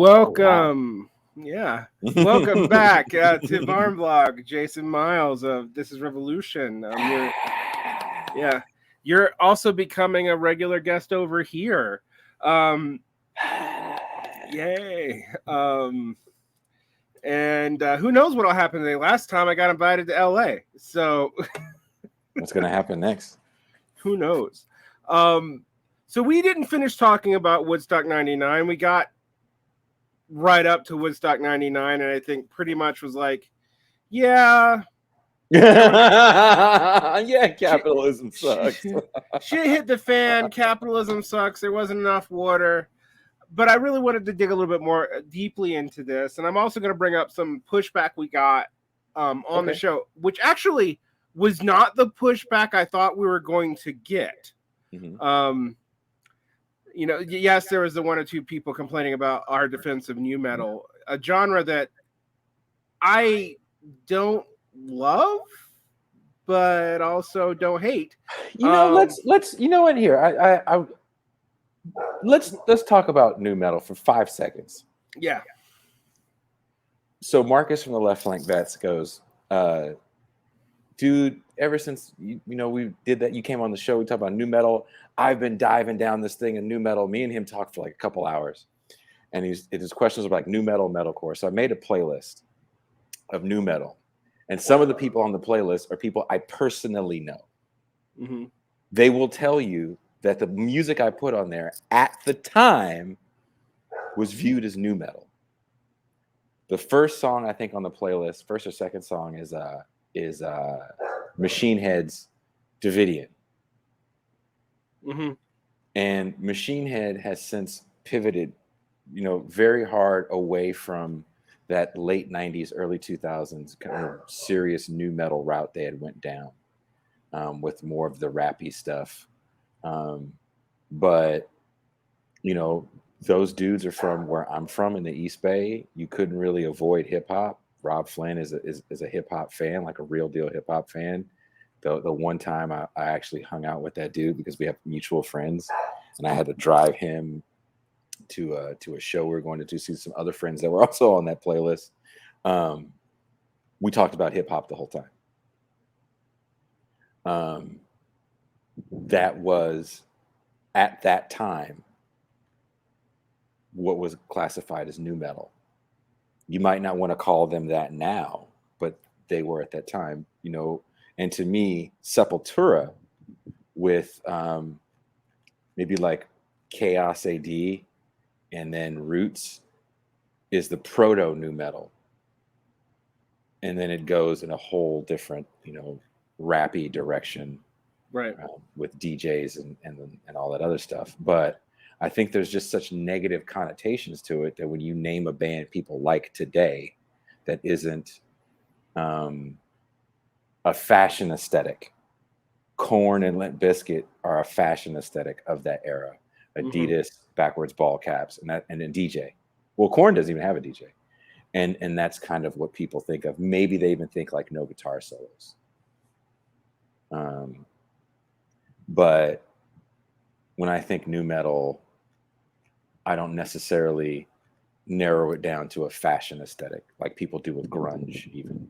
Welcome. Yeah. Welcome back to Varn Blog, Jason Myles of This is Revolution. You're also becoming a regular guest over here. Yay. And who knows what'll happen today? Last time I got invited to LA. So what's going to happen next? Who knows? So we didn't finish talking about Woodstock 99. We got right up to Woodstock 99, and I think pretty much was like, yeah, capitalism sucks. Shit hit the fan. Capitalism sucks. There wasn't enough water. But I really wanted to dig a little bit more deeply into this, and I'm also going to bring up some pushback we got on the show, which actually was not the pushback I thought we were going to get. Mm-hmm. Yes, there was the one or two people complaining about our defense of nu metal, a genre that I don't love, but also don't hate. Let's you know what here let's talk about nu metal for 5 seconds. Yeah. So Marcus from the Left Flank Vets goes, dude, ever since we did that, you came on the show, we talked about nu metal. I've been diving down this thing in nu metal. Me and him talked for like a couple hours, and his questions were like nu metal, metalcore. So I made a playlist of nu metal, and some of the people on the playlist are people I personally know. Mm-hmm. They will tell you that the music I put on there at the time was viewed as nu metal. The first song I think on the playlist, first or second song, is Machine Head's Davidian. Mm-hmm. And Machine Head has since pivoted, very hard away from that late 90s, early 2000s kind of serious nu metal route they had went down with more of the rappy stuff. But those dudes are from where I'm from in the East Bay. You couldn't really avoid hip hop. Rob Flynn is a hip hop fan, like a real deal hip hop fan. The one time I actually hung out with that dude because we have mutual friends, and I had to drive him to a show we were going to see some other friends that were also on that playlist. We talked about hip hop the whole time. That was at that time what was classified as nu metal. You might not want to call them that now, but they were at that time, And to me, Sepultura with maybe like Chaos AD and then Roots is the proto nu metal. And then it goes in a whole different, rappy direction, right? With DJs and all that other stuff. But I think there's just such negative connotations to it that when you name a band people like today that isn't a fashion aesthetic, Korn and Limp Bizkit are a fashion aesthetic of that era. Adidas, backwards ball caps, and then DJ. Well, Korn doesn't even have a DJ, and that's kind of what people think of. Maybe they even think like no guitar solos. But when I think nu metal, I don't necessarily narrow it down to a fashion aesthetic like people do with grunge, even.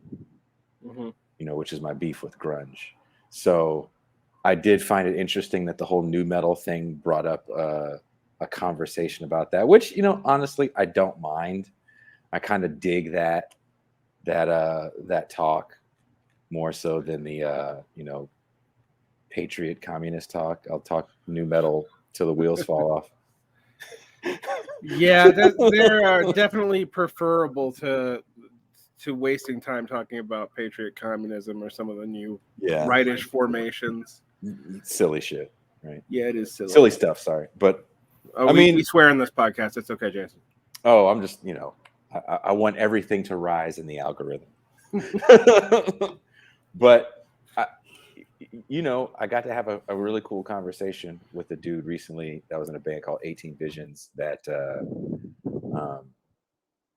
Mm-hmm. Which is my beef with grunge. So I did find it interesting that the whole nu metal thing brought up a conversation about that, which, honestly, I don't mind. I kind of dig that talk more so than the, patriot communist talk. I'll talk nu metal till the wheels fall off. Yeah, they're definitely preferable to wasting time talking about patriot communism or some of the new rightish formations. Silly shit, right? Yeah, it is silly stuff. Sorry, but we swear in this podcast. It's okay, Jason. Oh, I'm just I want everything to rise in the algorithm. But I got to have a really cool conversation with a dude recently that was in a band called 18 Visions that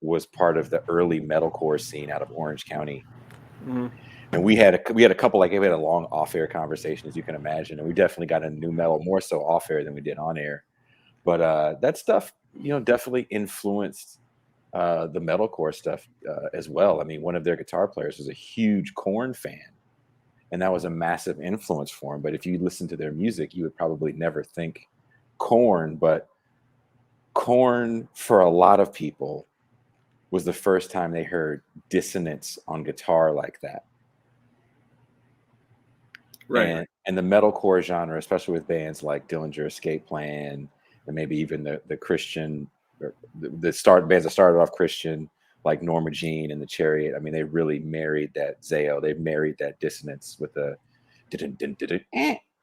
was part of the early metalcore scene out of Orange County. Mm-hmm. And we had a couple, we had a long off-air conversation, as you can imagine, and we definitely got into nu metal more so off-air than we did on air. But that stuff, definitely influenced the metalcore stuff as well. I mean, one of their guitar players was a huge Korn fan, and that was a massive influence for him. But if you listen to their music, you would probably never think Korn, but Korn, for a lot of people, was the first time they heard dissonance on guitar like that. Right. And the metalcore genre, especially with bands like Dillinger Escape Plan, and maybe even the Christian, or bands that started off Christian, like Norma Jean and the Chariot. I mean, they really married that Zao. They married that dissonance with the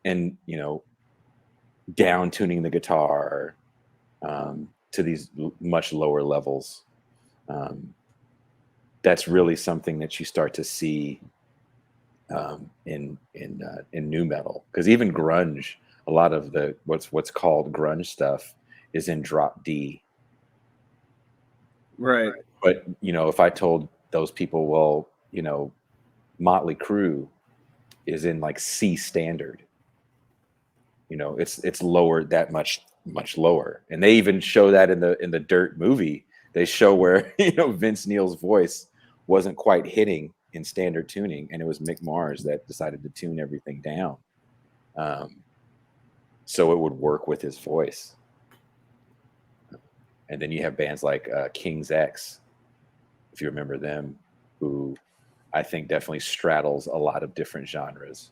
and down tuning the guitar to these much lower levels. That's really something that you start to see in nu metal, because even grunge, a lot of the what's called grunge stuff is in drop D. Right. But if I told those people, well, Motley Crue is in like C standard, it's lower, that much lower. And they even show that in the Dirt movie. They show where Vince Neil's voice wasn't quite hitting in standard tuning, and it was Mick Mars that decided to tune everything down so it would work with his voice. And then you have bands like King's X, if you remember them, who I think definitely straddles a lot of different genres.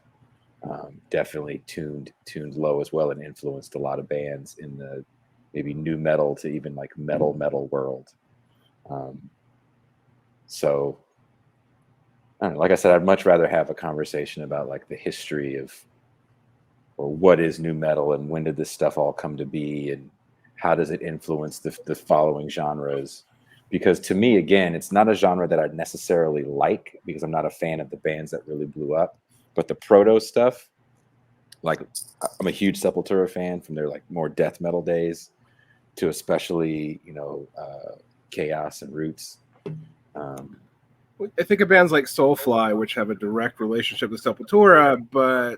Definitely tuned low as well, and influenced a lot of bands in the maybe nu metal to even like metal world. So I don't know, like I said, I'd much rather have a conversation about like the history of, or what is nu metal and when did this stuff all come to be, and how does it influence the following genres. Because to me, again, it's not a genre that I necessarily like, because I'm not a fan of the bands that really blew up. But the proto stuff, like I'm a huge Sepultura fan from their like more death metal days to especially, Chaos and Roots. I think of bands like Soulfly, which have a direct relationship with Sepultura, but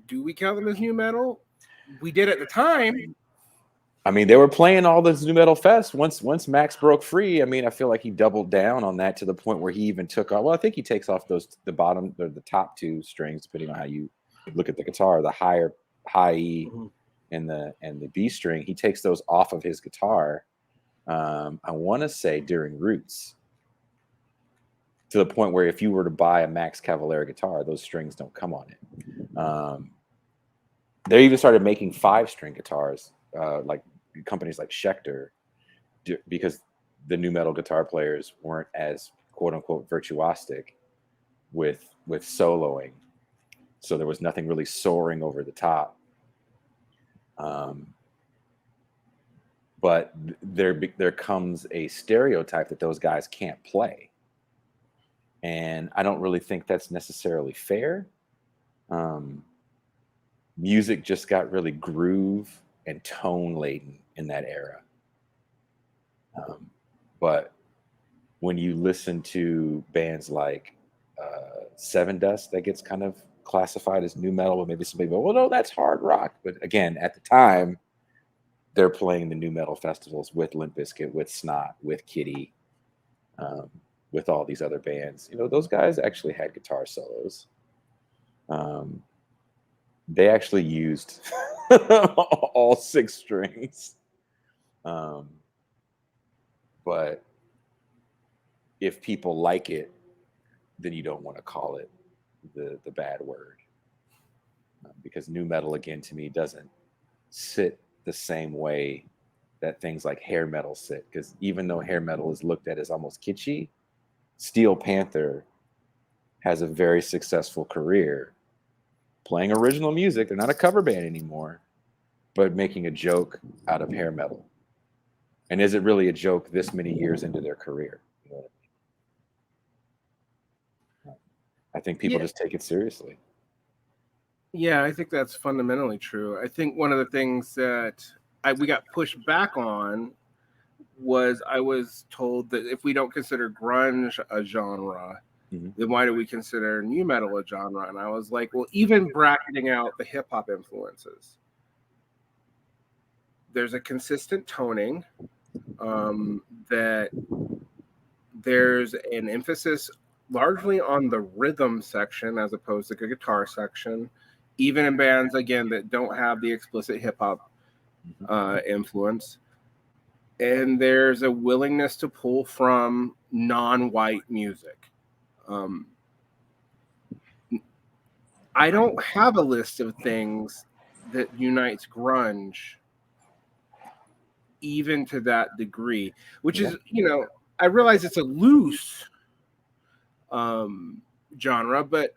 do we count them as nu metal? We did at the time. I mean, they were playing all those nu metal fests. Once Max broke free, I mean, I feel like he doubled down on that to the point where he even took off. Well, I think he takes off the top two strings, depending on how you look at the guitar, the high E and the B string. He takes those off of his guitar. I want to say during Roots, to the point where if you were to buy a Max Cavalera guitar, those strings don't come on it. They even started making 5-string guitars, like companies like Schecter, because the nu metal guitar players weren't as quote unquote virtuosic with soloing, so there was nothing really soaring over the top. But there comes a stereotype that those guys can't play, and I don't really think that's necessarily fair. Music just got really groove and tone laden in that era. But when you listen to bands like Seven Dust, that gets kind of classified as nu metal, but maybe some people, well, no, that's hard rock. But again, at the time, they're playing the nu metal festivals with Limp Bizkit, with Snot, with Kitty, with all these other bands. Those guys actually had guitar solos. They actually used all 6 strings. But if people like it, then you don't want to call it the bad word. Because nu metal, again, to me, doesn't sit the same way that things like hair metal sit. Because even though hair metal is looked at as almost kitschy, Steel Panther has a very successful career playing original music. They're not a cover band anymore, but making a joke out of hair metal. And is it really a joke this many years into their career? I think people just take it seriously. Yeah, I think that's fundamentally true. I think one of the things that we got pushed back on was I was told that if we don't consider grunge a genre, then why do we consider nu metal a genre? And I was like, well, even bracketing out the hip hop influences, there's a consistent toning. that there's an emphasis largely on the rhythm section as opposed to the guitar section, even in bands again that don't have the explicit hip hop influence. And there's a willingness to pull from non-white music. I don't have a list of things that unites grunge even to that degree, which is, I realize it's a loose genre, but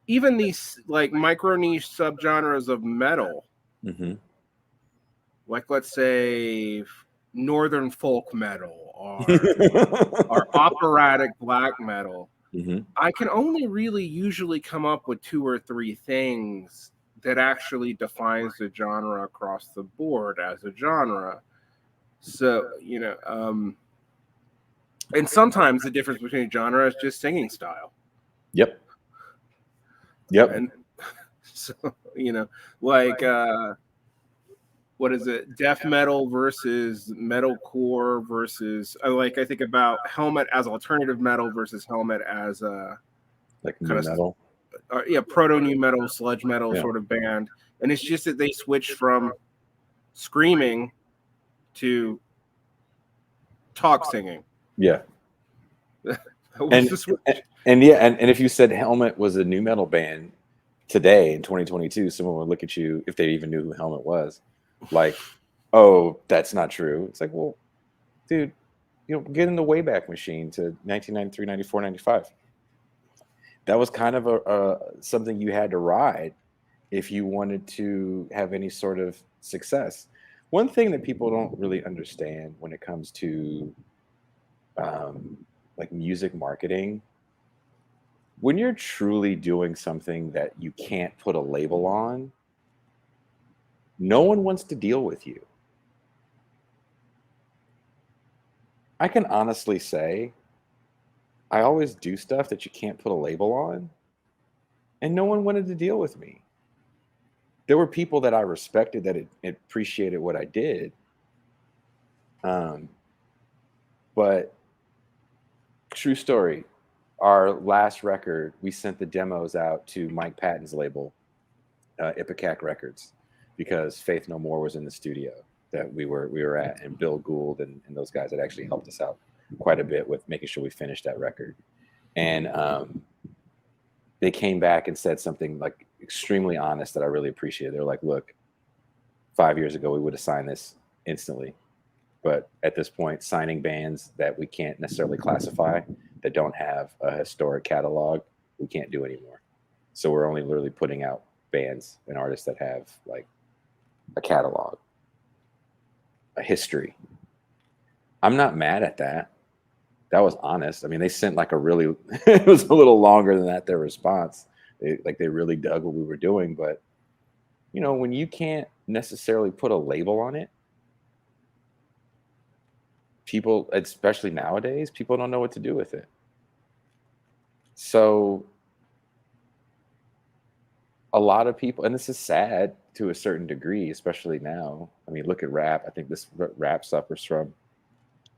even these like micro niche subgenres of metal, like let's say northern folk metal or operatic black metal, I can only really usually come up with 2 or 3 things that actually defines the genre across the board as a genre. So, and sometimes the difference between genre is just singing style. Yep. And so, like, what is it? Death metal versus metalcore versus, I think about Helmet as alternative metal versus Helmet as like new metal. Proto new metal, sludge metal sort of band. And it's just that they switched from screaming to talk singing. Yeah. And if you said Helmet was a new metal band today in 2022, someone would look at you, if they even knew who Helmet was, like, oh, that's not true. It's like, well, dude, get in the Wayback Machine to 1993, 94, 95. That was kind of something you had to ride if you wanted to have any sort of success. One thing that people don't really understand when it comes to like music marketing, when you're truly doing something that you can't put a label on, no one wants to deal with you. I can honestly say I always do stuff that you can't put a label on, and no one wanted to deal with me. There were people that I respected that appreciated what I did. But true story, our last record, we sent the demos out to Mike Patton's label, Ipecac Records, because Faith No More was in the studio that we were at, and Bill Gould and those guys had actually helped us out quite a bit with making sure we finished that record. And they came back and said something like extremely honest that I really appreciated. They're like, look, 5 years ago, we would have signed this instantly. But at this point, signing bands that we can't necessarily classify, that don't have a historic catalog, we can't do anymore. So we're only literally putting out bands and artists that have like a catalog, a history. I'm not mad at that. That was honest. I mean, they sent like it was a little longer than that, their response. They really dug what we were doing. But, when you can't necessarily put a label on it, people, especially nowadays, people don't know what to do with it. So a lot of people, and this is sad to a certain degree, especially now. I mean, look at rap. I think this rap suffers from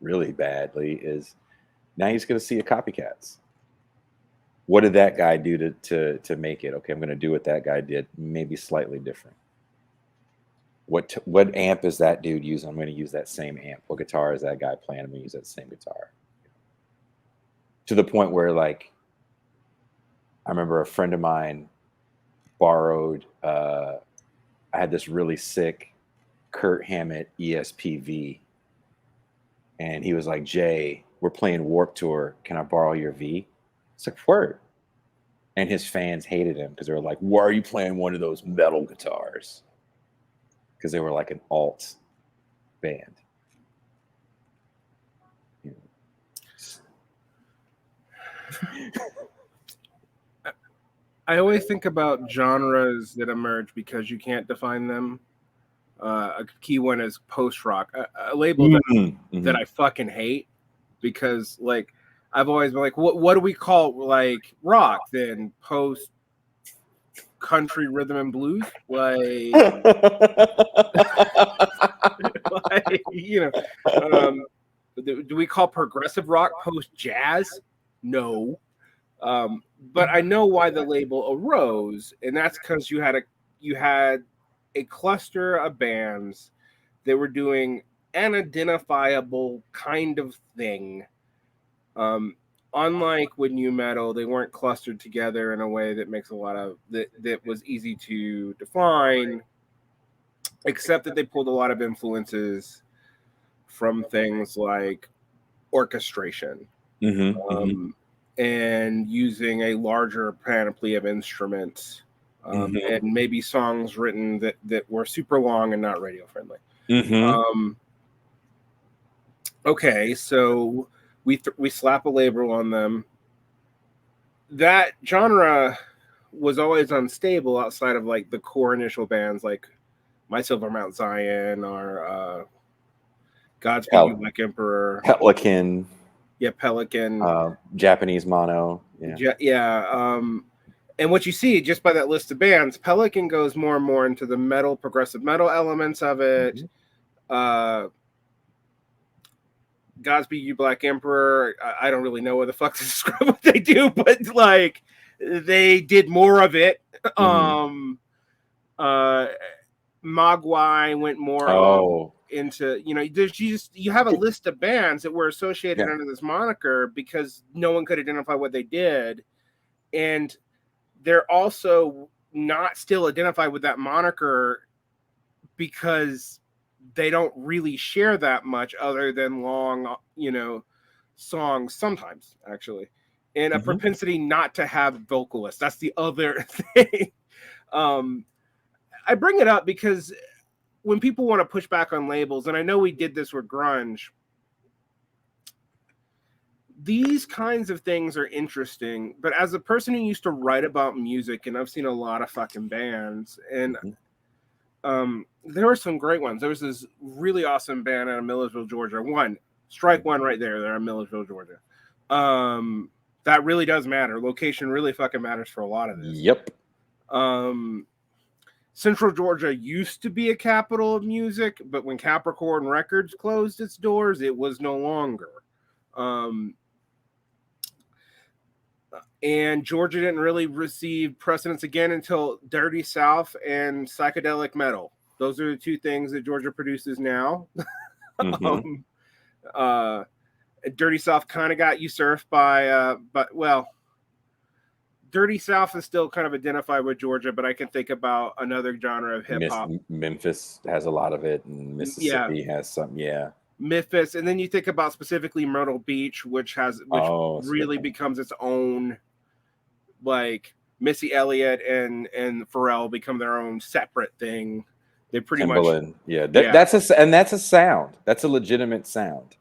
really badly is now you're just going to see a copycats. What did that guy do to make it? Okay, I'm going to do what that guy did, maybe slightly different. What amp is that dude using? I'm going to use that same amp. What guitar is that guy playing? I'm going to use that same guitar. To the point where, like, I remember a friend of mine borrowed, I had this really sick Kurt Hammett ESP-V. And he was like, Jay, we're playing Warped Tour. Can I borrow your V? It's like, word. And his fans hated him because they were like, why are you playing one of those metal guitars? Because they were like an alt band. I always think about genres that emerge because you can't define them. A key one is post-rock, a label that I fucking hate because, I've always been like, what do we call, rock then? country rhythm and blues, like you know, do we call progressive rock post jazz? No. But I know why the label arose, and that's because you had a cluster of bands that were doing an identifiable kind of thing. Unlike with new metal, they weren't clustered together in a way that makes a lot of that was easy to define, except that they pulled a lot of influences from things like orchestration. And using a larger panoply of instruments, and maybe songs written that were super long and not radio friendly. Okay, so we slap a label on them. That genre was always unstable outside of like the core initial bands like My Silver Mount Zion or Godspeed You Black Emperor, Pelican. Yeah, Pelican. Japanese Mono. Yeah. And what you see just by that list of bands, Pelican goes more and more into the metal, progressive metal elements of it. Godspeed You Black Emperor, I don't really know what the fuck to describe what they do, but like they did more of it. Mogwai went more into, you have a list of bands that were associated under this moniker because no one could identify what they did, and they're also not still identified with that moniker because they don't really share that much other than long, songs sometimes actually, and a propensity not to have vocalists. That's the other thing. I bring it up because when people want to push back on labels, and I know we did this with grunge, these kinds of things are interesting, but as a person who used to write about music, and I've seen a lot of fucking bands, and there were some great ones. There was this really awesome band out of Millersville, Georgia. Strike one right there. They're in Millersville, Georgia. That really does matter. Location really fucking matters for a lot of this. Yep. Central Georgia used to be a capital of music, but when Capricorn Records closed its doors, it was no longer. And Georgia didn't really receive precedence again until Dirty South and psychedelic metal. Those are the two things that Georgia produces now. Dirty South kind of got usurped by, Dirty South is still kind of identified with Georgia, but I can think about another genre of hip hop. Memphis has a lot of it, and Mississippi has some. Yeah. Memphis, and then you think about specifically Myrtle Beach, which really becomes its own, like Missy Elliott and Pharrell become their own separate thing. They pretty Timbaland. much, that's a sound. That's a legitimate sound.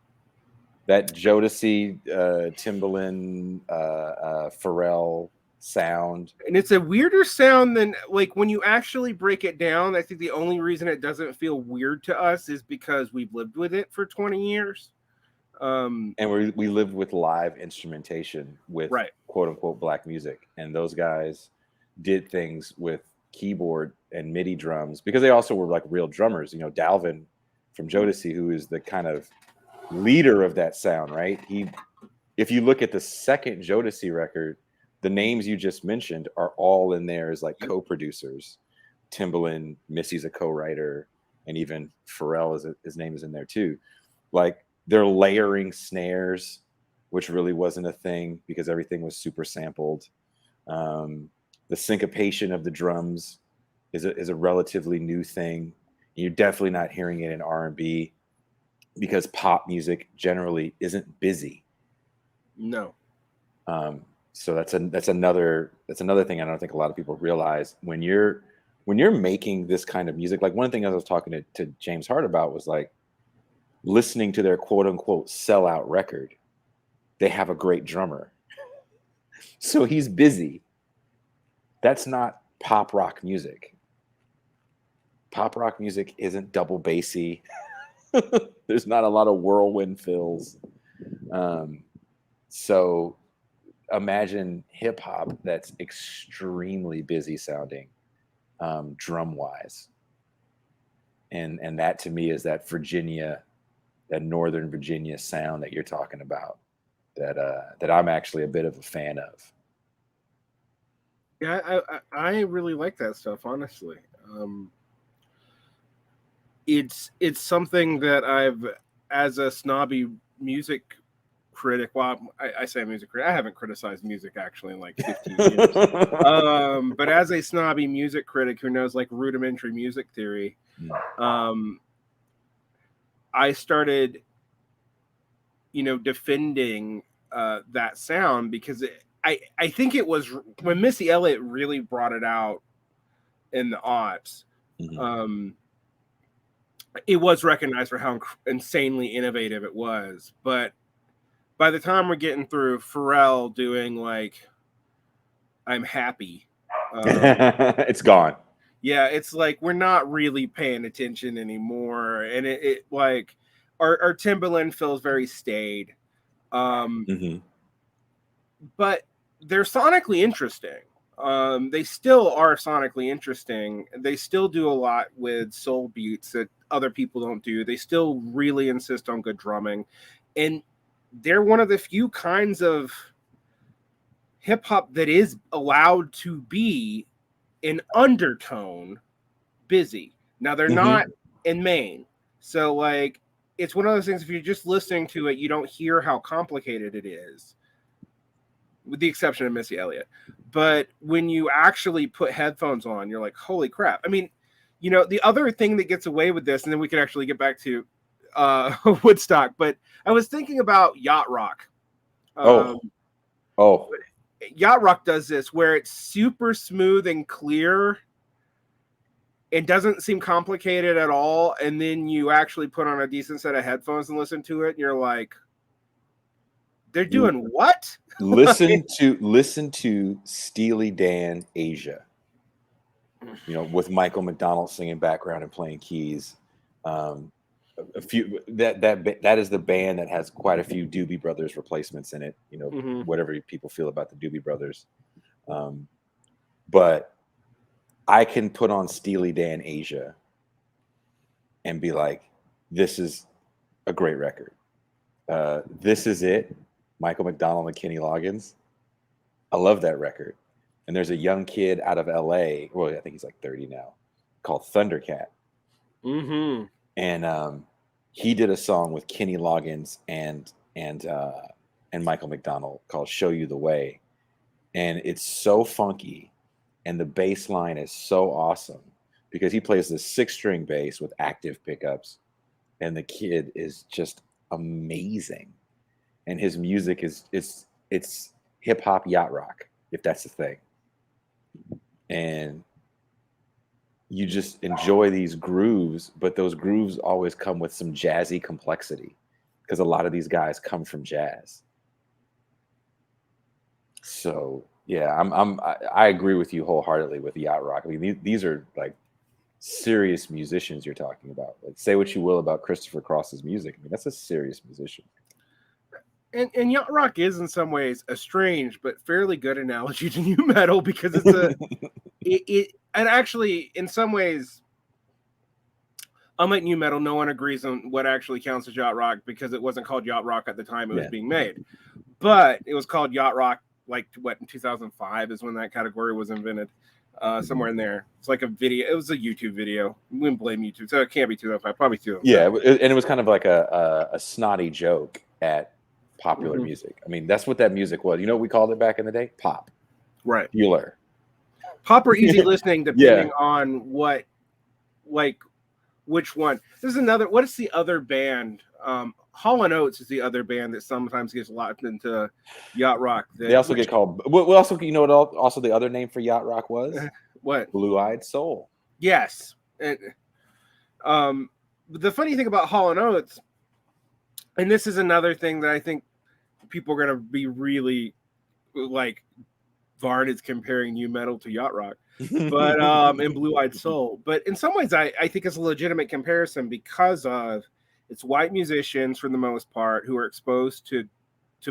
That Jodeci, Timbaland, Pharrell sound, and it's a weirder sound than, like, when you actually break it down. I think the only reason it doesn't feel weird to us is because we've lived with it for 20 years. And we live with live instrumentation with quote unquote black music, and those guys did things with keyboard and MIDI drums because they also were like real drummers. Dalvin from Jodeci, who is the kind of leader of that sound, right? If you look at the second Jodeci record, the names you just mentioned are all in there as like co-producers. Timbaland, Missy's a co-writer, and even Pharrell his name is in there too. Like, they're layering snares, which really wasn't a thing because everything was super sampled. The syncopation of the drums is a relatively new thing. You're definitely not hearing it in R&B because pop music generally isn't busy. No. So that's another thing I don't think a lot of people realize when you're making this kind of music. Like, one thing I was talking to James Hart about was like listening to their quote unquote sellout record. They have a great drummer, so he's busy. That's not pop rock music. Pop rock music isn't double bassy. There's not a lot of whirlwind fills. So imagine hip hop that's extremely busy sounding, drum wise, and that to me is that Northern Virginia sound that you're talking about, that I'm actually a bit of a fan of. Yeah, I really like that stuff, honestly. It's something that I've, as a snobby music critic, well, I say music critic, I haven't criticized music actually in like 15 years. But as a snobby music critic who knows like rudimentary music theory, I started, defending that sound because I think it was when Missy Elliott really brought it out in the aughts. It was recognized for how insanely innovative it was, but by the time we're getting through Pharrell doing like I'm Happy, it's gone. Yeah, it's like we're not really paying attention anymore, and it like our Timberland feels very staid, but they're sonically interesting. They still are sonically interesting. They still do a lot with soul beats that other people don't do. They still really insist on good drumming, and they're one of the few kinds of hip hop that is allowed to be an undertone busy. Now they're not in Maine, so like it's one of those things. If you're just listening to it, you don't hear how complicated it is, with the exception of Missy Elliott. But when you actually put headphones on, you're like, holy crap. I mean, the other thing that gets away with this, and then we can actually get back to Woodstock, but I was thinking about Yacht Rock. Yacht Rock does this where it's super smooth and clear. It doesn't seem complicated at all. And then you actually put on a decent set of headphones and listen to it, and you're like, they're doing what? listen to Steely Dan Asia, with Michael McDonald singing background and playing keys. A few that is the band that has quite a few Doobie Brothers replacements in it. Whatever people feel about the Doobie Brothers, but I can put on Steely Dan Asia and be like, this is a great record. This Is It, Michael McDonald and Kenny Loggins. I love that record. And there's a young kid out of LA, well, I think he's like 30 now, called Thundercat. And he did a song with Kenny Loggins and Michael McDonald called Show You the Way. And it's so funky. And the bass line is so awesome because he plays the 6-string bass with active pickups. And the kid is just amazing. And his music it's hip hop yacht rock, if that's the thing. And you just enjoy these grooves, but those grooves always come with some jazzy complexity because a lot of these guys come from jazz. So yeah, I agree with you wholeheartedly with yacht rock. I mean, these are like serious musicians you're talking about. Like, say what you will about Christopher Cross's music. I mean, that's a serious musician. And yacht rock is in some ways a strange but fairly good analogy to nu metal because it's and actually in some ways, unlike nu metal, no one agrees on what actually counts as yacht rock because it wasn't called yacht rock at the time it was being made, but it was called yacht rock like in 2005 is when that category was invented. Somewhere in there. It's like a video. It was a YouTube video. We wouldn't blame YouTube, so it can't be 2005. Probably 2005. Yeah, and it was kind of like a snotty joke at popular music. I mean, that's what that music was. You know what we called it back in the day? Pop. Right. Bueller. Pop or easy listening, depending on what, like, which one. There's another. What is the other band? Hall & Oates is the other band that sometimes gets locked into yacht rock. They also get called. Well, also, you know what? Also, the other name for yacht rock was what? Blue-Eyed Soul. Yes. And, the funny thing about Hall & Oates, and this is another thing that I think people are going to be really like, Varn is comparing nu metal to yacht rock, but and Blue-Eyed Soul. But in some ways, I think it's a legitimate comparison because of it's white musicians for the most part who are exposed to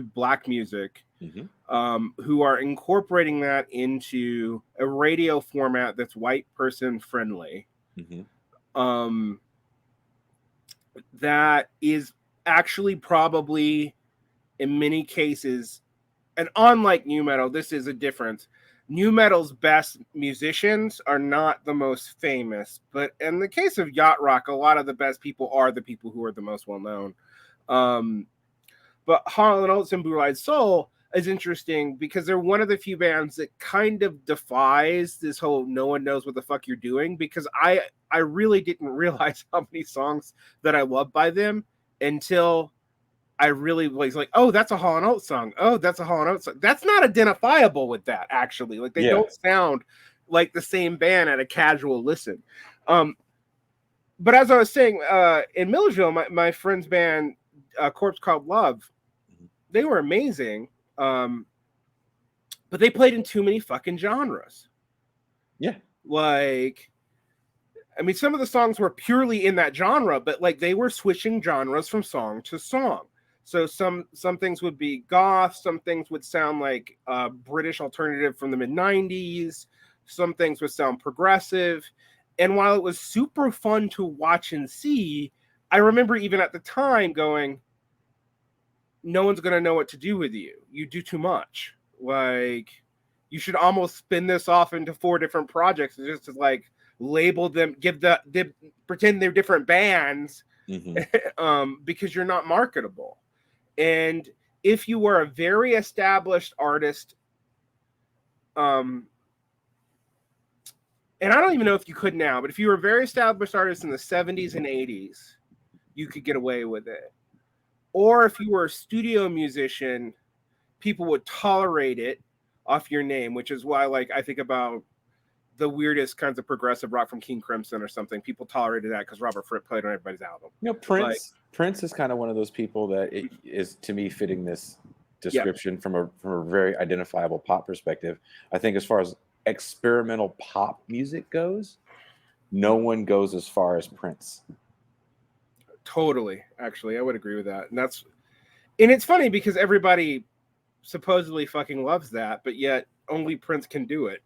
black music, Mm-hmm. who are incorporating that into a radio format that's white person friendly. Mm-hmm. That is actually probably in many cases, and unlike nu metal, this is a difference. Nu metal's best musicians are not the most famous, but in the case of yacht rock, a lot of the best people are the people who are the most well known. But Hall & Oates and Blue Eyed Soul is interesting because they're one of the few bands that kind of defies this whole no one knows what the fuck you're doing, because I really didn't realize how many songs that I love by them until I really was like, oh, that's a Hall & Oates song. Oh, that's a Hall & Oates song. That's not identifiable with that, actually. Like, they don't sound like the same band at a casual listen. But as I was saying, in Millersville, my friend's band, Corpse Called Love, they were amazing. But they played in too many fucking genres. Yeah. Like, I mean, some of the songs were purely in that genre, but like they were switching genres from song to song. So some things would be goth, some things would sound like British alternative from the mid-90s, some things would sound progressive. And while it was super fun to watch and see, I remember even at the time going, no one's going to know what to do with you. You do too much. Like, you should almost spin this off into 4 different projects and just to like label them, pretend they're different bands, because you're not marketable. And if you were a very established artist, and I don't even know if you could now, but if you were a very established artist in the 70s and 80s, you could get away with it. Or if you were a studio musician, people would tolerate it off your name, which is why, like, I think about the weirdest kinds of progressive rock from King Crimson or something. People tolerated that because Robert Fripp played on everybody's album. You know, Prince is kind of one of those people that is, to me, fitting this description from a very identifiable pop perspective. I think as far as experimental pop music goes, no one goes as far as Prince. Totally, actually, I would agree with that. And it's funny because everybody supposedly fucking loves that, but yet only Prince can do it.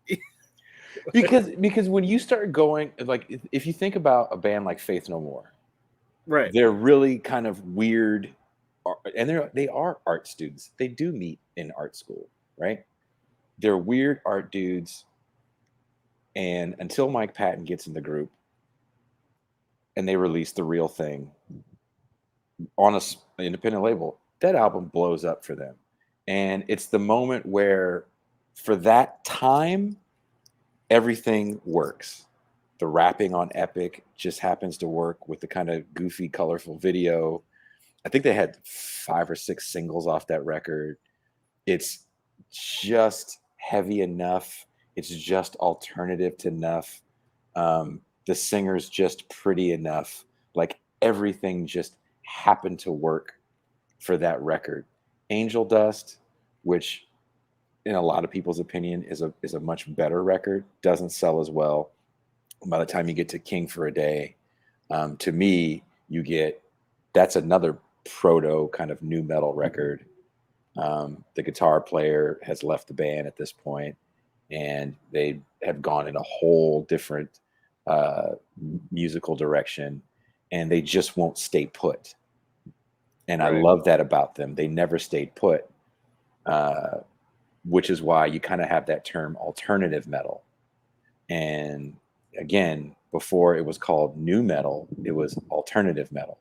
because when you start going, like, if you think about a band like Faith No More, right? They're really kind of weird, and they are art students. They do meet in art school, right? They're weird art dudes, and until Mike Patton gets in the group, and they release The Real Thing on an independent label, that album blows up for them. And it's the moment where, for that time, everything works. The rapping on Epic just happens to work with the kind of goofy, colorful video. I think they had 5 or 6 singles off that record. It's just heavy enough. It's just alternative enough. The singer's just pretty enough. Like, everything just happened to work for that record. Angel Dust, which in a lot of people's opinion is a much better record, doesn't sell as well. By the time you get to King for a Day, to me, that's another proto kind of nu metal record. The guitar player has left the band at this point, and they have gone in a whole different musical direction, and they just won't stay put. And right. I love that about them. They never stayed put, which is why you kind of have that term alternative metal. And again, before it was called nu metal, it was alternative metal.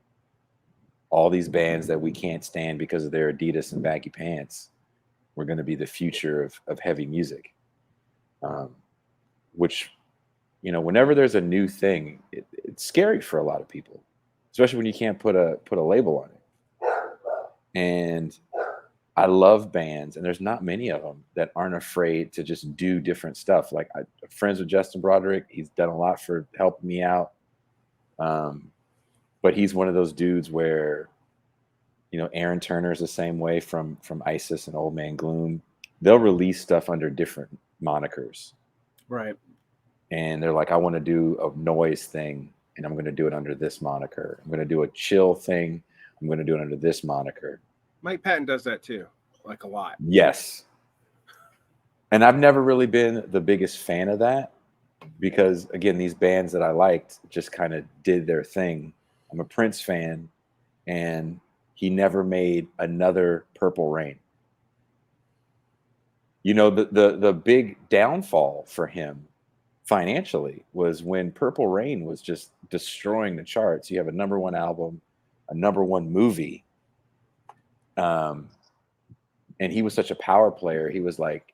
All these bands that we can't stand because of their Adidas and baggy pants were going to be the future of heavy music. Which, you know, whenever there's a new thing, it's scary for a lot of people, especially when you can't put a label on it. And I love bands, and there's not many of them that aren't afraid to just do different stuff. Like, I'm friends with Justin Broderick. He's done a lot for helping me out. But he's one of those dudes where, you know, Aaron Turner is the same way from ISIS and Old Man Gloom. They'll release stuff under different monikers. Right. And they're like, I want to do a noise thing, and I'm going to do it under this moniker. I'm going to do a chill thing. I'm going to do it under this moniker. Mike Patton does that too, like a lot. Yes. And I've never really been the biggest fan of that because, again, these bands that I liked just kind of did their thing. I'm a Prince fan, and he never made another Purple Rain. You know, the big downfall for him financially was when Purple Rain was just destroying the charts. You have a #1 album, a #1 movie. And he was such a power player. He was like,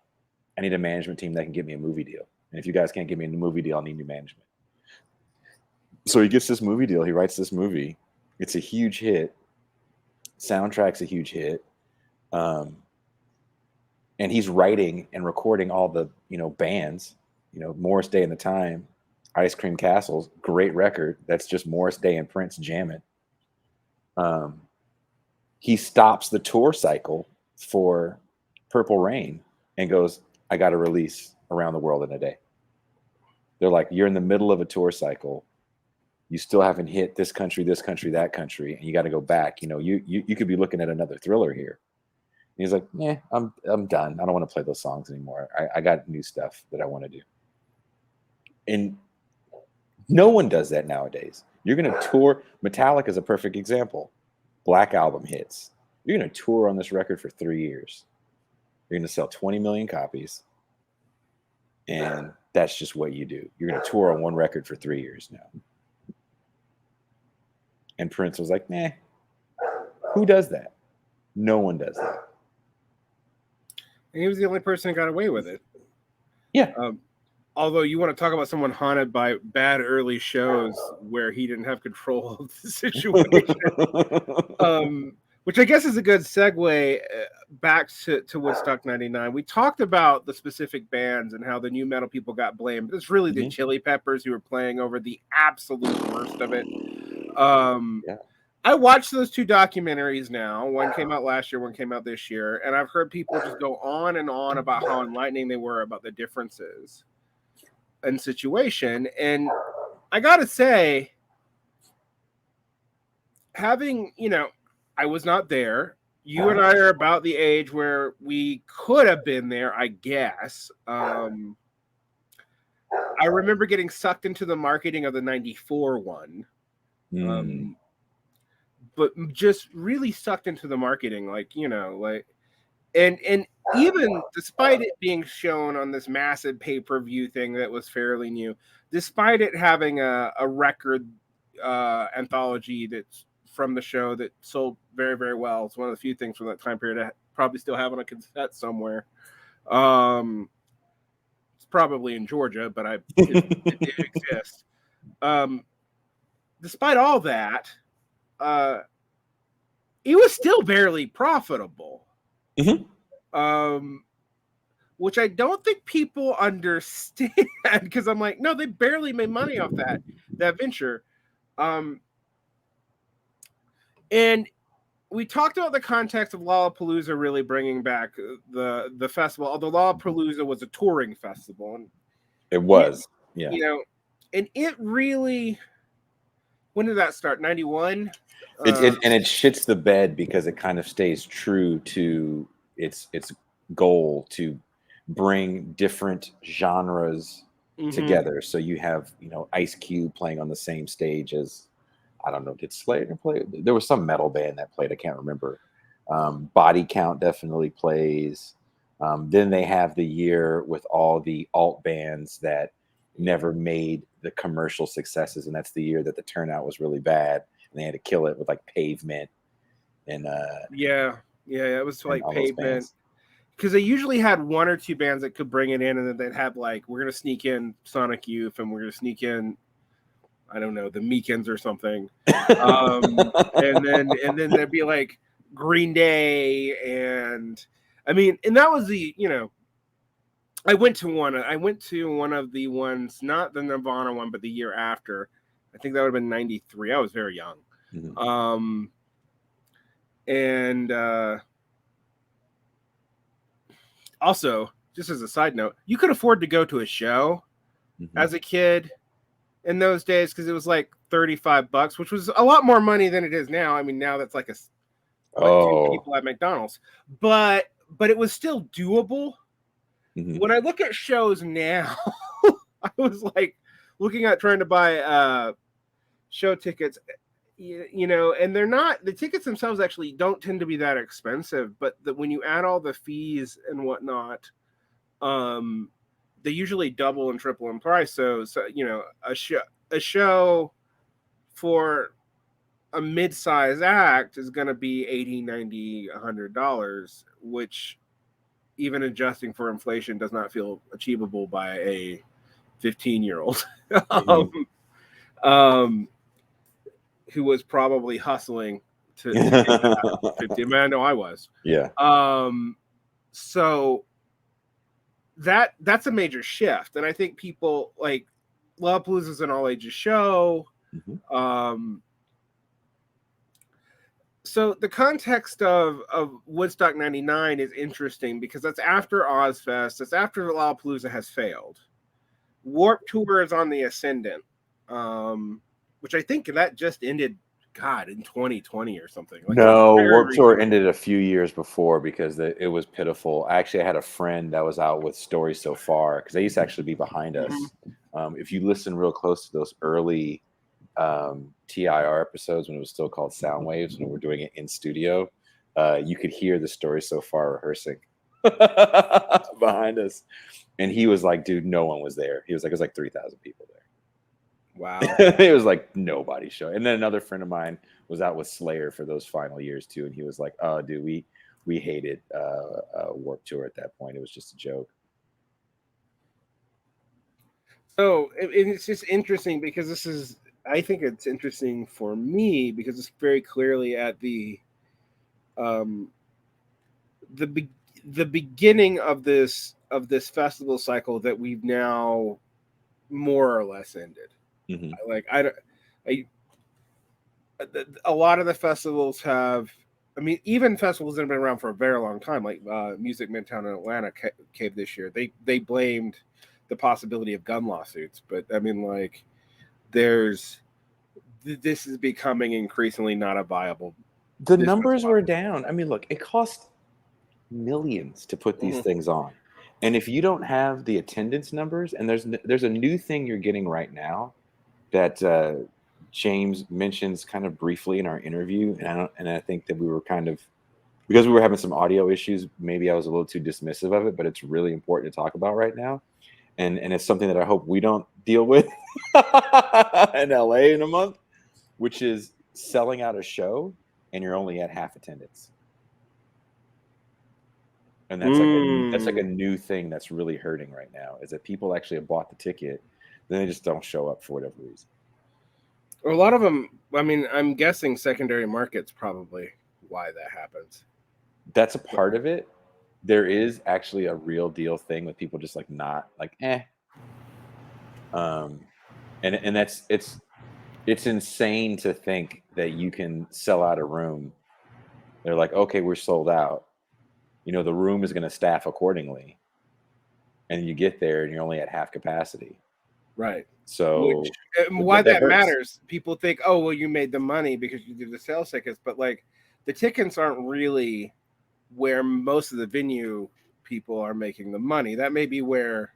I need a management team that can get me a movie deal. And if you guys can't give me a movie deal, I'll need new management. So he gets this movie deal. He writes this movie. It's a huge hit. Soundtrack's a huge hit. And he's writing and recording all the, bands, Morris Day and the Time, Ice Cream Castles, great record. That's just Morris Day and Prince jamming. He stops the tour cycle for Purple Rain and goes, I got to release Around the World in a Day. They're like, you're in the middle of a tour cycle. You still haven't hit this country, that country, and you got to go back. You could be looking at another Thriller here. And he's like, I'm done. I don't want to play those songs anymore. I got new stuff that I want to do. And no one does that nowadays. You're going to tour. Metallica is a perfect example. Black Album hits. You're going to tour on this record for 3 years. You're going to sell 20 million copies. And that's just what you do. You're going to tour on one record for 3 years now. And Prince was like, who does that? No one does that. And he was the only person that got away with it. Yeah. Although you want to talk about someone haunted by bad early shows where he didn't have control of the situation. Which I guess is a good segue back to Woodstock 99. We talked about the specific bands and how the new metal people got blamed. It's really the Chili Peppers who were playing over the absolute worst of it. I watched those 2 documentaries now. One came out last year, one came out this year. And I've heard people just go on and on about how enlightening they were about the differences in situation. And I got to say, having, I was not there. You and I are about the age where we could have been there, I guess. I remember getting sucked into the marketing of the 94 one. But just really sucked into the marketing, and even despite it being shown on this massive pay-per-view thing that was fairly new, despite it having a record anthology that's from the show that sold very, very well. It's one of the few things from that time period I probably still have on a cassette somewhere. It's probably in Georgia, but it did exist. Despite all that, it was still barely profitable. Which I don't think people understand, because I'm like, no, they barely made money off that venture. And we talked about the context of Lollapalooza really bringing back the festival, although Lollapalooza was a touring festival. And it was, and it really, when did that start? 91? And it shits the bed because it kind of stays true to its goal to bring different genres together. So you have, Ice Cube playing on the same stage as, I don't know, did Slayer play? There was some metal band that played, I can't remember. Body Count definitely plays. Then they have the year with all the alt bands that never made the commercial successes, and that's the year that the turnout was really bad. And they had to kill it with like Pavement and it was like Pavement, because they usually had 1 or 2 bands that could bring it in, and then they'd have like, we're gonna sneak in Sonic Youth, and we're gonna sneak in, I don't know, the Meekins or something, and then there'd be like Green Day, and I mean, and that was the I went to one of the ones, not the Nirvana one, but the year after. I think that would have been 93. I was very young. And also, just as a side note, you could afford to go to a show as a kid in those days because it was like $35, which was a lot more money than it is now. I mean, now that's like but 2 Oh. people at McDonald's. But it was still doable. Mhm. When I look at shows now, I was like looking at trying to buy show tickets, you know, and they're not, the tickets themselves actually don't tend to be that expensive, but when you add all the fees and whatnot, they usually double and triple in price. So you know, a show for a mid-size act is going to be $80, $90, $100, which even adjusting for inflation does not feel achievable by a 15-year-old who was probably hustling to get that 15. Man, I know I was. Yeah. So that's a major shift, and I think people like Lollapalooza is an all ages show. So the context of Woodstock 99 is interesting because that's after Ozfest, that's after Lollapalooza has failed. Warped Tour is on the ascendant, which I think that just ended, God, in 2020 or something. Like, no, Warped Tour ended a few years before because it was pitiful. Actually, I had a friend that was out with Stories So Far because they used to actually be behind us. If you listen real close to those early TIR episodes when it was still called Sound Waves, when we were doing it in studio, you could hear the Stories So Far rehearsing behind us. And he was like, dude, no one was there. He was like, it was like 3,000 people there. Wow. It was like nobody showed. And then another friend of mine was out with Slayer for those final years too. And he was like, oh, dude, we hated Warped Tour at that point. It was just a joke. So it's just interesting because I think it's interesting for me because it's very clearly at the beginning of this festival cycle that we've now more or less ended. Like a lot of the festivals have, I mean, even festivals that have been around for a very long time, like Music Midtown in Atlanta caved this year. They blamed the possibility of gun lawsuits, but I mean, like, this is becoming increasingly not a viable. The numbers were down. I mean, look, it cost millions to put these things on, and if you don't have the attendance numbers, and there's a new thing you're getting right now that James mentions kind of briefly in our interview, and I think that we were kind of, because we were having some audio issues, maybe I was a little too dismissive of it, but it's really important to talk about right now, and it's something that I hope we don't deal with in LA in a month, which is selling out a show and you're only at half attendance. And that's like a new thing that's really hurting right now, is that people actually have bought the ticket, then they just don't show up for whatever reason. A lot of them, I mean, I'm guessing secondary market's probably why that happens. That's a part of it. There is actually a real deal thing with people just like not like and that's it's insane to think that you can sell out a room. They're like, okay, we're sold out. You know, the room is going to staff accordingly. And you get there and you're only at half capacity. Right. So why that matters, people think, oh, well, you made the money because you did the sales tickets, but like the tickets aren't really where most of the venue people are making the money. That may be where.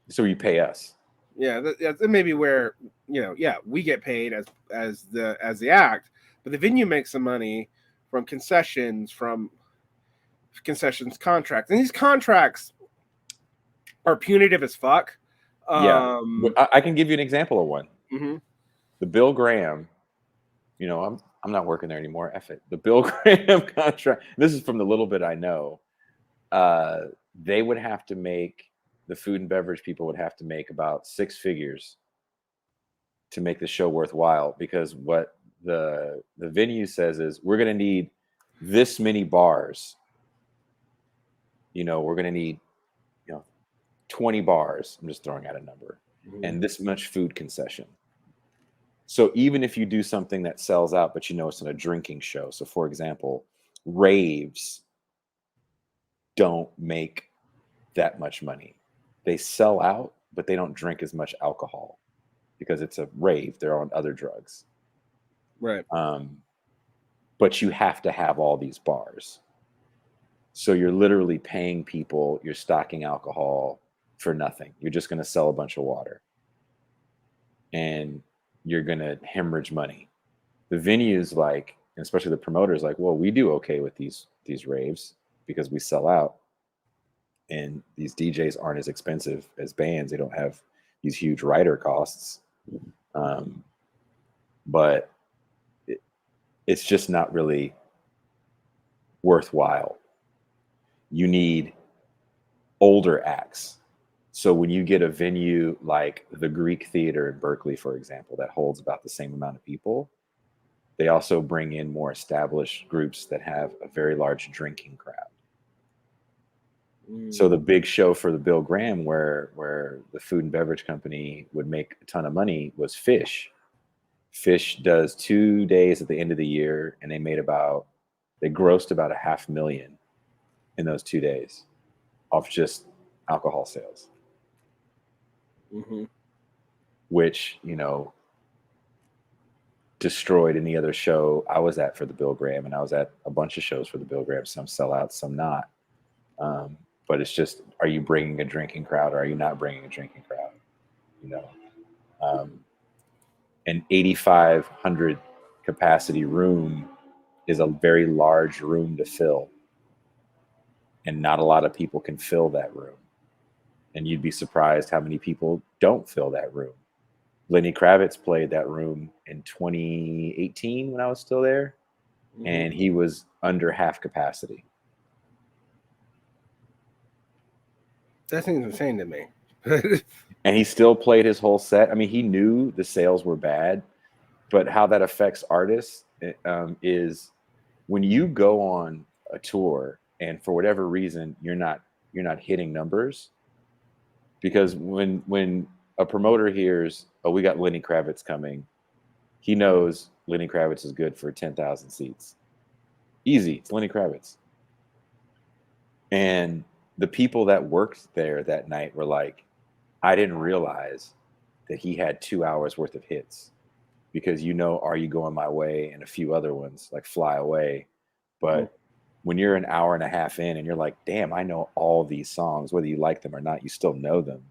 So you pay us. Yeah, that may be where, you know, yeah, we get paid as the act, but the venue makes some money from concessions contracts, and these contracts are punitive as fuck. Yeah, I can give you an example of one. The Bill Graham, you know, I'm not working there anymore. F it. The Bill Graham contract. This is from the little bit I know. They would have to make, the food and beverage people would have to make about 6 figures to make the show worthwhile, because what the venue says is, we're going to need this many bars. You know, we're going to need, 20 bars. I'm just throwing out a number, and this much food concession. So even if you do something that sells out, but it's not a drinking show. So for example, Raves don't make that much money. They sell out, but they don't drink as much alcohol because it's a rave. They're on other drugs. Right. but you have to have all these bars. So you're literally paying people, you're stocking alcohol for nothing. You're just going to sell a bunch of water. And you're going to hemorrhage money. The venues, like, and especially the promoters, like, well, we do okay with these raves because we sell out. And these DJs aren't as expensive as bands. They don't have these huge rider costs. But it's just not really worthwhile. You need older acts. So when you get a venue like the Greek Theater in Berkeley, for example, that holds about the same amount of people, they also bring in more established groups that have a very large drinking crowd. So the big show for the Bill Graham, where the food and beverage company would make a ton of money, was Fish. Fish does 2 days at the end of the year, and they grossed about $500,000 in those 2 days off just alcohol sales. Which, destroyed any other show I was at for the Bill Graham, and I was at a bunch of shows for the Bill Graham, some sell out, some not. But it's just, are you bringing a drinking crowd or are you not bringing a drinking crowd? An 8,500 capacity room is a very large room to fill, and not a lot of people can fill that room. And you'd be surprised how many people don't fill that room. Lenny Kravitz played that room in 2018 when I was still there, and he was under half capacity. That seems insane to me. And he still played his whole set. I mean, he knew the sales were bad, but how that affects artists is when you go on a tour and for whatever reason you're not hitting numbers, because when a promoter hears, oh, we got Lenny Kravitz coming, he knows Lenny Kravitz is good for 10,000 seats. Easy, it's Lenny Kravitz. And the people that worked there that night were like, I didn't realize that he had 2 hours worth of hits, because Are You Going My Way and a few other ones like Fly Away. But when you're an hour and a half in and you're like, damn, I know all these songs, whether you like them or not, you still know them.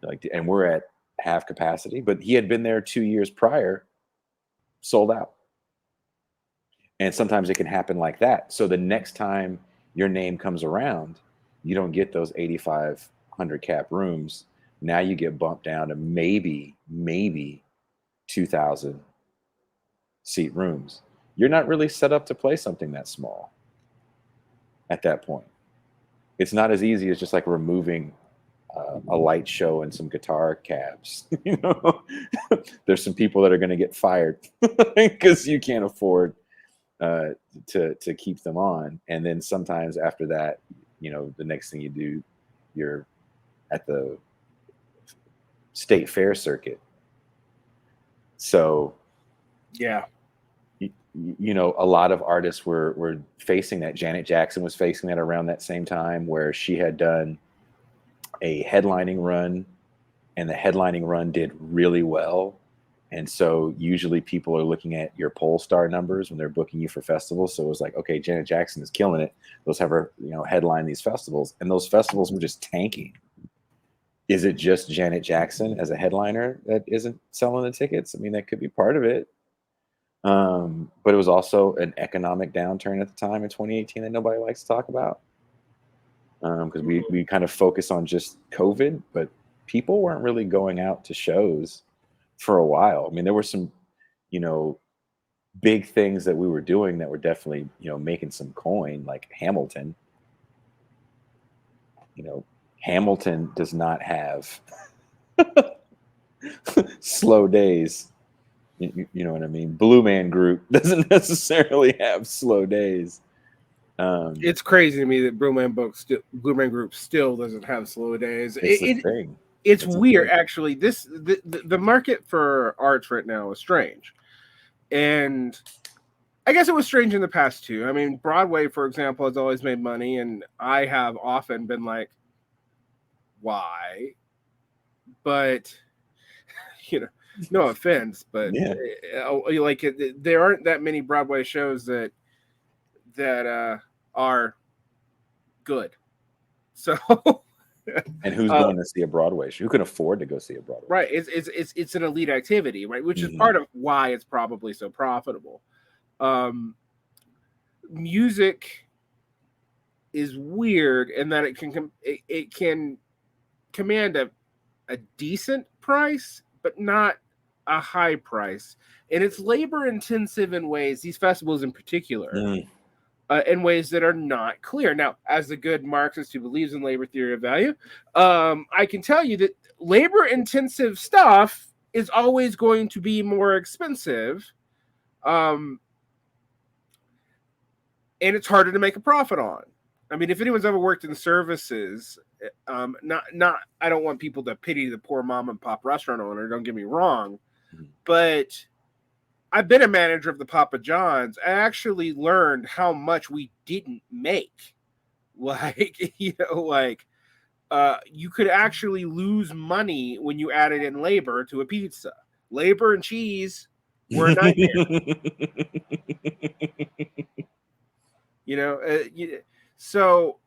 Like, and we're at half capacity, but he had been there 2 years prior, sold out. And sometimes it can happen like that. So the next time your name comes around, you don't get those 8,500 cap rooms. Now you get bumped down to maybe 2,000 seat rooms. You're not really set up to play something that small at that point. It's not as easy as just like removing a light show and some guitar cabs. There's some people that are going to get fired because you can't afford to keep them on. And then sometimes after that, the next thing you do, you're at the state fair circuit. So yeah, a lot of artists were facing that. Janet Jackson was facing that around that same time, where she had done a headlining run, and the headlining run did really well. And so usually people are looking at your Polestar numbers when they're booking you for festivals. So it was like, okay, Janet Jackson is killing it, let's have her headline these festivals. And those festivals were just tanking. Is it just Janet Jackson as a headliner that isn't selling the tickets? I mean, that could be part of it. But it was also an economic downturn at the time in 2018 that nobody likes to talk about, because we kind of focus on just COVID, but people weren't really going out to shows for a while. I mean, there were some, big things that we were doing that were definitely, making some coin, like Hamilton. Hamilton does not have slow days. You know what I mean? Blue Man Group doesn't necessarily have slow days. It's crazy to me that Blue Man Group still doesn't have slow days. It's weird, actually. The market for arts right now is strange, and I guess it was strange in the past too. I mean, Broadway, for example, has always made money, and I have often been like, why? But No offense, but Yeah. like there aren't that many Broadway shows that are good. So And who's going to see a Broadway show? Who can afford to go see a Broadway right, show? it's an elite activity, right? Which is Mhm. part of why it's probably so profitable. Music is weird in that it can command a decent price, but not a high price. And it's labor intensive in ways, these festivals in particular, Mm. In ways that are not clear. Now, as a good Marxist who believes in labor theory of value, I can tell you that labor intensive stuff is always going to be more expensive. And it's harder to make a profit on. I mean, if anyone's ever worked in services, not I don't want people to pity the poor mom and pop restaurant owner. Don't get me wrong, but I've been a manager of the Papa John's. I actually learned how much we didn't make. Like you could actually lose money when you added in labor to a pizza. Labor and cheese were a nightmare. So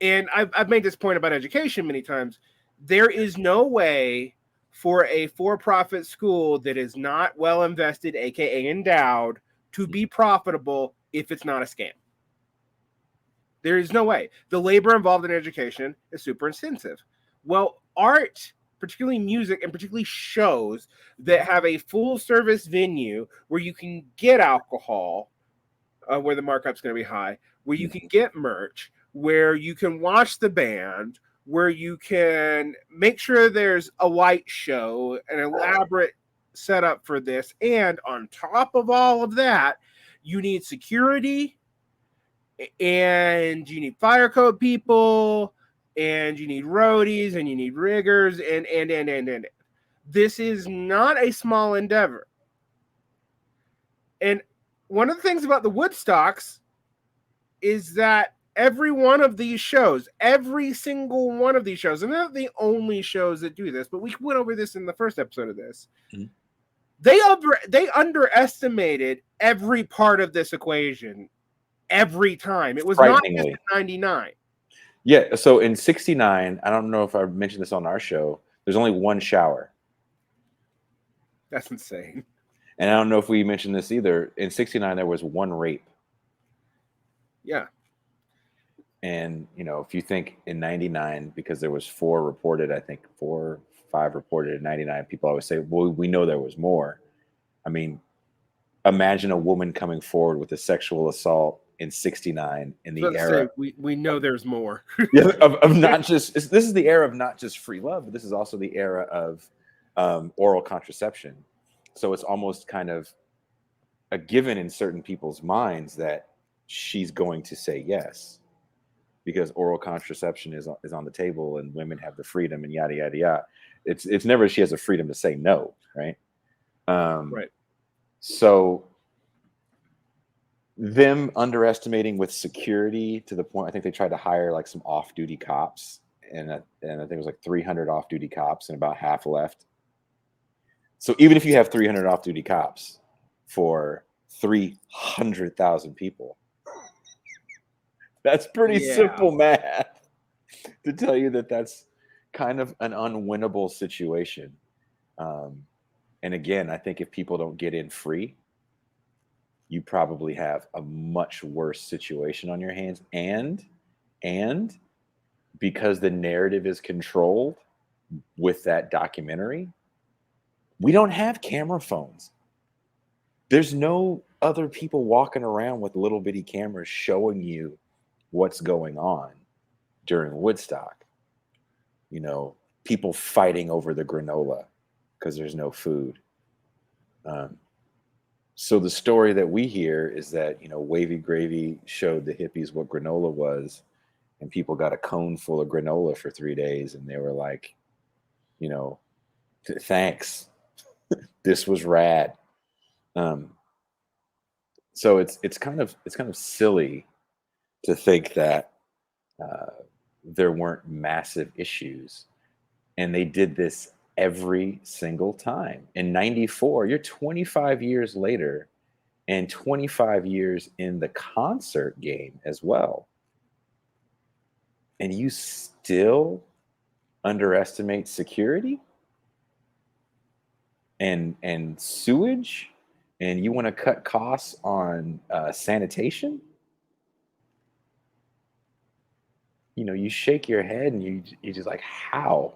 and I've made this point about education many times. There is no way for a for-profit school that is not well invested, aka endowed, to be profitable if it's not a scam. There is no way. The labor involved in education is super intensive. Well, art, particularly music, and particularly shows that have a full-service venue where you can get alcohol, where the markup's going to be high, where you can get merch, where you can watch the band, where you can make sure there's a light show, an elaborate setup for this. And on top of all of that, you need security and you need fire code people and you need roadies and you need riggers and. This is not a small endeavor. And one of the things about the Woodstocks is that every one of these shows, every single one of these shows, and they're not the only shows that do this, but we went over this in the first episode of this. Mm-hmm. They underestimated every part of this equation every time. It was not just in 99. Yeah, so in 69, I don't know if I mentioned this on our show, there's only one shower. That's insane. And I don't know if we mentioned this either. In 69, there was one rape. Yeah. And, if you think in 99, because there was 4 reported, I think 4, 5 reported in 99, people always say, well, we know there was more. I mean, imagine a woman coming forward with a sexual assault in 69 in the era. We know there's more. Yeah, of not just, this is the era of not just free love, but this is also the era of oral contraception. So it's almost kind of a given in certain people's minds that she's going to say yes, because oral contraception is on the table and women have the freedom and yada yada yada. It's never she has the freedom to say no, right? Right. So them underestimating with security to the point, I think they tried to hire like some off-duty cops, and I think it was like 300 off-duty cops and about half left. So even if you have 300 off-duty cops for 300,000 people, that's pretty simple math to tell you that that's kind of an unwinnable situation. And again, I think if people don't get in free, you probably have a much worse situation on your hands. And because the narrative is controlled with that documentary, we don't have camera phones. There's no other people walking around with little bitty cameras showing you what's going on during Woodstock. People fighting over the granola because there's no food. So the story that we hear is that, Wavy Gravy showed the hippies what granola was, and people got a cone full of granola for 3 days, and they were like, thanks. This was rad. So it's kind of silly to think that there weren't massive issues, and they did this every single time. In 94, you're 25 years later and 25 years in the concert game as well. And you still underestimate security and sewage, and you want to cut costs on sanitation. You know, you shake your head and you just like, how?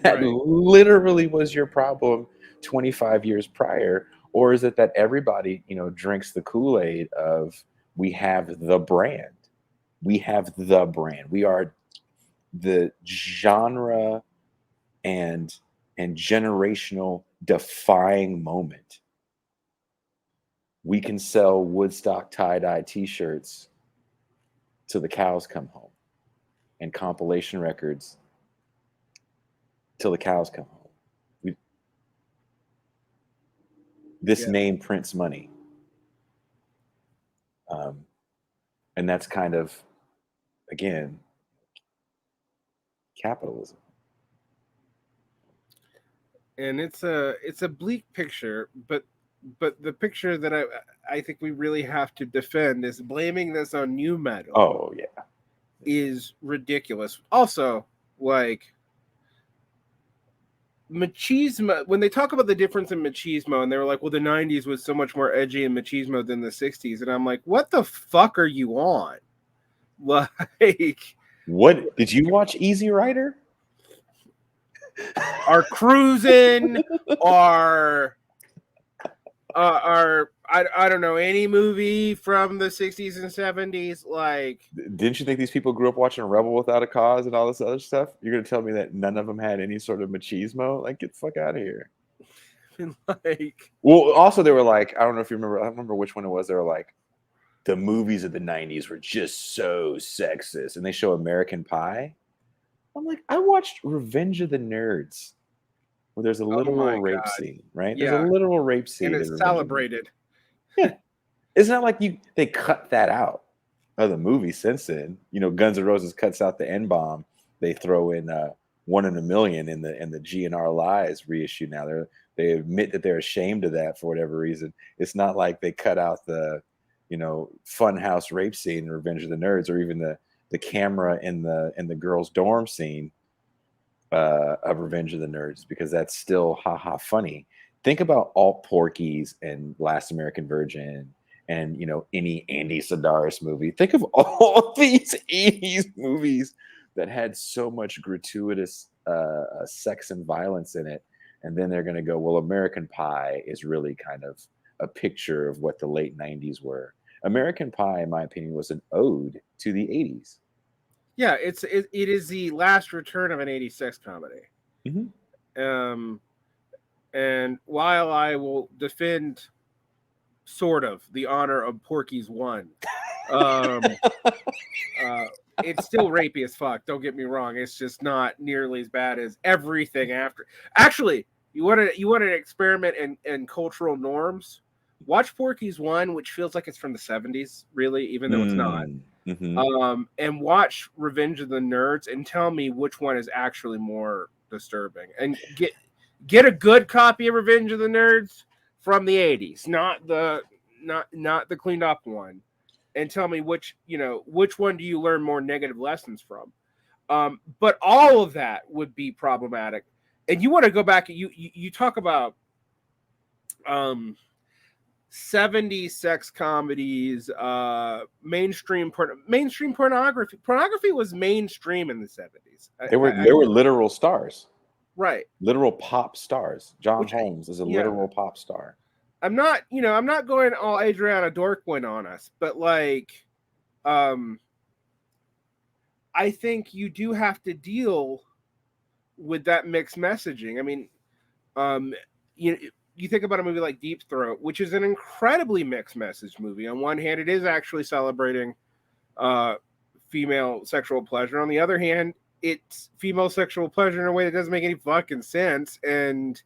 That literally was your problem 25 years prior. Or is it that everybody, you know, drinks the Kool-Aid of we have the brand? We have the brand. We are the genre and generational defying moment. We can sell Woodstock tie-dye t-shirts till the cows come home, and compilation records till the cows come home. This name prints money. And that's kind of, again, capitalism. And it's a bleak picture, but the picture that I think we really have to defend is blaming this on new metal. Oh yeah, is ridiculous. Also, like machismo, when they talk about the difference in machismo, and they were like, well, the 90s was so much more edgy and machismo than the 60s, and I'm like, what the fuck are you on? Like, what did you watch? Easy Rider? Are cruising? Are I don't know, any movie from the 60s and 70s? Like, didn't you think these people grew up watching Rebel Without a Cause and all this other stuff? You're gonna tell me that none of them had any sort of machismo? Like, get the fuck out of here. Like, well, also they were like, I don't know if you remember, I don't remember which one it was. They were like, the movies of the 90s were just so sexist, and they show American Pie. I'm like, I watched Revenge of the Nerds, where there's a literal rape scene, right? Yeah. There's a literal rape scene, and it's celebrated. Yeah, it's not like they cut that out of the movie since then. You know, Guns N' Roses cuts out the N-bomb. They throw in 1 in a Million in the GNR Lies reissue. Now they admit that they're ashamed of that for whatever reason. It's not like they cut out the, you know, funhouse rape scene in Revenge of the Nerds, or even the camera in the girls' dorm scene of Revenge of the Nerds, because that's still haha funny. Think about Alt Porky's and Last American Virgin, and, you know, any Andy Sedaris movie. Think of all these 80s movies that had so much gratuitous sex and violence in it, and then they're going to go, well, American Pie is really kind of a picture of what the late 90s were. American Pie, in my opinion, was an ode to the 80s. Yeah, it is the last return of an 80s sex comedy. Mm-hmm. And while I will defend sort of the honor of Porky's One, it's still rapey as fuck. Don't get me wrong. It's just not nearly as bad as everything after. Actually, you want an experiment in cultural norms? Watch Porky's One, which feels like it's from the 70s, really, even though it's not. Mm-hmm. And watch Revenge of the Nerds and tell me which one is actually more disturbing. And get a good copy of Revenge of the Nerds from the 80s, not the cleaned up one, and tell me which one do you learn more negative lessons from. But all of that would be problematic. And you want to go back, you talk about 70s sex comedies, mainstream pornography. Pornography was mainstream in the 70s. They were literal stars. Right. Literal pop stars. John Holmes is a literal pop star. I'm not going all Adriana Dorkwin on us, but like, I think you do have to deal with that mixed messaging. I mean, you think about a movie like Deep Throat, which is an incredibly mixed message movie. On one hand, it is actually celebrating female sexual pleasure. On the other hand, it's female sexual pleasure in a way that doesn't make any fucking sense. And,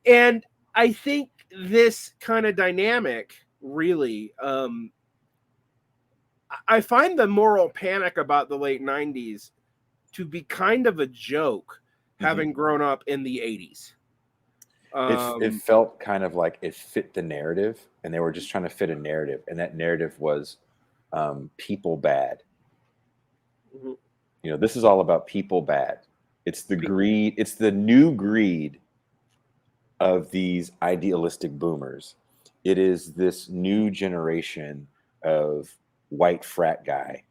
and I think this kind of dynamic really, I find the moral panic about the late 90s to be kind of a joke, having grown up in the 80s. It felt kind of like it fit the narrative, and they were just trying to fit a narrative, and that narrative was people bad. Mhm. You know, this is all about people bad. It's the greed. It's the new greed of these idealistic boomers. It is this new generation of white frat guy,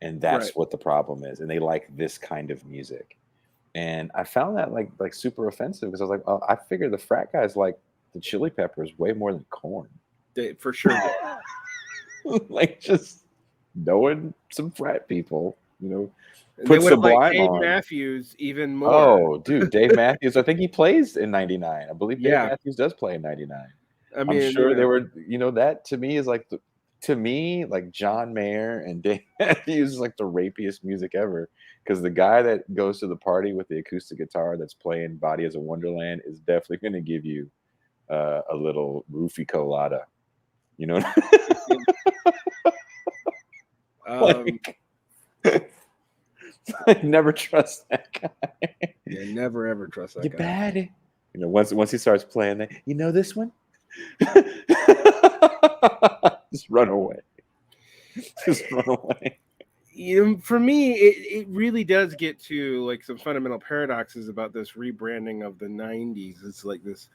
and that's Right. what the problem is. And they like this kind of music. And I found that like super offensive because I was like, oh, I figure the frat guys like the Chili Peppers way more than Corn. They for sure did. Like just knowing some frat people, you know, And they put would have liked Sublime Dave on. Matthews even more. Oh, dude, Dave Matthews. I think he plays in '99. I believe Dave Yeah. Matthews does play in '99. I I'm mean, sure you they know, were. You know, that to me is like to me like John Mayer and Dave Matthews is like the rapiest music ever. Because the guy that goes to the party with the acoustic guitar that's playing "Body as a Wonderland" is definitely going to give you a little roofie colada. You know, like, I never trust that guy. yeah, never ever trust that You guy. bad. You know, once he starts playing that, you know this one? Just run away. Just run away. You know, for me, it really does get to like some fundamental paradoxes about this rebranding of the 90s. It's like this,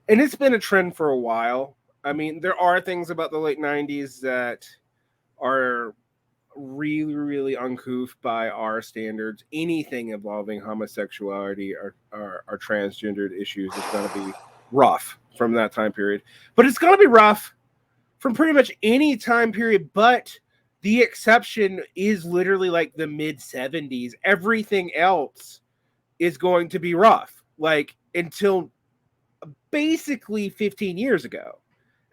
and it's been a trend for a while. I mean, there are things about the late 90s that are really, really uncouth by our standards. Anything involving homosexuality or transgendered issues is going to be rough from that time period. But it's going to be rough from pretty much any time period, but the exception is literally like the mid 70s. Everything else is going to be rough, like until basically 15 years ago.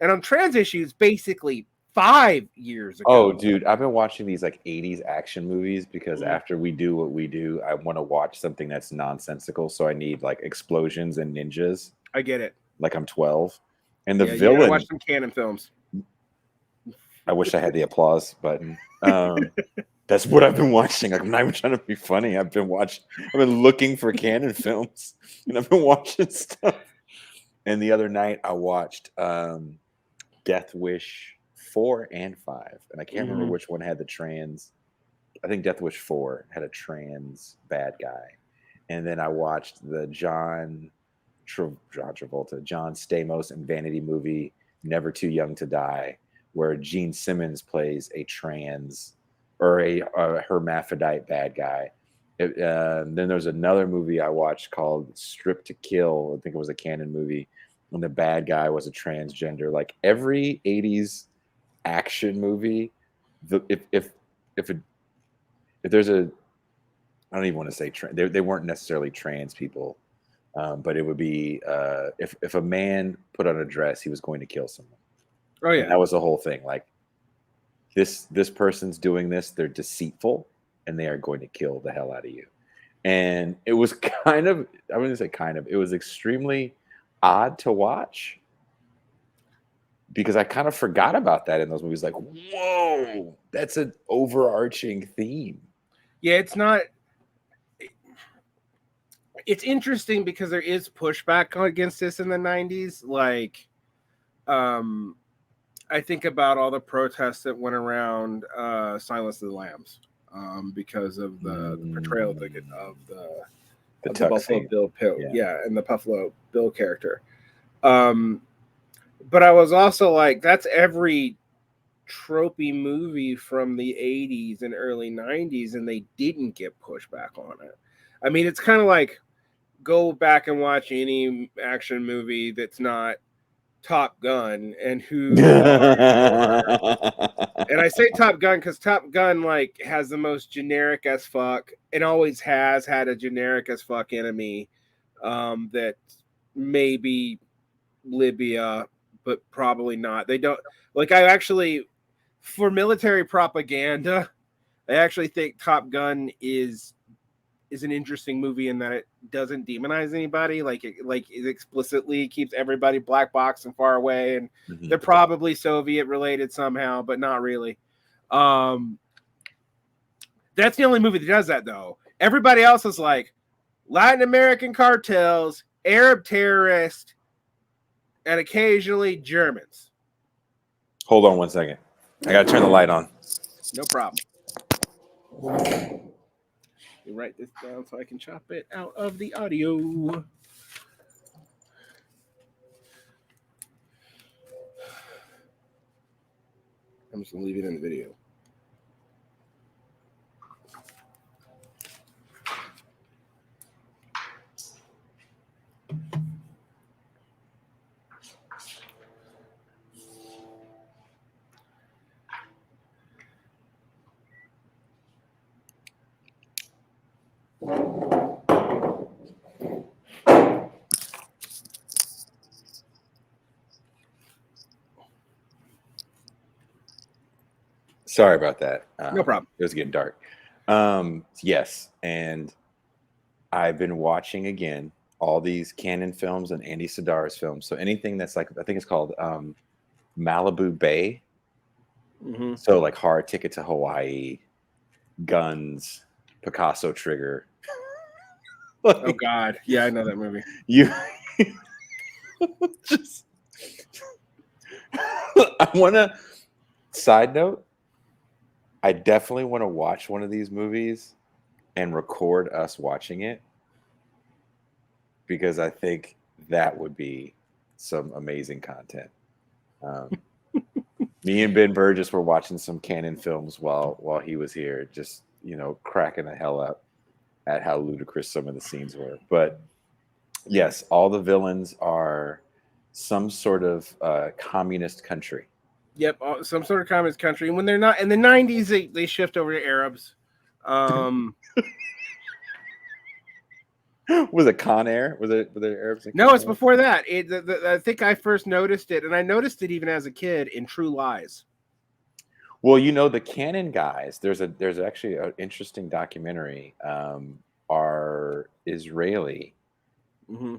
And on trans issues, basically 5 years ago. Oh, dude, I've been watching these like 80s action movies because Mhm. after we do what we do, I want to watch something that's nonsensical. So I need like explosions and ninjas. I get it. Like I'm 12. And the Yeah, you gotta villain, watch some canon films. I wish I had the applause button. That's what I've been watching. Like, I'm not even trying to be funny. I've been looking for canon films, and I've been watching stuff. And the other night, I watched Death Wish 4 and 5, and I can't remember which one had the trans. I think Death Wish 4 had a trans bad guy, and then I watched the John Travolta, John Stamos and Vanity movie, Never Too Young to Die, where Gene Simmons plays a trans or a hermaphrodite bad guy. Then there's another movie I watched called Strip to Kill. I think it was a canon movie, and the bad guy was a transgender. Like every 80s action movie, if there's a, I don't even want to say they weren't necessarily trans people, but it would be if a man put on a dress, he was going to kill someone. Oh yeah, and that was the whole thing. Like this person's doing this, they're deceitful, and they are going to kill the hell out of you. And it was kind of, I wouldn't say kind of, it was extremely odd to watch because I kind of forgot about that in those movies. Like, whoa, that's an overarching theme. yeah. It's interesting because there is pushback against this in the 90s. Like, I think about all the protests that went around Silence of the Lambs because of the portrayal of the Buffalo Bill Pill, and the Buffalo Bill character. But I was also like, that's every tropey movie from the 80s and early 90s, and they didn't get pushback on it. I mean, it's kind of like go back and watch any action movie that's not Top Gun and who and I say Top Gun because Top Gun like has the most generic as fuck and always has had a generic as fuck enemy that maybe Libya, but probably not. They don't like. I actually, for military propaganda, I actually think Top Gun is an interesting movie in that it doesn't demonize anybody. Like it explicitly keeps everybody black box and far away, and they're probably Soviet related somehow, but not really. That's the only movie that does that, though. Everybody else is like Latin American cartels, Arab terrorists, and occasionally Germans. Hold on one second. I gotta turn the light on. No problem. You write this down so I can chop it out of the audio. I'm just gonna leave it in the video. Sorry about that. No problem. It was getting dark. Yes, and I've been watching again all these Cannon films and Andy Sidaris films. So anything that's like, I think it's called Malibu Bay. Mm-hmm. So like Hard Ticket to Hawaii, Guns, Picasso Trigger. Like, oh God, yeah, I know that movie. You just. I want to. Side note. I definitely want to watch one of these movies and record us watching it, because I think that would be some amazing content. Me and Ben Burgess were watching some Cannon films while he was here, just, you know, cracking the hell up at how ludicrous some of the scenes were. But yes, all the villains are some sort of communist country. Yep, some sort of communist country. And when they're not in the 90s, they shift over to Arabs. Was it Con Air? Were there Arabs? No, it's before that. I think I first noticed it, and I noticed it even as a kid in True Lies. Well, you know, the Cannon guys. There's actually an interesting documentary. Are Israeli, mm-hmm.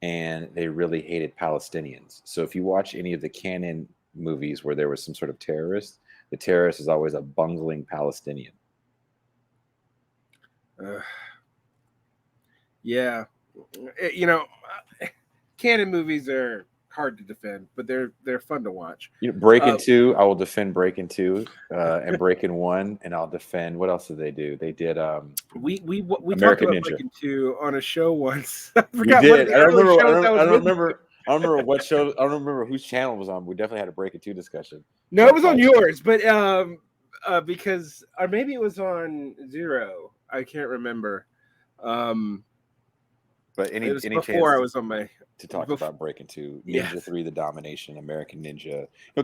and they really hated Palestinians. So if you watch any of the Cannon movies where there was some sort of terrorist, the terrorist is always a bungling Palestinian. Yeah, you know, Cannon movies are hard to defend, but they're fun to watch. You know, Breakin' 2, I will defend Breakin' 2, and Breakin' 1, and I'll defend. What else did they do? They did we American talked about Ninja. Breakin' 2 on a show once. I forgot. We did. I don't remember what show. I don't remember whose channel it was on. We definitely had a Breakin' 2 discussion. No, it was on yours, but because, or maybe it was on Zero. I can't remember. But any before chance I was on my to talk about Breakin' 2, Ninja yes. 3, The Domination, American Ninja. You know,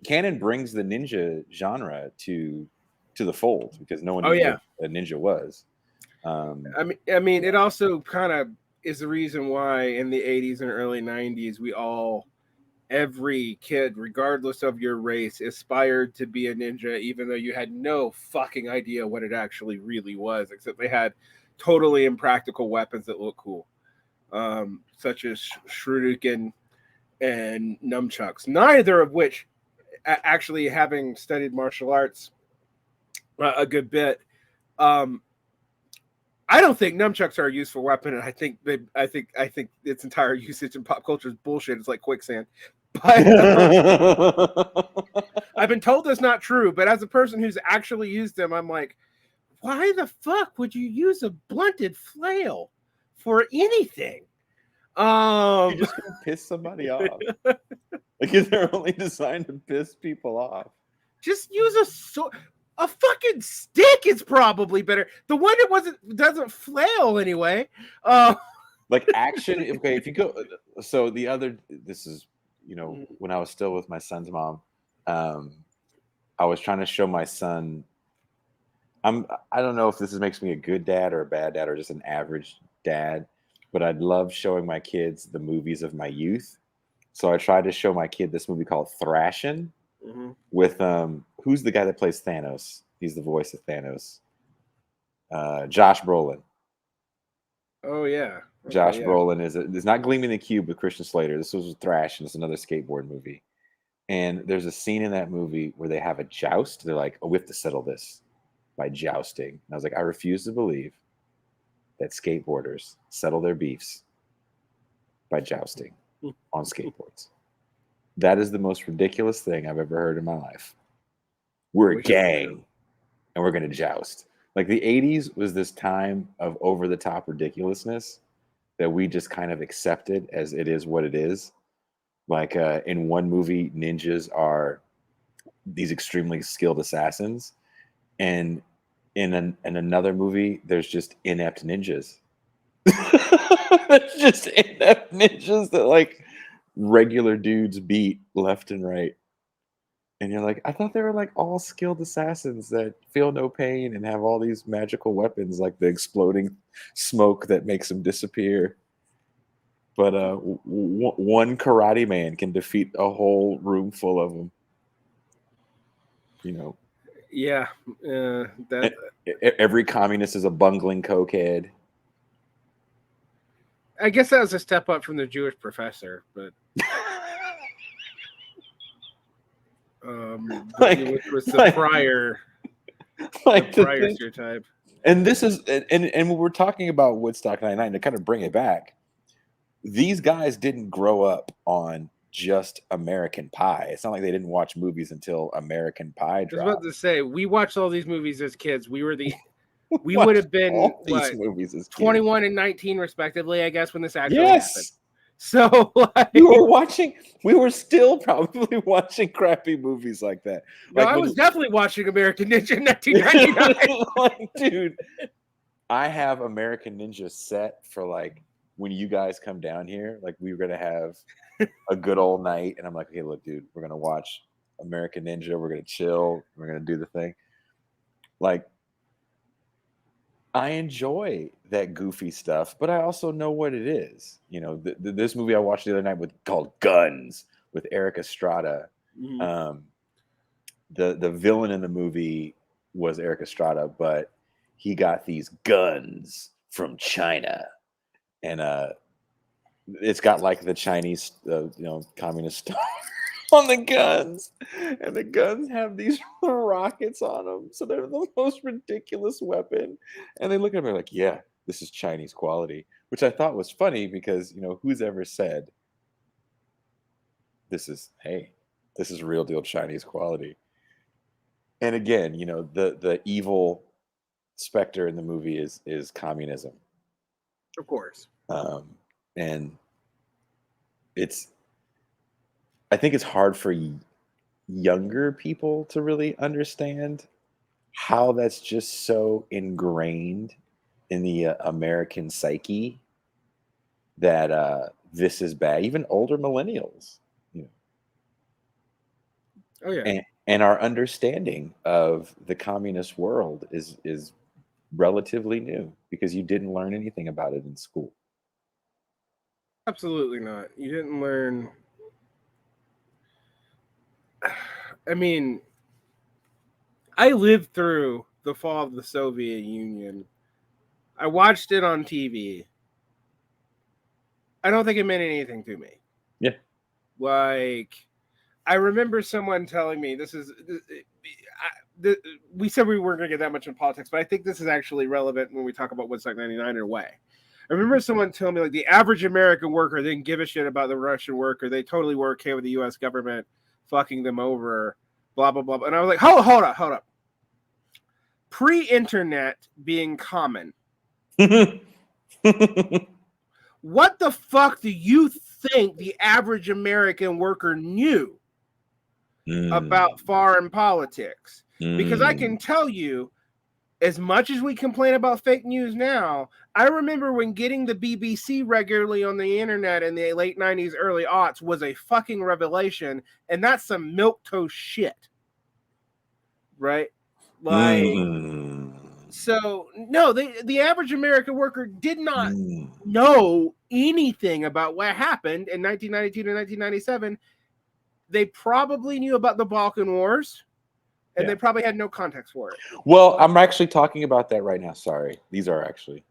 Cannon brings the ninja genre to the fold, because no one knew what a ninja was. I mean, it also kind of is the reason why in the 80s and early 90s every kid, regardless of your race, aspired to be a ninja, even though you had no fucking idea what it actually really was, except they had totally impractical weapons that look cool, such as shuriken and nunchucks, neither of which, actually, having studied martial arts a good bit, I don't think nunchucks are a useful weapon, and I think its entire usage in pop culture is bullshit. It's like quicksand. But I've been told that's not true. But as a person who's actually used them, I'm like, why the fuck would you use a blunted flail for anything? You're just gonna piss somebody off. Because they're only designed to piss people off. Just use a fucking stick is probably better. The one that doesn't flail anyway. Like action. Okay, if you go. So this is, you know, when I was still with my son's mom, I was trying to show my son. I don't know if this makes me a good dad or a bad dad or just an average dad, but I'd love showing my kids the movies of my youth. So I tried to show my kid this movie called Thrashin', with who's the guy that plays Thanos? He's the voice of Thanos. Josh Brolin. Oh yeah. Josh Brolin is not Gleaming the Cube with Christian Slater. This was Thrashin'. It's another skateboard movie. And there's a scene in that movie where they have a joust. They're like, oh, we have to settle this by jousting. And I was like, I refuse to believe that skateboarders settle their beefs by jousting on skateboards. That is the most ridiculous thing I've ever heard in my life. We're a gang and we're going to joust. Like the 80s was this time of over the top ridiculousness that we just kind of accepted as it is what it is. Like in one movie, ninjas are these extremely skilled assassins. And in another movie, there's just inept ninjas. There's just inept ninjas that like regular dudes beat left and right. And you're like, I thought they were like all skilled assassins that feel no pain and have all these magical weapons like the exploding smoke that makes them disappear. But one karate man can defeat a whole room full of them. You know. Yeah. That every communist is a bungling cokehead. I guess that was a step up from the Jewish professor, but which was the prior, like the prior stereotype. And this is, and when we're talking about Woodstock 99, to kind of bring it back, these guys didn't grow up on just American Pie. It's not like they didn't watch movies until American Pie dropped. I was about to say, we watched all these movies as kids. We would have been these movies as 21 and 19 respectively, I guess, when this actually happened. So like, we were still probably watching crappy movies like that. No, I was definitely watching American Ninja in 1999. Like, dude, I have American Ninja set for like when you guys come down here, like we were gonna have a good old night, and I'm like, okay, look, dude, we're gonna watch American Ninja, we're gonna chill, we're gonna do the thing. Like, I enjoy that goofy stuff, but I also know what it is. You know, this movie I watched the other night called Guns with Eric Estrada. Mm-hmm. The villain in the movie was Eric Estrada, but he got these guns from China, and it's got like the Chinese, communist star on the guns, and the guns have these rockets on them, so they're the most ridiculous weapon. And they look at me like, yeah, this is Chinese quality, which I thought was funny because, you know, who's ever said this is real deal Chinese quality? And again, you know, the evil specter in the movie is communism, of course, and I think it's hard for younger people to really understand how that's just so ingrained in the American psyche that this is bad. Even older millennials, you know. Oh yeah. And our understanding of the communist world is relatively new because you didn't learn anything about it in school. Absolutely not. You didn't learn. I mean, I lived through the fall of the Soviet Union. I watched it on TV. I don't think it meant anything to me. Yeah. Like, I remember someone telling me we said we weren't going to get that much in politics, but I think this is actually relevant when we talk about Woodstock 99 in a way. I remember someone telling me, like, the average American worker didn't give a shit about the Russian worker. They totally were okay with the U.S. government fucking them over, blah, blah, blah. And I was like, hold up. Pre-internet being common. What the fuck do you think the average American worker knew about foreign politics? Because I can tell you, as much as we complain about fake news now, I remember when getting the BBC regularly on the internet in the late 90s, early aughts was a fucking revelation, and that's some milquetoast shit. Right? Like, so, no, the average American worker did not know anything about what happened in 1992 to 1997. They probably knew about the Balkan Wars, and they probably had no context for it. Well, I'm actually talking about that right now. Sorry. These are actually...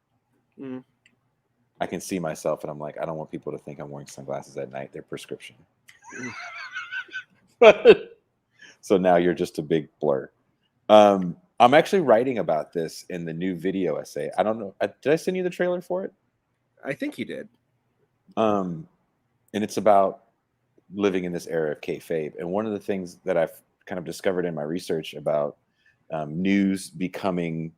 I can see myself, and I'm like, I don't want people to think I'm wearing sunglasses at night. They're prescription. So now you're just a big blur. I'm actually writing about this in the new video essay. I don't know. Did I send you the trailer for it? I think you did. And it's about living in this era of kayfabe. And one of the things that I've kind of discovered in my research about news becoming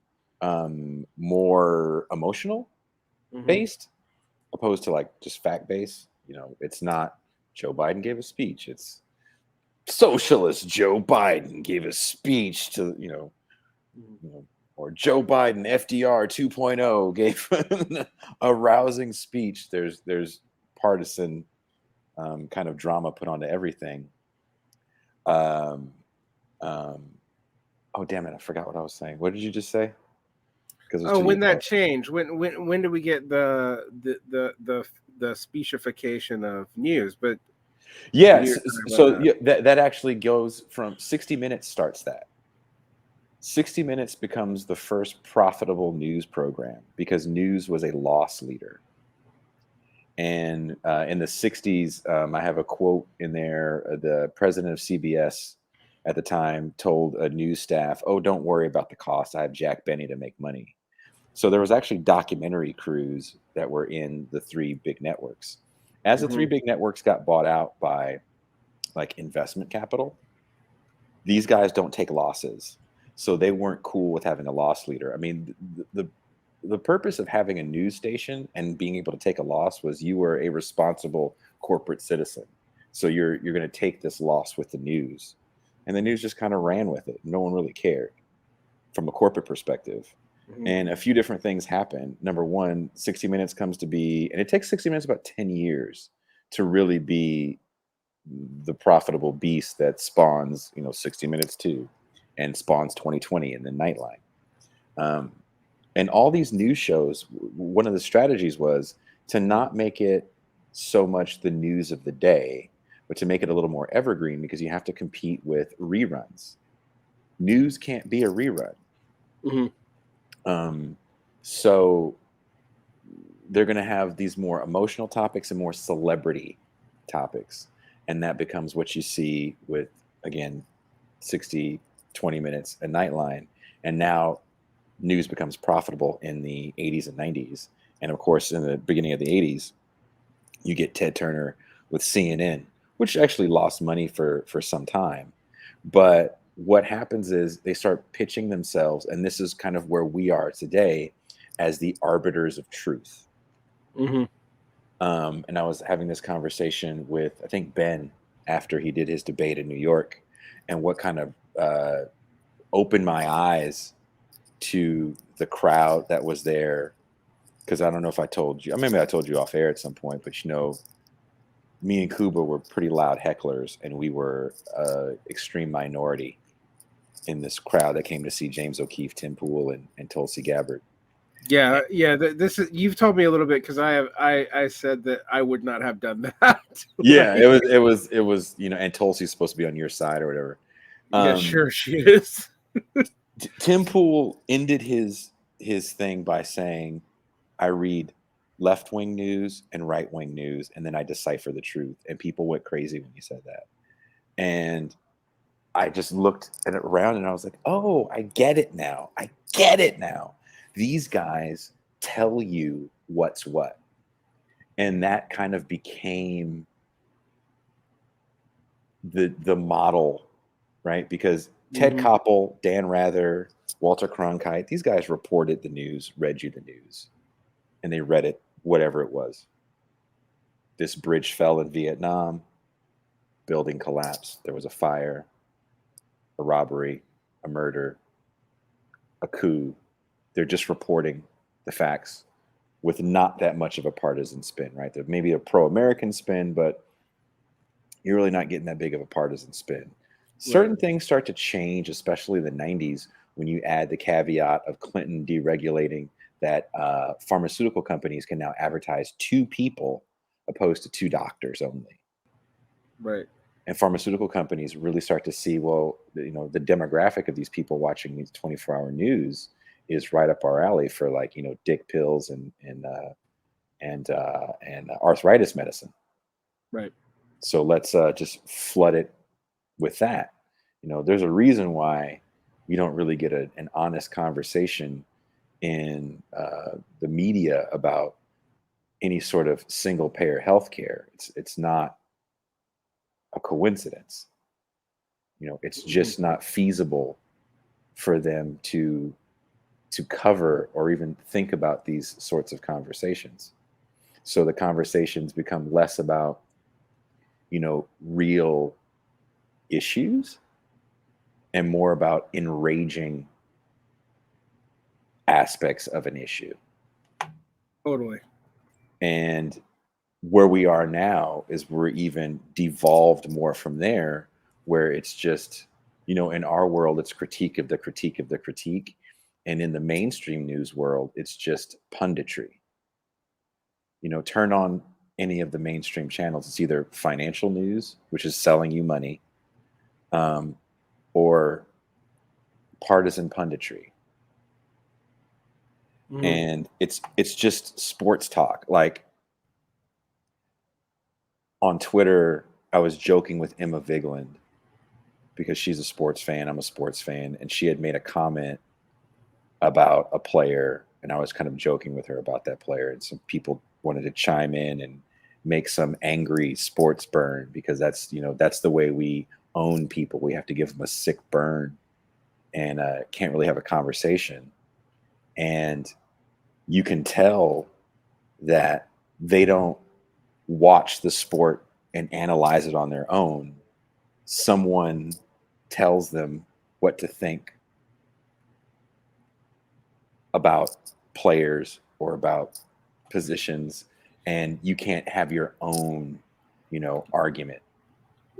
more emotional based, opposed to like just fact based. You know, it's not Joe Biden gave a speech. It's socialist Joe Biden gave a speech to, or Joe Biden, FDR 2.0 gave a rousing speech. There's partisan kind of drama put onto everything. Oh damn it! I forgot what I was saying. What did you just say? When that changed? When do we get the specification of news? But yes, so that actually goes from 60 Minutes starts that. 60 Minutes becomes the first profitable news program because news was a loss leader. And in the 60s, I have a quote in there. The president of CBS at the time told a news staff, "Oh, don't worry about the cost. I have Jack Benny to make money." So there was actually documentary crews that were in the three big networks. As the three big networks got bought out by like investment capital, these guys don't take losses. So they weren't cool with having a loss leader. I mean, the purpose of having a news station and being able to take a loss was you were a responsible corporate citizen. So you're going to take this loss with the news. And the news just kind of ran with it. No one really cared from a corporate perspective. And a few different things happen. Number one, 60 Minutes comes to be, and it takes 60 Minutes about 10 years to really be the profitable beast that spawns, 60 Minutes 2 and spawns 2020 and then Nightline. And all these news shows, one of the strategies was to not make it so much the news of the day, but to make it a little more evergreen because you have to compete with reruns. News can't be a rerun. So they're going to have these more emotional topics and more celebrity topics. And that becomes what you see with, again, 60, 20 Minutes, and Nightline. And now news becomes profitable in the 80s and 90s. And of course, in the beginning of the 80s, you get Ted Turner with CNN, which actually lost money for some time. But what happens is they start pitching themselves, and this is kind of where we are today, as the arbiters of truth. And I was having this conversation with, I think, Ben, after he did his debate in New York, and what kind of opened my eyes to the crowd that was there. Because I don't know if I told you, maybe I told you off air at some point, but me and Kuba were pretty loud hecklers, and we were extreme minority in this crowd that came to see James O'Keefe, Tim Pool, and Tulsi Gabbard. Yeah. This is, you've told me a little bit because I said that I would not have done that. Yeah, it was and Tulsi's supposed to be on your side or whatever. Yeah, sure she is. Tim Pool ended his thing by saying, "I read left-wing news and right-wing news, and then I decipher the truth." And people went crazy when he said that. And I just looked at it around and I was like, "Oh, I get it now. I get it now. These guys tell you what's what." And that kind of became the model, right? Because Ted Koppel, Dan Rather, Walter Cronkite, these guys reported the news, read you the news, and they read it, whatever it was. This bridge fell in Vietnam, building collapsed, there was a fire, a robbery, a murder, a coup. They're just reporting the facts with not that much of a partisan spin, right? There may be a pro-American spin, but you're really not getting that big of a partisan spin. Certain things start to change, especially in the 90s, when you add the caveat of Clinton deregulating that pharmaceutical companies can now advertise 2 people opposed to 2 doctors only. Right. And pharmaceutical companies really start to see, well, the demographic of these people watching these 24-hour news is right up our alley for dick pills and arthritis medicine. Right. So let's just flood it with that. There's a reason why you don't really get an honest conversation in the media about any sort of single payer healthcare. It's not a coincidence. It's just not feasible for them to cover or even think about these sorts of conversations. So the conversations become less about real issues and more about enraging aspects of an issue. Totally. And where we are now is we're even devolved more from there, where it's just, in our world, it's critique of the critique of the critique. And in the mainstream news world, it's just punditry. Turn on any of the mainstream channels. It's either financial news, which is selling you money, or partisan punditry. And it's just sports talk. Like on Twitter, I was joking with Emma Vigeland because she's a sports fan. I'm a sports fan. And she had made a comment about a player. And I was kind of joking with her about that player. And some people wanted to chime in and make some angry sports burn because that's the way we own people. We have to give them a sick burn and can't really have a conversation. And you can tell that they don't watch the sport and analyze it on their own. Someone tells them what to think about players or about positions, and you can't have your own, argument.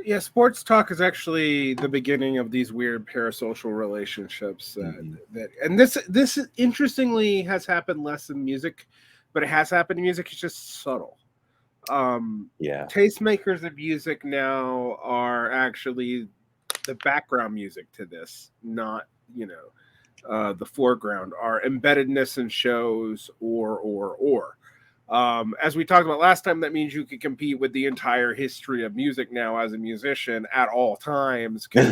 Yeah, sports talk is actually the beginning of these weird parasocial relationships. And this interestingly has happened less in music, but it has happened in music. It's just subtle. Tastemakers of music now are actually the background music to this, not the foreground. Our embeddedness in shows or. As we talked about last time, that means you can compete with the entire history of music now as a musician at all times. Kate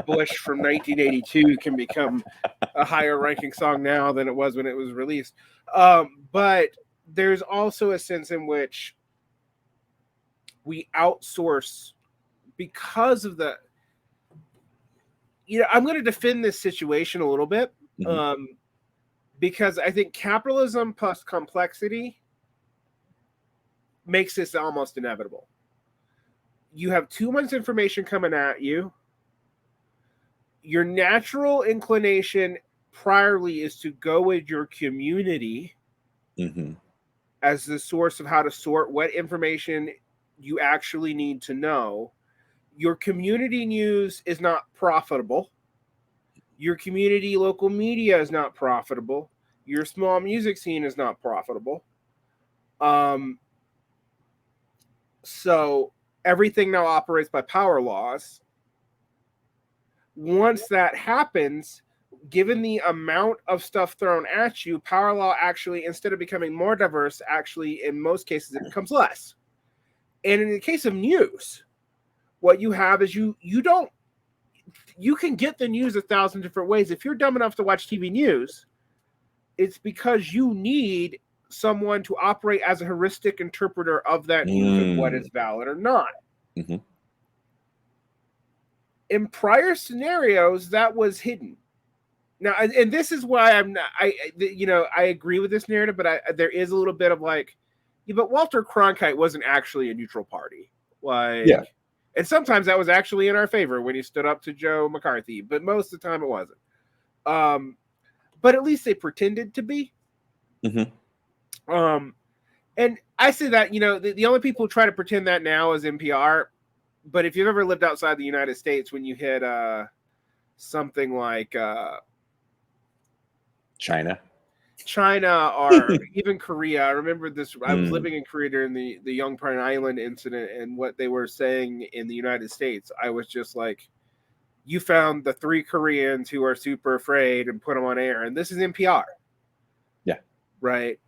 Bush from 1982 can become a higher ranking song now than it was when it was released. But there's also a sense in which we outsource because of the, I'm going to defend this situation a little bit. Because I think capitalism plus complexity makes this almost inevitable. You have too much information coming at you. Your natural inclination priorly is to go with your community as the source of how to sort what information you actually need to know. Your community news is not profitable. Your community local media is not profitable. Your small music scene is not profitable. So everything now operates by power laws. Once that happens, given the amount of stuff thrown at you, power law actually, instead of becoming more diverse, actually, in most cases, it becomes less. And in the case of news, what you have is you can get the news 1,000 different ways. If you're dumb enough to watch TV news, it's because you need someone to operate as a heuristic interpreter of that news and what is valid or not. In prior scenarios, that was hidden. Now, and this is why I agree with this narrative, but there is a little bit of like, but Walter Cronkite wasn't actually a neutral party. And sometimes that was actually in our favor when he stood up to Joe McCarthy, but most of the time it wasn't. But at least they pretended to be. And I say that, the only people who try to pretend that now is NPR. But if you've ever lived outside the United States, when you hit something like China or even Korea. I remember this. I was living in Korea during the Yongpyeong Island incident, and what they were saying in the United States, I was just like, you found the 3 Koreans who are super afraid and put them on air. And this is NPR. Yeah. Right.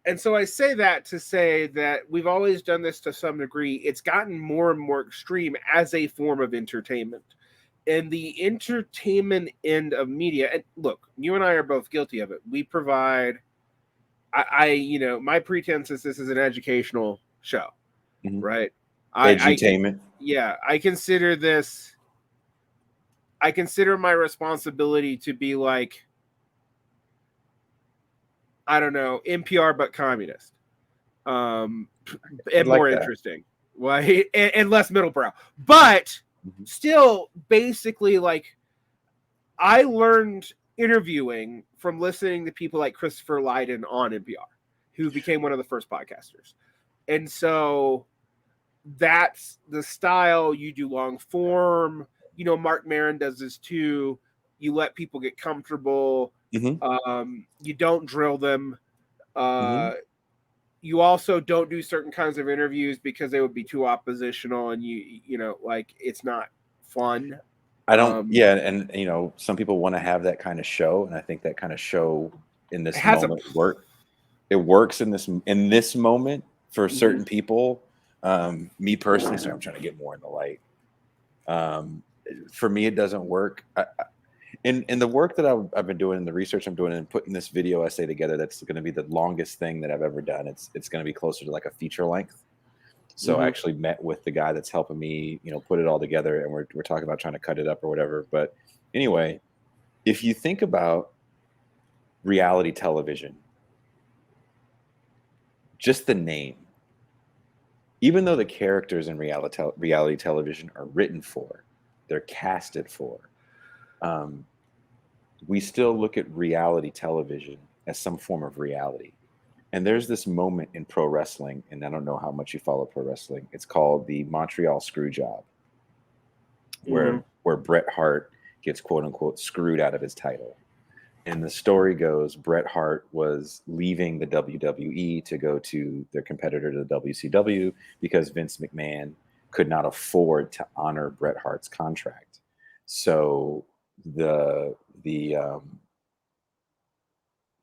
And so I say that to say that we've always done this to some degree. It's gotten more and more extreme as a form of entertainment. And the entertainment end of media, and look, you and I are both guilty of it. We provide, my pretense is this is an educational show, right? Edutainment. I consider this, I consider my responsibility to be like, I don't know, NPR but communist, and more interesting, right? And less middlebrow, but still, basically, like, I learned interviewing from listening to people like Christopher Lydon on NPR, who became one of the first podcasters, and so that's the style. You do long form. Mark Maron does this too. You let people get comfortable. You don't drill them. You also don't do certain kinds of interviews because they would be too oppositional, and like, it's not fun. I don't. And some people want to have that kind of show, and I think that kind of show in this moment It works in this moment for certain people. Me personally, sorry, I'm trying to get more in the light. For me, it doesn't work. In the work that I've been doing, the research I'm doing, and putting this video essay together, that's going to be the longest thing that I've ever done. It's going to be closer to like a feature length. So I actually met with the guy that's helping me, put it all together, and we're talking about trying to cut it up or whatever. But anyway, if you think about reality television, just the name, even though the characters in reality television are written for, they're casted for, we still look at reality television as some form of reality. And there's this moment in pro wrestling, and I don't know how much you follow pro wrestling. It's called the Montreal Screwjob, where Bret Hart gets quote unquote screwed out of his title. And the story goes, Bret Hart was leaving the WWE to go to their competitor, to the WCW, because Vince McMahon could not afford to honor Bret Hart's contract. So the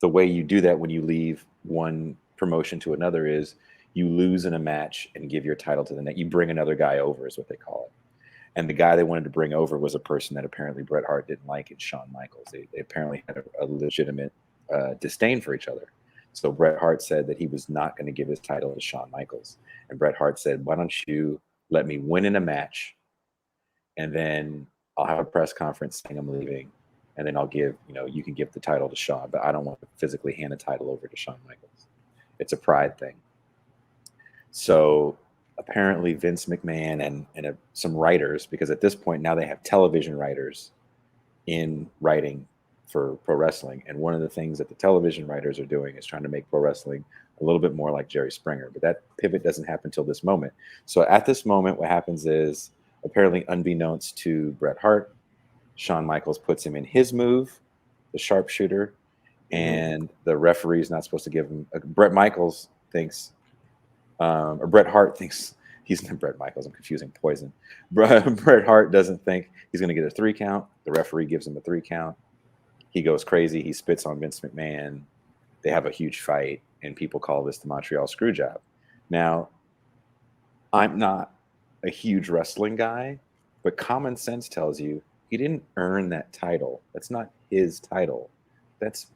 way you do that when you leave one promotion to another is you lose in a match and give your title to the next. You bring another guy over, is what they call it. And the guy they wanted to bring over was a person that apparently Bret Hart didn't like, in Shawn Michaels. They apparently had a legitimate disdain for each other. So Bret Hart said that he was not going to give his title to Shawn Michaels. And Bret Hart said, why don't you let me win in a match, and then I'll have a press conference saying I'm leaving, and then I'll give, you can give the title to Shawn, but I don't want to physically hand the title over to Shawn Michaels. It's a pride thing. So apparently Vince McMahon and some writers, because at this point now they have television writers in writing for pro wrestling. And one of the things that the television writers are doing is trying to make pro wrestling a little bit more like Jerry Springer. But that pivot doesn't happen until this moment. So at this moment, what happens is, apparently unbeknownst to Bret Hart, Shawn Michaels puts him in his move, the sharpshooter, and the referee's not supposed to give him. Bret Hart thinks he's not Bret Michaels. I'm confusing Poison. Bret Hart doesn't think he's going to get a 3 count. The referee gives him a 3 count. He goes crazy. He spits on Vince McMahon. They have a huge fight, and people call this the Montreal Screwjob. Now, I'm not a huge wrestling guy, but common sense tells you he didn't earn that title. That's not his title. That's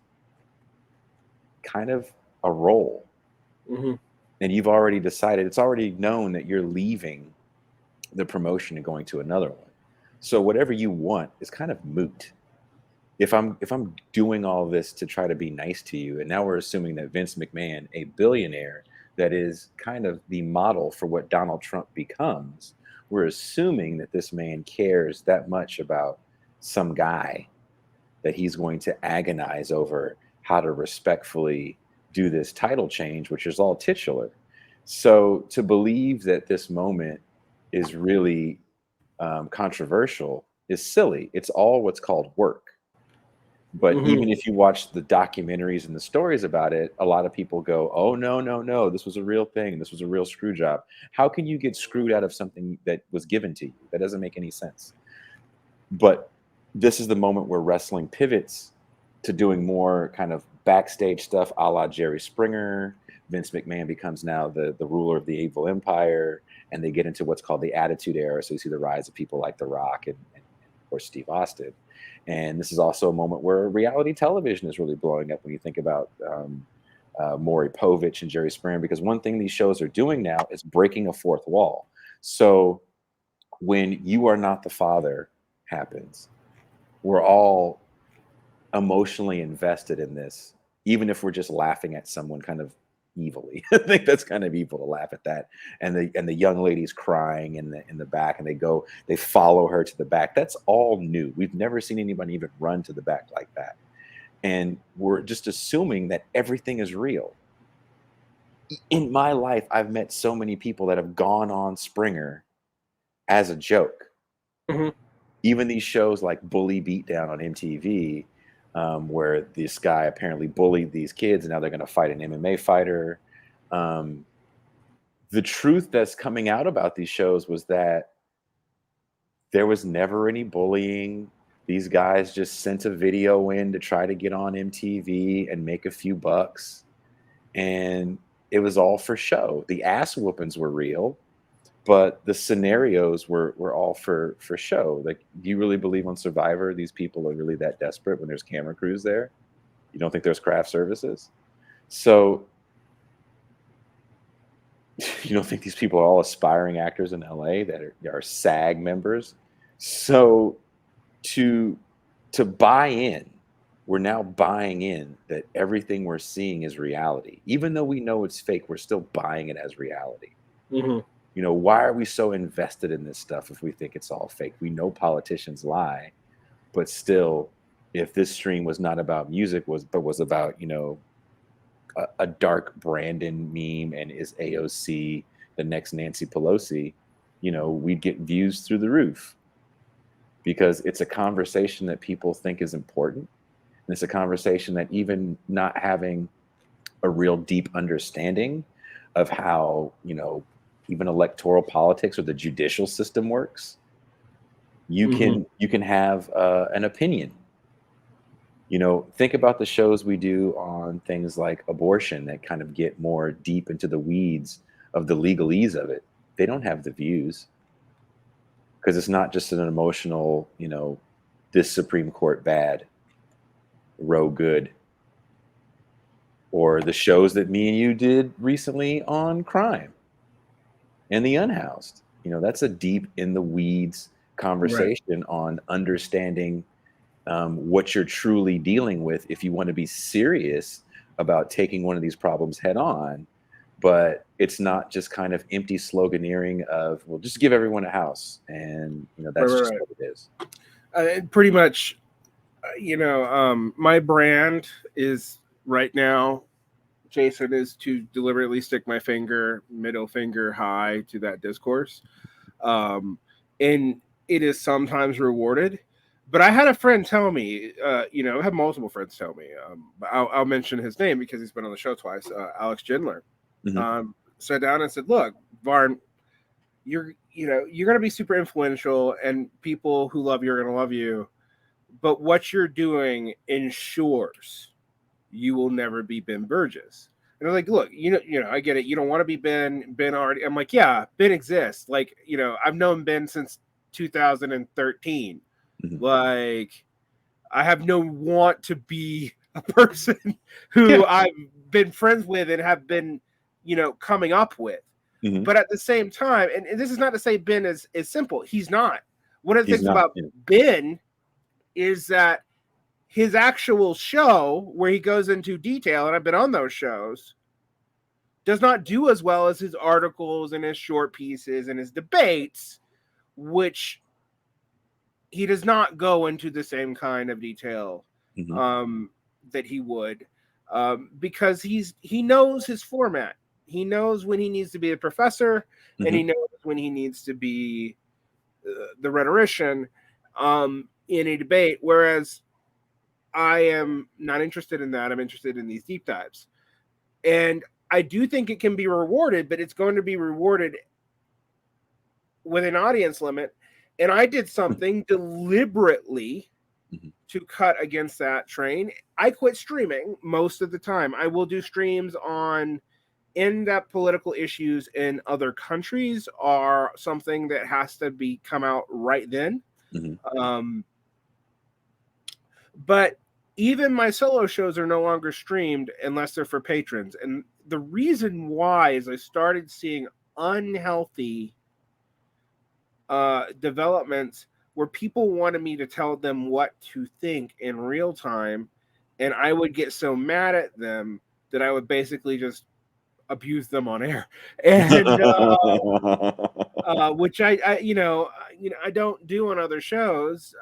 kind of a role. And you've already decided, it's already known that you're leaving the promotion and going to another one. So whatever you want is kind of moot. If I'm doing all this to try to be nice to you, and now we're assuming that Vince McMahon, a billionaire that is kind of the model for what Donald Trump becomes, we're assuming that this man cares that much about some guy that he's going to agonize over how to respectfully do this title change, which is all titular. So to believe that this moment is really controversial is silly. It's all what's called work. But even if you watch the documentaries and the stories about it, a lot of people go, oh, no, this was a real thing. This was a real screw job. How can you get screwed out of something that was given to you? That doesn't make any sense. But this is the moment where wrestling pivots to doing more kind of backstage stuff a la Jerry Springer, Vince McMahon becomes now the ruler of the evil empire, and they get into what's called the Attitude Era. So you see the rise of people like The Rock and of course Steve Austin. And this is also a moment where reality television is really blowing up when you think about Maury Povich and Jerry Springer, because one thing these shows are doing now is breaking a fourth wall. So when You Are Not the Father happens, we're all emotionally invested in this, even if we're just laughing at someone kind of evilly. I think that's kind of evil to laugh at that. And the young lady's crying in the back, and they follow her to the back. That's all new. We've never seen anybody even run to the back like that. And we're just assuming that everything is real. In my life, I've met so many people that have gone on Springer as a joke. Mhm. Even these shows like Bully Beatdown on MTV, where this guy apparently bullied these kids, and now they're going to fight an MMA fighter. The truth that's coming out about these shows was that there was never any bullying. These guys just sent a video in to try to get on MTV and make a few bucks. And it was all for show. The ass whoopings were real, but the scenarios were all for show. Like, do you really believe on Survivor these people are really that desperate when there's camera crews there? You don't think there's craft services? So you don't think these people are all aspiring actors in LA that are SAG members? So to buy in, we're now buying in that everything we're seeing is reality. Even though we know it's fake, we're still buying it as reality. Mm-hmm. You know, why are we so invested in this stuff if we think it's all fake? We know politicians lie, but still, if this stream was not about music, but was about, you know, a dark Brandon meme and is AOC the next Nancy Pelosi, you know, we'd get views through the roof, because it's a conversation that people think is important. And it's a conversation that, even not having a real deep understanding of how, you know, even electoral politics or the judicial system works, you can have an opinion. You know, think about the shows we do on things like abortion that kind of get more deep into the weeds of the legalese of it. They don't have the views, because it's not just an emotional, you know, this Supreme Court bad, Roe good. Or the shows that me and you did recently on crime and the Unhoused. You know, that's a deep in the weeds conversation on understanding what you're truly dealing with if you want to be serious about taking one of these problems head on. But it's not just kind of empty sloganeering of, well, just give everyone a house, and you know that's just what it is. Pretty much, you know, my brand is right now, Jason, is to deliberately stick my middle finger high to that discourse, and it is sometimes rewarded. But I had a friend tell me, you know, I have multiple friends tell me. I'll mention his name because he's been on the show twice. Alex Gindler sat down and said, "Look, Varn, you're going to be super influential, and people who love you are going to love you. But what you're doing ensures you will never be Ben Burgess." And I was like, "Look, you know, I get it. You don't want to be Ben. Ben already." I'm like, "Yeah, Ben exists. Like, you know, I've known Ben since 2013. Like, I have no want to be a person who I've been friends with and have been, you know, coming up with." But at the same time, and this is not to say Ben is simple. He's not. One of the things about Ben is that his actual show, where he goes into detail, and I've been on those shows, does not do as well as his articles and his short pieces and his debates, which he does not go into the same kind of detail that he would, because he knows his format. He knows when he needs to be a professor, and he knows when he needs to be the rhetorician in a debate. Whereas I am not interested in that. I'm interested in these deep dives. And I do think it can be rewarded, but it's going to be rewarded with an audience limit. And I did something deliberately to cut against that train. I quit streaming most of the time. I will do streams on in-depth political issues in other countries are something that has to be come out right then. But even my solo shows are no longer streamed unless they're for patrons. And the reason why is I started seeing unhealthy developments where people wanted me to tell them what to think in real time, and I would get so mad at them that I would basically just abuse them on air, and which I I don't do on other shows.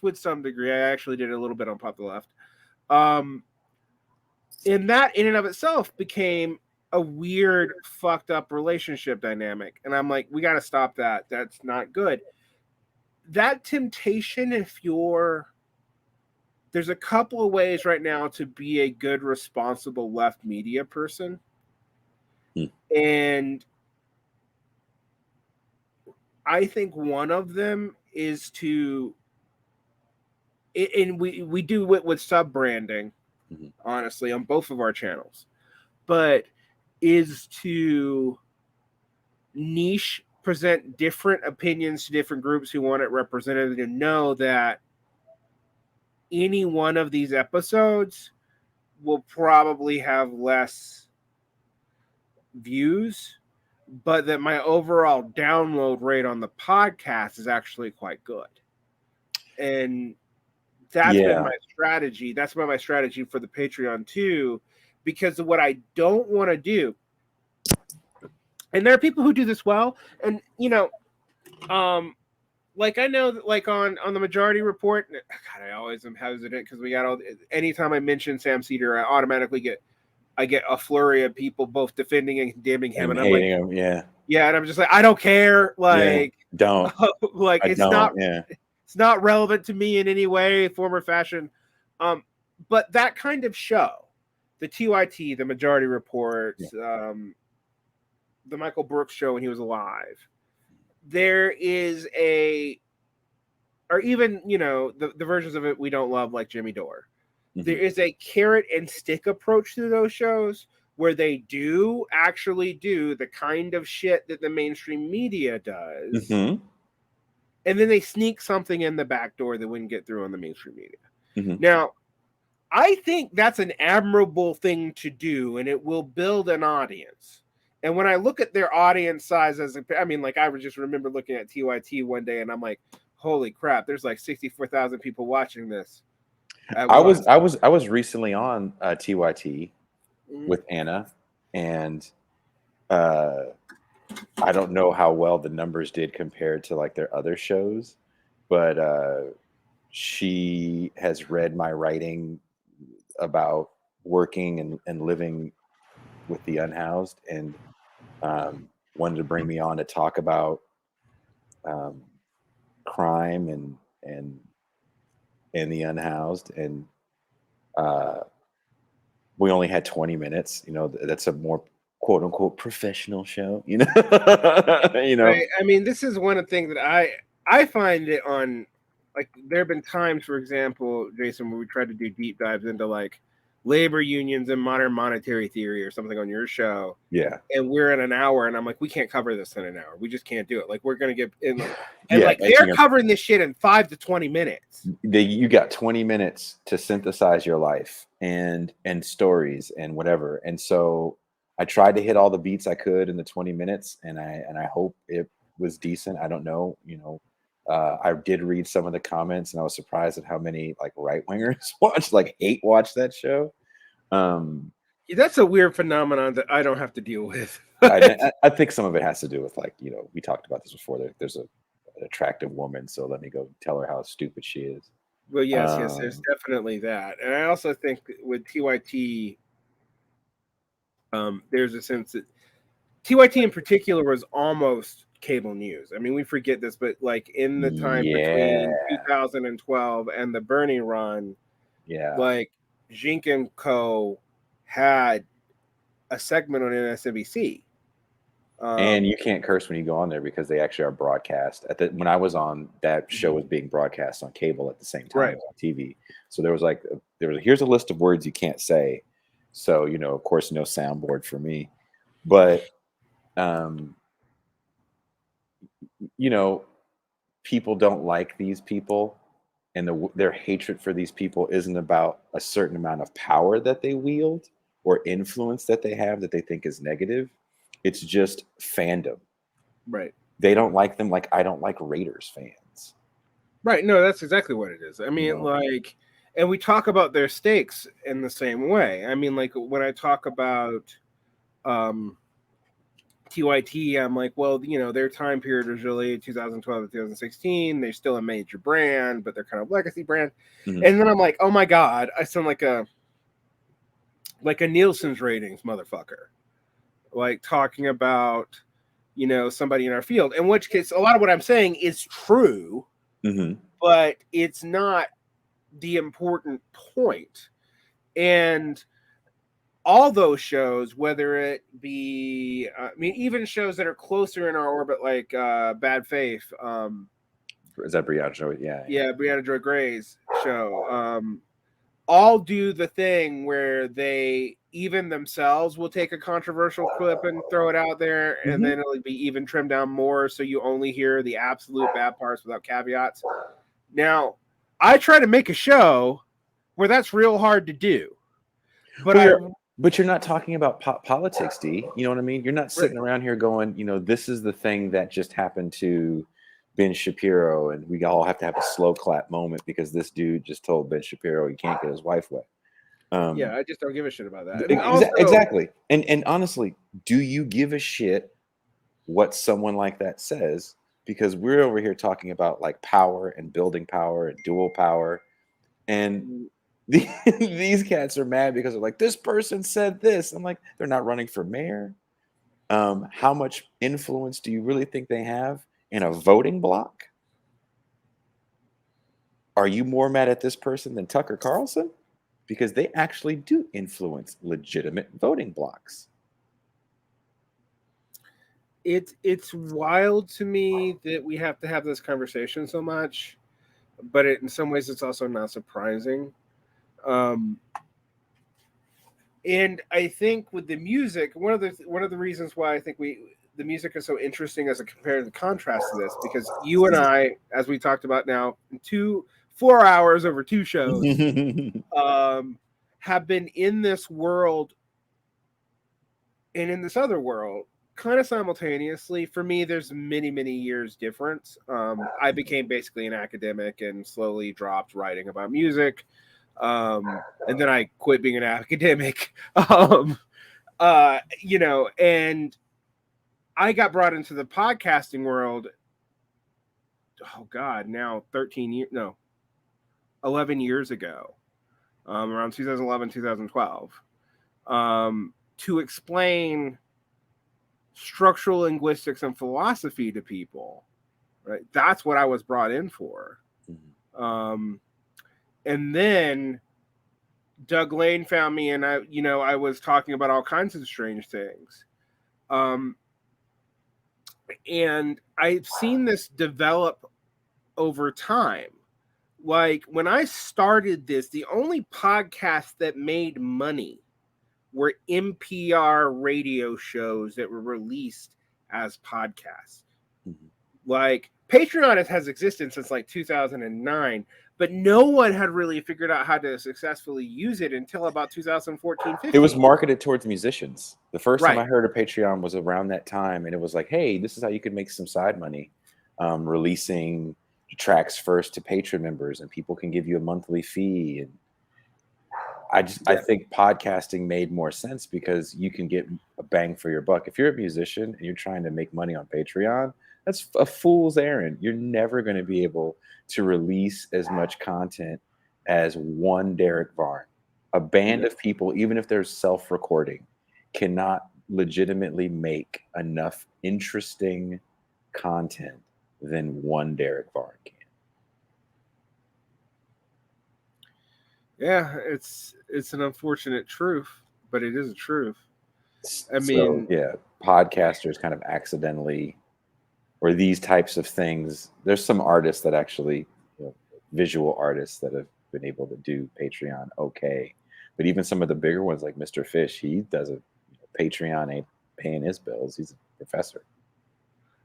With some degree, I actually did a little bit on Pop the Left. And that in and of itself became a weird, fucked up relationship dynamic. And I'm like, we got to stop that. That's not good. That temptation, there's a couple of ways right now to be a good, responsible left media person. And I think one of them is to, and we do it with sub branding, honestly, on both of our channels, but is to niche present different opinions to different groups who want it represented, and know that any one of these episodes will probably have less views, but that my overall download rate on the podcast is actually quite good. And that's been my strategy. That's been my strategy for the Patreon too, because of what I don't want to do. And there are people who do this well. And, like I know that like on the Majority Report, God, I always am hesitant because we got anytime I mention Sam Cedar, I automatically get a flurry of people both defending and condemning him. And I'm hating like, him, yeah. Yeah, and I'm just like, I don't care. Like, don't. Like, it's not relevant to me in any way, form, or fashion. But that kind of show, the TYT, the Majority Report, the Michael Brooks show when he was alive, there is or even, the versions of it we don't love, like Jimmy Dore. There is a carrot and stick approach to those shows where they do actually do the kind of shit that the mainstream media does. And then they sneak something in the back door that wouldn't get through on the mainstream media. Now, I think that's an admirable thing to do, and it will build an audience. And when I look at their audience size, I just remember looking at TYT one day, and I'm like, holy crap, there's like 64,000 people watching this. I was recently on TYT with Anna, and I don't know how well the numbers did compared to like their other shows, but she has read my writing about working and living with the unhoused, and wanted to bring me on to talk about crime and the unhoused. And we only had 20 minutes. That's a more quote unquote professional show. Right? I mean, this is one of the things that I find it on. Like, there have been times, for example, Jason, where we tried to do deep dives into like labor unions and modern monetary theory or something on your show. Yeah. And we're in an hour, and I'm like, we can't cover this in an hour. We just can't do it. Like, we're going to get in. And they're covering this shit in 5 to 20 minutes. You got 20 minutes to synthesize your life and stories and whatever. And so I tried to hit all the beats I could in the 20 minutes, and I hope it was decent. I don't know, I did read some of the comments, and I was surprised at how many like right wingers hate watch that show. That's a weird phenomenon that I don't have to deal with. I think some of it has to do with we talked about this before. There's an attractive woman, so let me go tell her how stupid she is. Well, yes, there's definitely that, and I also think with TYT, there's a sense that TYT in particular was almost cable news. I mean, we forget this, but like in the time between 2012 and the Bernie run, like Zink and Co. had a segment on MSNBC. And you can't curse when you go on there because they actually are broadcast. When I was on, that show was being broadcast on cable at the same time as on TV. So there was here's a list of words you can't say. So, of course, no soundboard for me. But, people don't like these people, and their hatred for these people isn't about a certain amount of power that they wield or influence that they have that they think is negative. It's just fandom. Right. They don't like them like I don't like Raiders fans. Right. No, that's exactly what it is. I mean, like, and we talk about their stakes in the same way. I mean, like when I talk about TYT, I'm like, well, their time period was really 2012 to 2016. They're still a major brand, but they're kind of legacy brand. Mm-hmm. And then I'm like, oh my God, I sound like a Nielsen's ratings motherfucker. Like talking about, somebody in our field. In which case, a lot of what I'm saying is true, but it's not the important point. And all those shows, whether it be, even shows that are closer in our orbit, like Bad Faith. Is that Brianna Joy? Yeah, Brianna Joy Gray's show. All do the thing where they even themselves will take a controversial clip and throw it out there, and then it'll be even trimmed down more, so you only hear the absolute bad parts without caveats. Now, I try to make a show where that's real hard to do. But you're not talking about politics, D. You know what I mean? You're not sitting around here going, this is the thing that just happened to Ben Shapiro, and we all have to have a slow clap moment because this dude just told Ben Shapiro he can't get his wife wet. I just don't give a shit about that. Exactly. And honestly, do you give a shit what someone like that says? Because we're over here talking about like power and building power and dual power, and these cats are mad because they're like, this person said this. I'm like, they're not running for mayor. How much influence do you really think they have in a voting block? Are you more mad at this person than Tucker Carlson? Because they actually do influence legitimate voting blocks. It's wild to me that we have to have this conversation so much, but in some ways it's also not surprising. And I think with the music, one of the reasons why I think the music is so interesting as a comparative contrast to this, because you and I, as we talked about now, 4 hours over 2 shows, have been in this world and in this other world kind of simultaneously. For me, there's many years difference. I became basically an academic and slowly dropped writing about music. And then I quit being an academic, and I got brought into the podcasting world. Oh God, now 11 years ago, around 2011, 2012, to explain structural linguistics and philosophy to people. Right, that's what I was brought in for. And then Doug Lane found me, and I was talking about all kinds of strange things. And I've seen this develop over time. Like when I started this, the only podcasts that made money were NPR radio shows that were released as podcasts. Like Patreon has existed since like 2009, but no one had really figured out how to successfully use it until about 2014, 15. It was marketed towards musicians. The first time I heard of Patreon was around that time, and it was like, hey, this is how you could make some side money, releasing tracks first to Patreon members, and people can give you a monthly fee. And I think podcasting made more sense because you can get a bang for your buck. If you're a musician and you're trying to make money on Patreon, that's a fool's errand. You're never going to be able to release as much content as one Derick Varn. A band of people, even if they're self-recording, cannot legitimately make enough interesting content than one Derick Varn can. Yeah, it's an unfortunate truth, but it is a truth. I mean, podcasters kind of accidentally, or these types of things. There's some artists that actually, visual artists that have been able to do Patreon okay, But even some of the bigger ones, like Mr. Fish, he does a Patreon ain't paying his bills. He's a professor.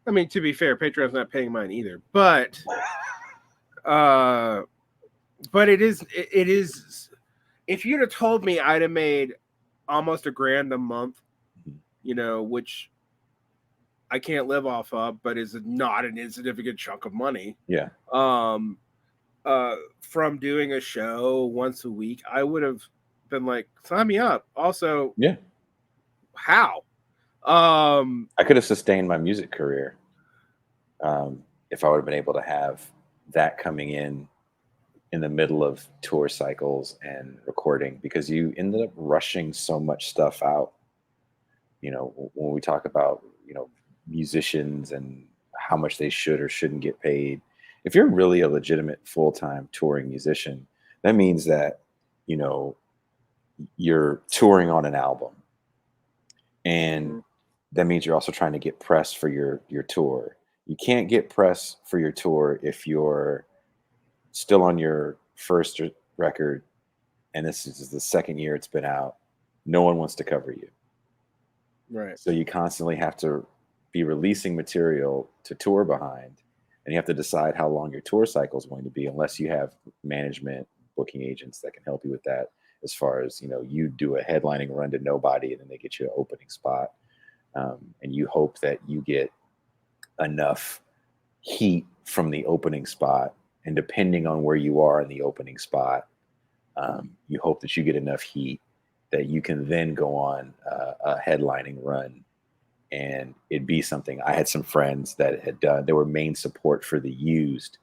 I mean, to be fair, Patreon's not paying mine either, but it is. If you'd have told me I'd have made almost $1,000 a month, which I can't live off of, but is not an insignificant chunk of money. Yeah. From doing a show once a week, I would have been like, sign me up. Also, yeah. How? I could have sustained my music career if I would have been able to have that coming in the middle of tour cycles and recording, because you ended up rushing so much stuff out. When we talk about, musicians and how much they should or shouldn't get paid, if you're really a legitimate full-time touring musician, that means that, you're touring on an album, and that means you're also trying to get press for your tour. You can't get press for your tour if you're still on your first record and this is the second year it's been out. No one wants to cover you. Right. So you constantly have to be releasing material to tour behind, and you have to decide how long your tour cycle is going to be, unless you have management, booking agents that can help you with that. As far as, you do a headlining run to nobody and then they get you an opening spot. And you hope that you get enough heat from the opening spot. And depending on where you are in the opening spot, you hope that you get enough heat that you can then go on a headlining run. And it'd be something. I had some friends that had done, they were main support for the Used.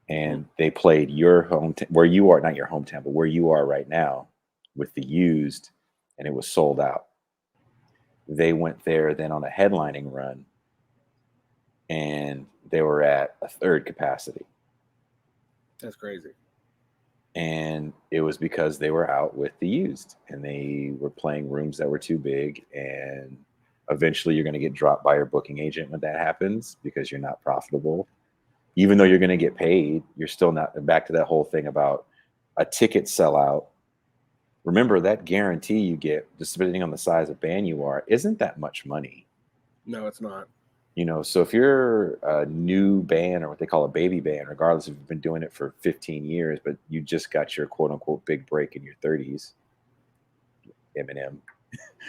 And they played your hometown, where you are, not your hometown, but where you are right now, with the Used, and it was sold out. They went there then on a headlining run, and they were at a third capacity. That's crazy. And it was because they were out with the Used, and they were playing rooms that were too big. And eventually you're going to get dropped by your booking agent when that happens, because you're not profitable. Even though you're going to get paid, you're still not. Back to that whole thing about a ticket sellout. Remember, that guarantee you get, just depending on the size of band you are, isn't that much money. No, it's not. So if you're a new band, or what they call a baby band, regardless if you've been doing it for 15 years, but you just got your quote unquote big break in your 30s, Eminem,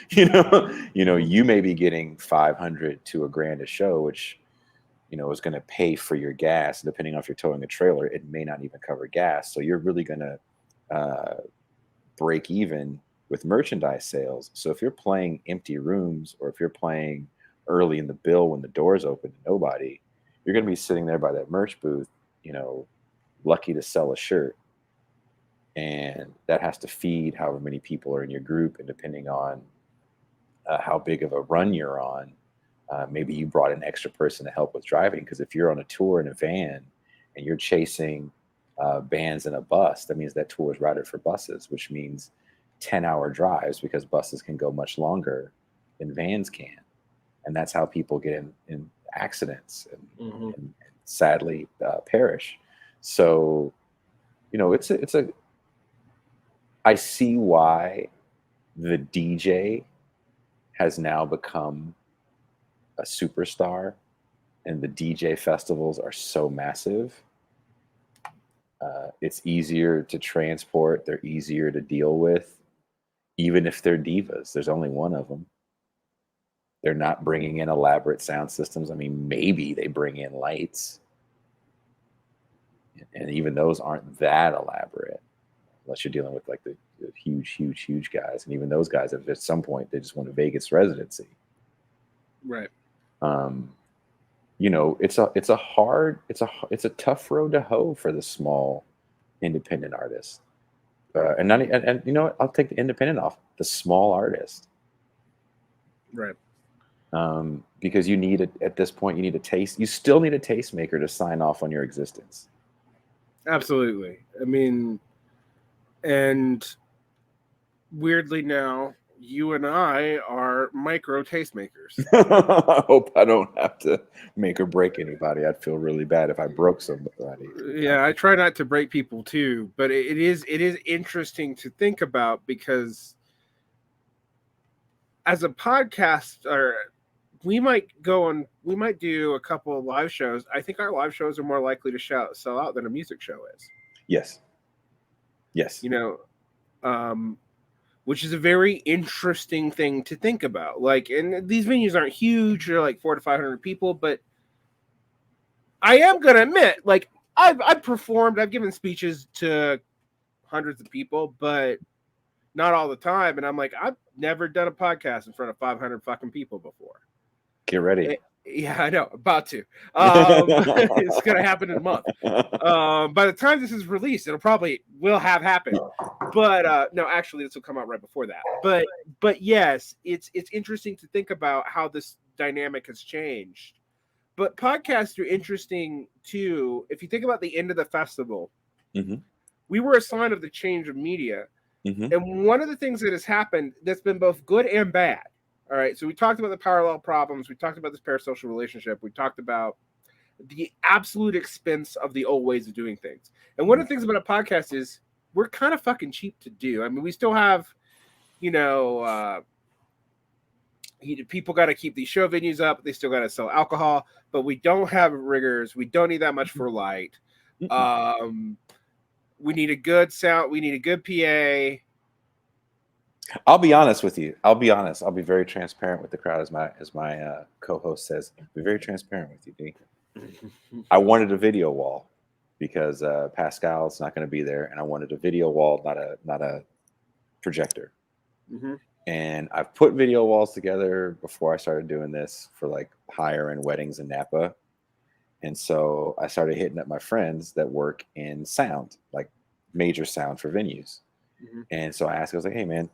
you may be getting $500 to $1,000 a show, which, is going to pay for your gas. Depending on if you're towing a trailer, it may not even cover gas. So you're really going to break even with merchandise sales. So if you're playing empty rooms, or if you're playing early in the bill when the doors open to nobody, you're going to be sitting there by that merch booth, lucky to sell a shirt. And that has to feed however many people are in your group. And depending on how big of a run you're on, maybe you brought an extra person to help with driving. Because if you're on a tour in a van and you're chasing bands in a bus, that means that tour is routed for buses, which means 10-hour drives, because buses can go much longer than vans can. And that's how people get in accidents and sadly perish. So, I see why the DJ has now become a superstar, and the DJ festivals are so massive. It's easier to transport. They're easier to deal with, even if they're divas. There's only one of them. They're not bringing in elaborate sound systems. I mean, maybe they bring in lights, and even those aren't that elaborate, unless you're dealing with like the huge guys. And even those guys, at some point, they just want a Vegas residency. Right. It's a tough road to hoe for the small independent artist. I'll take the independent off, the small artist. Right. Because at this point, you still need a tastemaker to sign off on your existence. Absolutely. I mean, and weirdly now, you and I are micro tastemakers. I hope I don't have to make or break anybody. I'd feel really bad if I broke somebody. Yeah, I try not to break people too, but it is interesting to think about, because as a podcaster, we might do a couple of live shows. I think our live shows are more likely to sell out than a music show is. Yes. You know, which is a very interesting thing to think about. Like, and these venues aren't huge; they're like 400 to 500 people. But I am gonna admit, like, I've performed, I've given speeches to hundreds of people, but not all the time. And I'm like, I've never done a podcast in front of 500 fucking people before. Get ready. Yeah, I know. About to. It's gonna happen in a month. By the time this is released, will have happened. But no, actually, this will come out right before that. But yes, it's interesting to think about how this dynamic has changed. But podcasts are interesting too. If you think about the end of the festival, we were a sign of the change of media. And one of the things that has happened that's been both good and bad. All right. So we talked about the parallel problems. We talked about this parasocial relationship. We talked about the absolute expense of the old ways of doing things. And one of the things about a podcast is we're kind of fucking cheap to do. I mean, we still have, people got to keep these show venues up. They still got to sell alcohol, but we don't have riggers. We don't need that much for light. We need a good sound. We need a good PA. I'll be honest with you. I'll be honest. I'll be very transparent with the crowd, as my co-host says. Be very transparent with you, D. I wanted a video wall because Pascal's not going to be there, and I wanted a video wall, not a projector. And I've put video walls together before I started doing this for like higher end weddings in Napa. And so I started hitting up my friends that work in sound, like major sound for venues. And so I asked, I was like, hey man,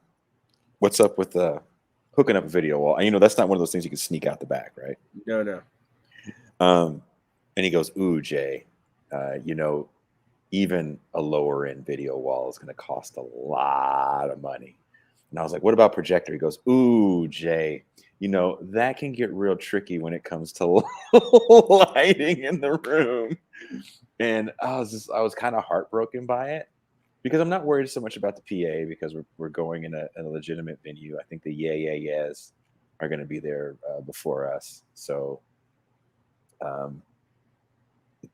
what's up with hooking up a video wall? And that's not one of those things you can sneak out the back, right? No. And he goes, ooh, Jay, even a lower end video wall is going to cost a lot of money. And I was like, what about projector? He goes, ooh, Jay, that can get real tricky when it comes to lighting in the room. And I was kind of heartbroken by it, because I'm not worried so much about the PA, because we're going in a legitimate venue. I think the yeahs are going to be there before us. So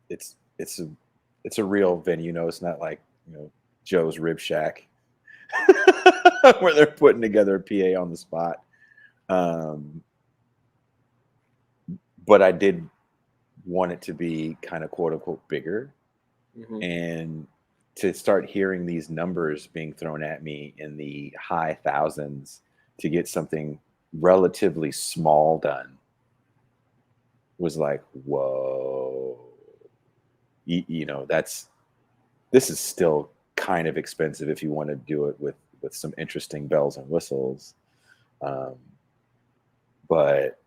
it's a real venue. It's not like Joe's Rib Shack where they're putting together a PA on the spot. But I did want it to be kind of quote unquote bigger, and to start hearing these numbers being thrown at me in the high thousands to get something relatively small done was like, whoa, this is still kind of expensive if you want to do it with some interesting bells and whistles. But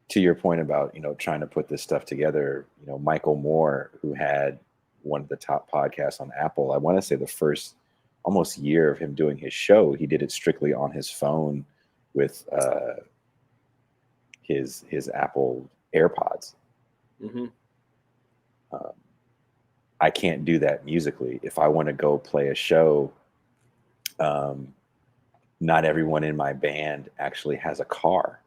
to your point about, trying to put this stuff together, Michael Moore, who had one of the top podcasts on Apple, I want to say the first almost year of him doing his show, he did it strictly on his phone with his Apple AirPods. I can't do that musically. If I want to go play a show, not everyone in my band actually has a car,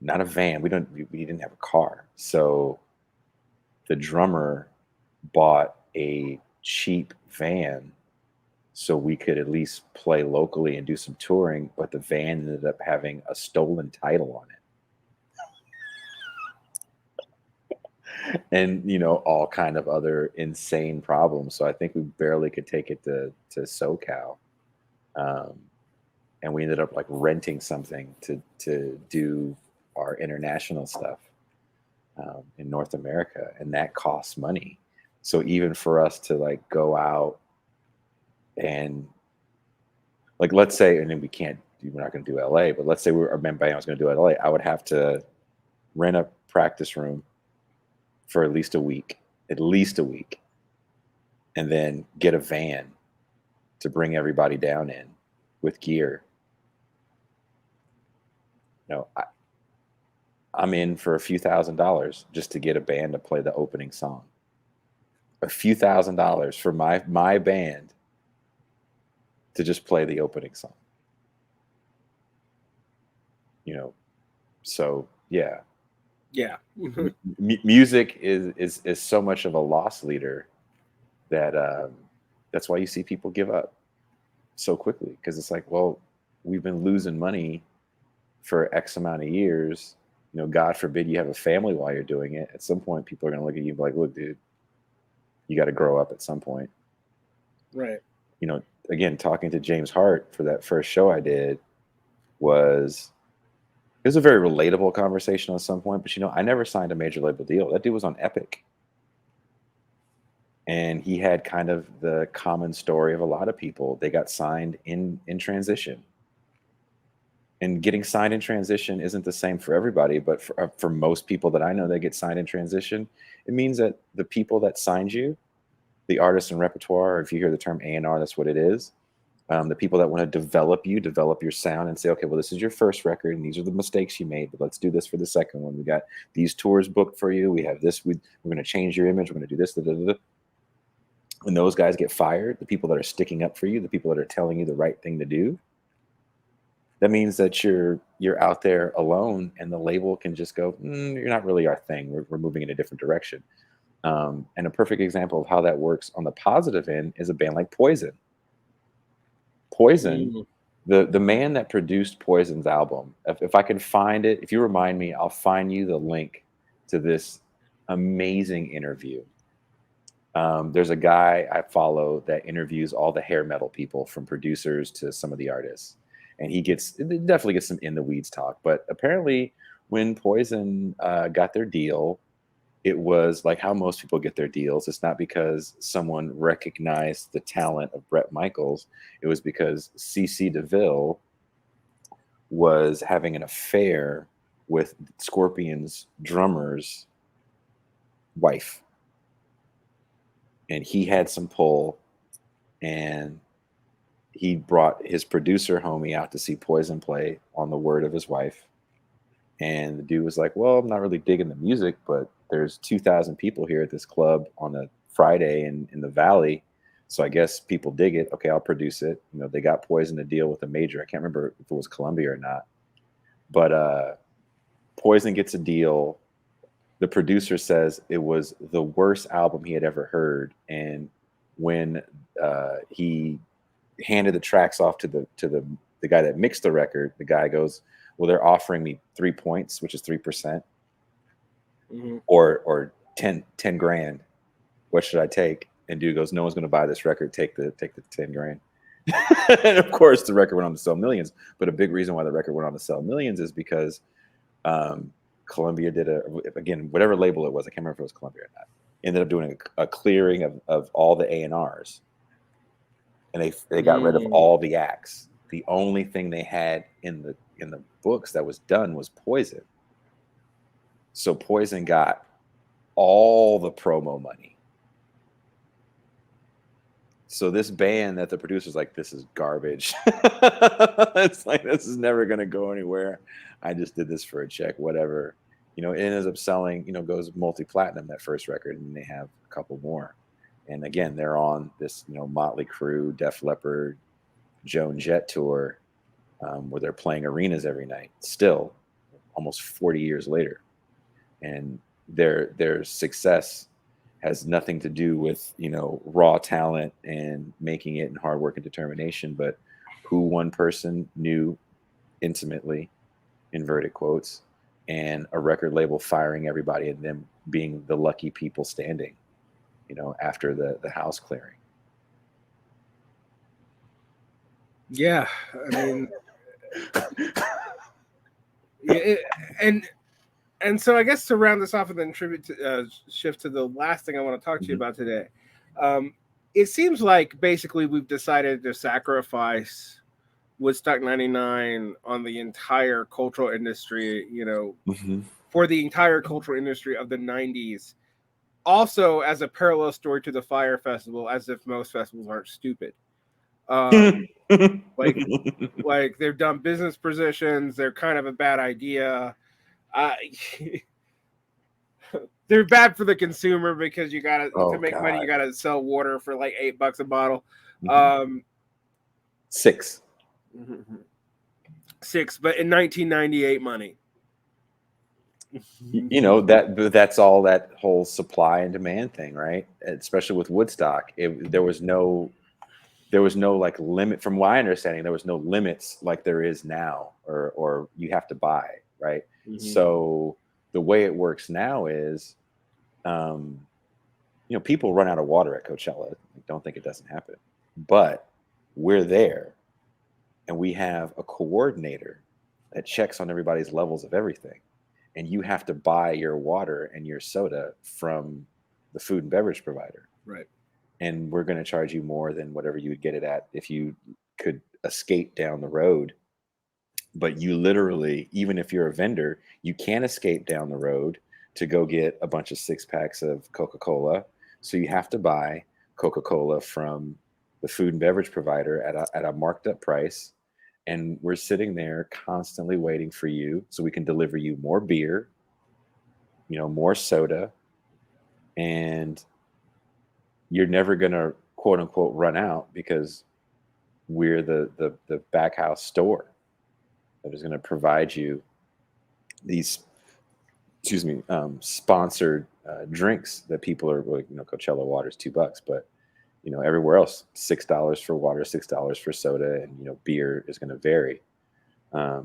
not a van. We didn't have a car. So the drummer bought a cheap van so we could at least play locally and do some touring, but the van ended up having a stolen title on it. And all kind of other insane problems. So I think we barely could take it to SoCal, and we ended up like renting something to do our international stuff in North America, and that costs money. So even for us to like go out and like, let's say, and then we're not going to do LA, but let's say our band was going to do LA, I would have to rent a practice room for at least a week, and then get a van to bring everybody down in, with gear. No, I'm in for a few $1,000s just to get a band to play the opening song. A few $1,000s for my band to just play the opening song. You know, so yeah. Yeah. Music is so much of a loss leader that that's why you see people give up so quickly, because it's like, well, we've been losing money for X amount of years. You know, God forbid you have a family while you're doing it. At some point, people are going to look at you and be like, look, dude, you got to grow up at some point. Right. You know, again, talking to James Hart for that first show I did it was a very relatable conversation at some point, but you know, I never signed a major label deal. That dude was on Epic. And he had kind of the common story of a lot of people. They got signed in transition. And getting signed in transition isn't the same for everybody, but for most people that I know that get signed in transition, it means that the people that signed you, the artist and repertoire, or if you hear the term A&R, that's what it is. The people that want to develop your sound and say, okay, well, this is your first record and these are the mistakes you made, but let's do this for the second one. We got these tours booked for you. We have this. We're going to change your image. We're going to do this. Da, da, da, da. When those guys get fired, the people that are sticking up for you, the people that are telling you the right thing to do, that means that you're out there alone, and the label can just go, you're not really our thing. We're moving in a different direction. And a perfect example of how that works on the positive end is a band like Poison. Poison, the man that produced Poison's album, if I can find it, if you remind me, I'll find you the link to this amazing interview. There's a guy I follow that interviews all the hair metal people, from producers to some of the artists. And he definitely gets some in the weeds talk. But apparently when Poison got their deal, it was like how most people get their deals. It's not because someone recognized the talent of Bret Michaels. It was because CC DeVille was having an affair with Scorpion's drummer's wife. And he had some pull, and he brought his producer homie out to see Poison play on the word of his wife. And the dude was like, well, I'm not really digging the music, but there's 2,000 people here at this club on a Friday in the Valley. So I guess people dig it. Okay, I'll produce it. You know, they got Poison to deal with a major. I can't remember if it was Columbia or not. But Poison gets a deal. The producer says it was the worst album he had ever heard. And when he handed the tracks off to the guy that mixed the record, the guy goes, well, they're offering me 3 points, which is 3%, or 10 grand. What should I take? And dude goes, no one's going to buy this record. Take the 10 grand. And of course, the record went on to sell millions. But a big reason why the record went on to sell millions is because Columbia did again, whatever label it was, I can't remember if it was Columbia or not, ended up doing a clearing of all the A&Rs. And they got rid of all the acts. The only thing they had in the books that was done was Poison. So Poison got all the promo money. So this band that the producer's like, this is garbage. It's like, this is never going to go anywhere. I just did this for a check, whatever. You know, it ends up selling, you know, goes multi-platinum, that first record, and they have a couple more. And again, they're on this, you know, Motley Crue, Def Leppard, Joan Jett tour, where they're playing arenas every night, still almost 40 years later. And their success has nothing to do with, you know, raw talent and making it and hard work and determination, but who one person knew intimately, inverted quotes, and a record label firing everybody and them being the lucky people standing, you know, after the house clearing. Yeah, I mean, and so I guess to round this off and then shift to the last thing I want to talk to you about today, it seems like basically we've decided to sacrifice Woodstock 99 on the entire cultural industry, you know, for the entire cultural industry of the 90s. Also, as a parallel story to the Fire Festival, as if most festivals aren't stupid. like they're dumb business positions. They're kind of a bad idea. They're bad for the consumer because you gotta to make money. You gotta sell water for like $8 a bottle. Six, but in 1998 money. You know, that's all that whole supply and demand thing, right? Especially with Woodstock, there was no like limit. From my understanding, there was no limits like there is now, or you have to buy, right? So the way it works now is, you know, people run out of water at Coachella. I don't think it doesn't happen, but we're there, and we have a coordinator that checks on everybody's levels of everything. And you have to buy your water and your soda from the food and beverage provider. Right. And we're going to charge you more than whatever you would get it at if you could escape down the road. But you literally, even if you're a vendor, you can't escape down the road to go get a bunch of 6-packs of Coca-Cola. So you have to buy Coca-Cola from the food and beverage provider at a marked up price. And we're sitting there constantly waiting for you so we can deliver you more beer, you know, more soda, and you're never going to quote unquote run out because we're the back house store that is going to provide you these, sponsored drinks that people are, you know, Coachella water is $2, but you know, everywhere else, $6 for water, $6 for soda, and you know, beer is going to vary. I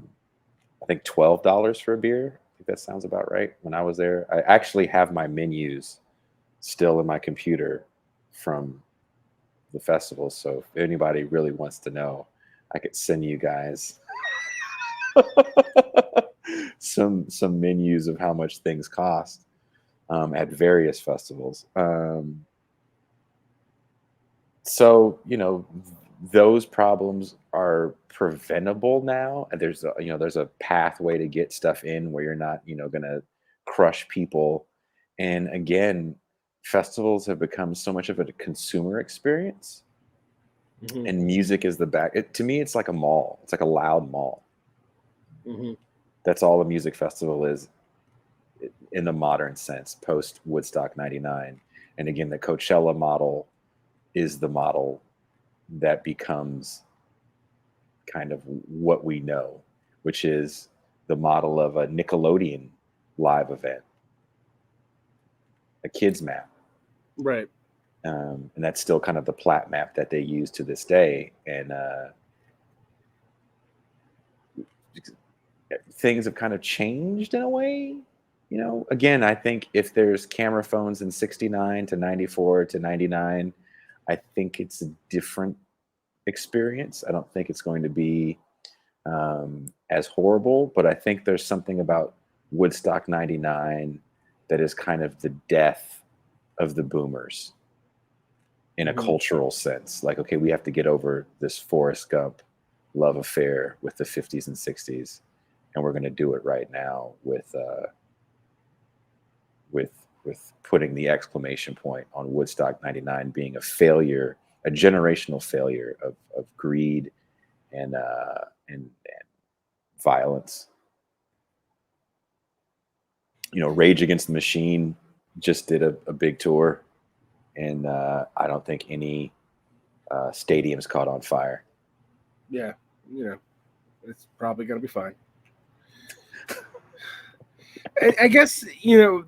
think $12 for a beer. I think that sounds about right. When I was there, I actually have my menus still in my computer from the festival. So if anybody really wants to know, I could send you guys some menus of how much things cost at various festivals. So, you know, those problems are preventable now. And there's a pathway to get stuff in where you're not, you know, going to crush people. And again, festivals have become so much of a consumer experience. And music is the back. To me, it's like a mall. It's like a loud mall. That's all a music festival is in the modern sense, post Woodstock 99. And again, the Coachella model is the model that becomes kind of what we know, which is the model of a Nickelodeon live event, a kids map. Right. And that's still kind of the plat map that they use to this day. And things have kind of changed in a way. You know, again, I think if there's camera phones in 69 to 94 to 99, I think it's a different experience. I don't think it's going to be as horrible, but I think there's something about Woodstock 99 that is kind of the death of the boomers in a cultural sense. Like, okay, we have to get over this Forrest Gump love affair with the 50s and 60s, and we're going to do it right now with putting the exclamation point on Woodstock 99 being a failure, a generational failure of greed and violence. You know, Rage Against the Machine just did a big tour, and I don't think any stadiums caught on fire. Yeah, you know, it's probably going to be fine. I guess, you know,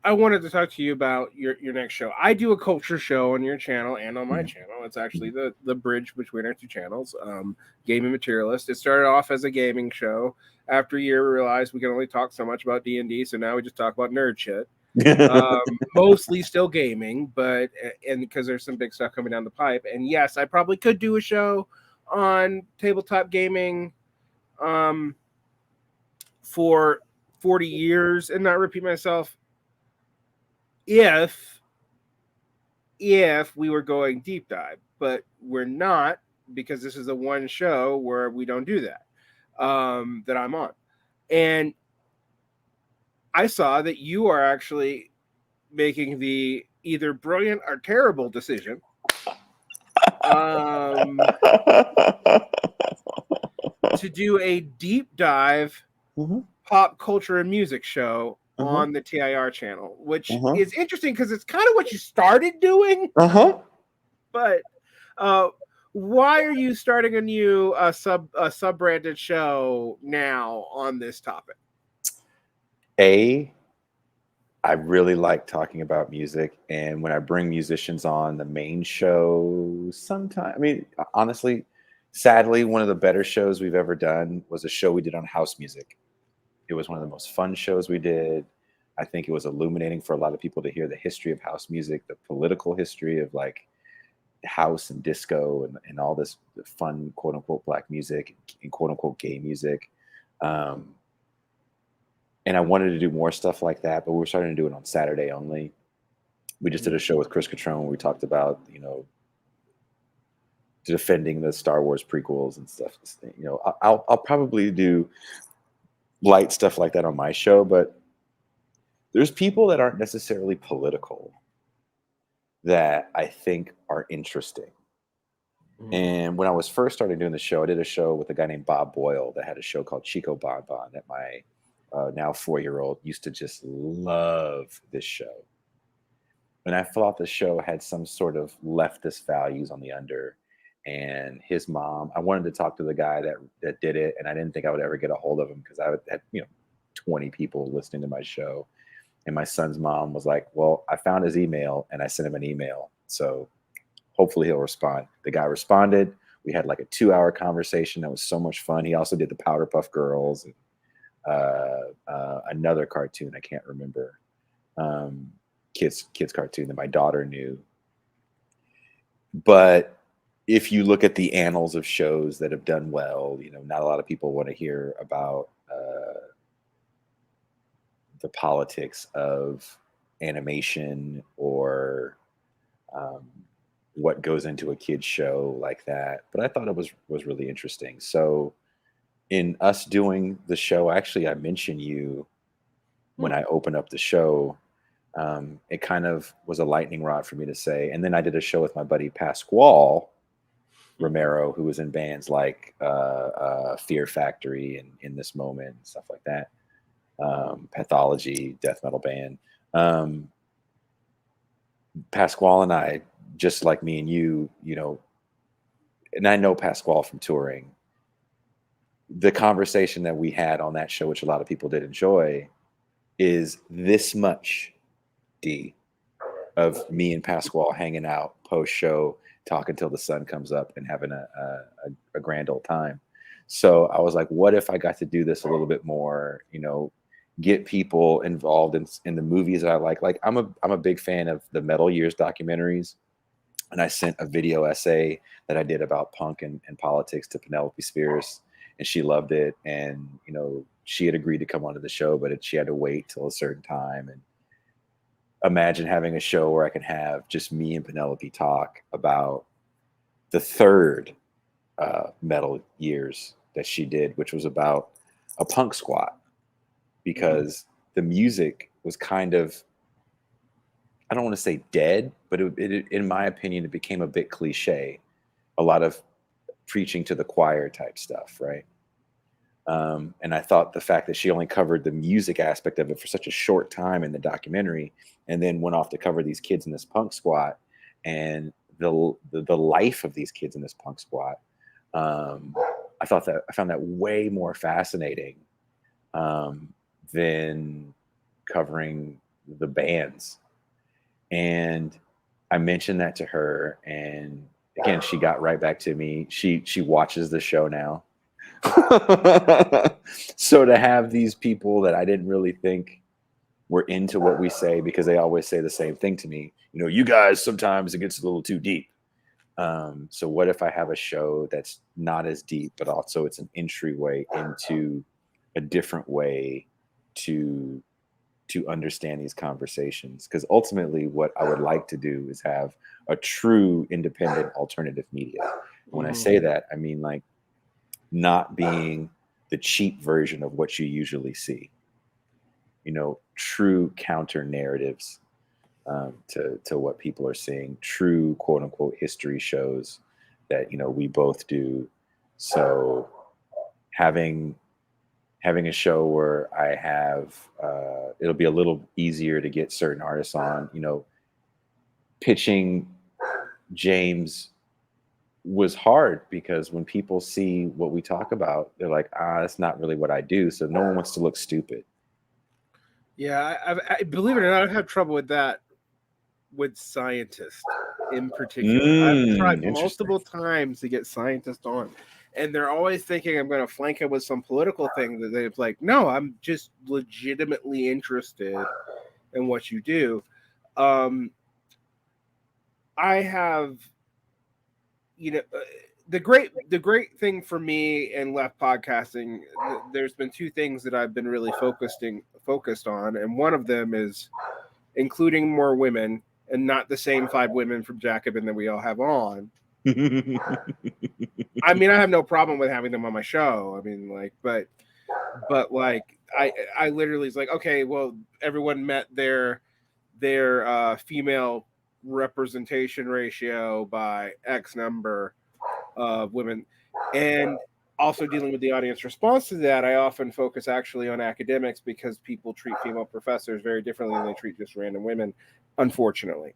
I wanted to talk to you about your next show. I do a culture show on your channel and on my channel. It's actually the bridge between our two channels, Gaming Materialist. It started off as a gaming show. After a year, we realized we can only talk so much about D&D, so now we just talk about nerd shit. Mostly still gaming, but because there's some big stuff coming down the pipe. And yes, I probably could do a show on tabletop gaming for 40 years and not repeat myself if we were going deep dive, but we're not, because this is the one show where we don't do that that I'm on. And I saw that you are actually making the either brilliant or terrible decision to do a deep dive pop culture and music show on the TIR channel, which is interesting because it's kind of what you started doing. But why are you starting a new sub-branded show now on this topic? I really like talking about music, and when I bring musicians on the main show, sometimes, I mean, honestly, sadly, one of the better shows we've ever done was a show we did on house music. It was one of the most fun shows we did. I think it was illuminating for a lot of people to hear the history of house music, the political history of like house and disco and all this fun, quote unquote, black music and quote unquote gay music. Um, and I wanted to do more stuff like that, but we were starting to do it on Saturday only. We just did a show with Chris Catrone where we talked about, defending the Star Wars prequels and stuff. I'll probably do light stuff like that on my show, but there's people that aren't necessarily political that I think are interesting. And when I was first starting doing the show, I did a show with a guy named Bob Boyle that had a show called Chico Bon Bon that my now 4-year-old used to just love this show. And I thought the show had some sort of leftist values on the under. And his mom, I wanted to talk to the guy that did it, and I didn't think I would ever get a hold of him because I had 20 people listening to my show. And my son's mom was like, well, I found his email and I sent him an email. So hopefully he'll respond. The guy responded. We had like a 2-hour conversation that was so much fun. He also did the Powderpuff Girls and another cartoon I can't remember, kids cartoon that my daughter knew. But if you look at the annals of shows that have done well, not a lot of people want to hear about the politics of animation or what goes into a kid's show like that. But I thought it was really interesting. So in us doing the show, actually, I mentioned you when I opened up the show. It kind of was a lightning rod for me to say. And then I did a show with my buddy Pasquale Romero, who was in bands like Fear Factory and In This Moment and stuff like that. Pathology, death metal band. Pasquale and I, just like me and you, and I know Pasquale from touring. The conversation that we had on that show, which a lot of people did enjoy, is this much, D, of me and Pasquale hanging out post-show, talking till the sun comes up and having a grand old time. So I was like, what if I got to do this a little bit more, get people involved in the movies that I like. Like I'm a big fan of the Metal Years documentaries. And I sent a video essay that I did about punk and politics to Penelope Spears, and she loved it. And, she had agreed to come onto the show, but she had to wait till a certain time. And imagine having a show where I can have just me and Penelope talk about the third Metal Years that she did, which was about a punk squad, because the music was kind of, I don't want to say dead, but it, in my opinion, it became a bit cliche. A lot of preaching to the choir type stuff, right? And I thought the fact that she only covered the music aspect of it for such a short time in the documentary, and then went off to cover these kids in this punk squad and the life of these kids in this punk squad. I found that way more fascinating than covering the bands. And I mentioned that to her, and again, she got right back to me. She watches the show now. So to have these people that I didn't really think were into what we say, because they always say the same thing to me, you guys, sometimes it gets a little too deep. So what if I have a show that's not as deep, but also it's an entryway into a different way to understand these conversations? Because ultimately what I would like to do is have a true independent alternative media. When I say that, I mean like not being the cheap version of what you usually see, true counter narratives to what people are seeing, true quote unquote history shows, that, you know, we both do. So having a show where I have, it'll be a little easier to get certain artists on, you know, pitching James was hard because when people see what we talk about, they're like, that's not really what I do. So no one wants to look stupid. Yeah, I believe it or not, I've had trouble with that with scientists in particular. I've tried multiple times to get scientists on, and they're always thinking I'm going to flank it with some political thing that they're like, no, I'm just legitimately interested in what you do. I have, you know, the great thing for me in left podcasting, there's been two things that I've been really focused on, and one of them is including more women and not the same 5 women from Jacobin that we all have on. I mean, I have no problem with having them on my show. I mean, like, but like, I literally was like, okay, well, everyone met their female representation ratio by X number of women, and also dealing with the audience response to that, I often focus actually on academics because people treat female professors very differently than they treat just random women, unfortunately.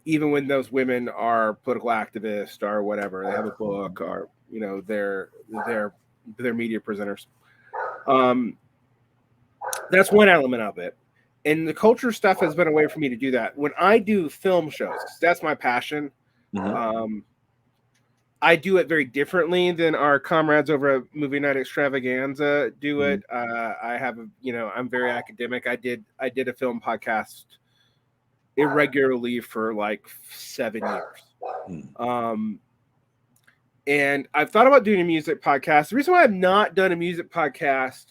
Even when those women are political activists or whatever, they have a book or, you know, they're media presenters. That's one element of it. And the culture stuff has been a way for me to do that. When I do film shows, that's my passion. Mm-hmm. I do it very differently than our comrades over at Movie Night Extravaganza do it. I have, you know, I'm very academic. I did a film podcast irregularly for like 7 years. And I've thought about doing a music podcast. The reason why I've not done a music podcast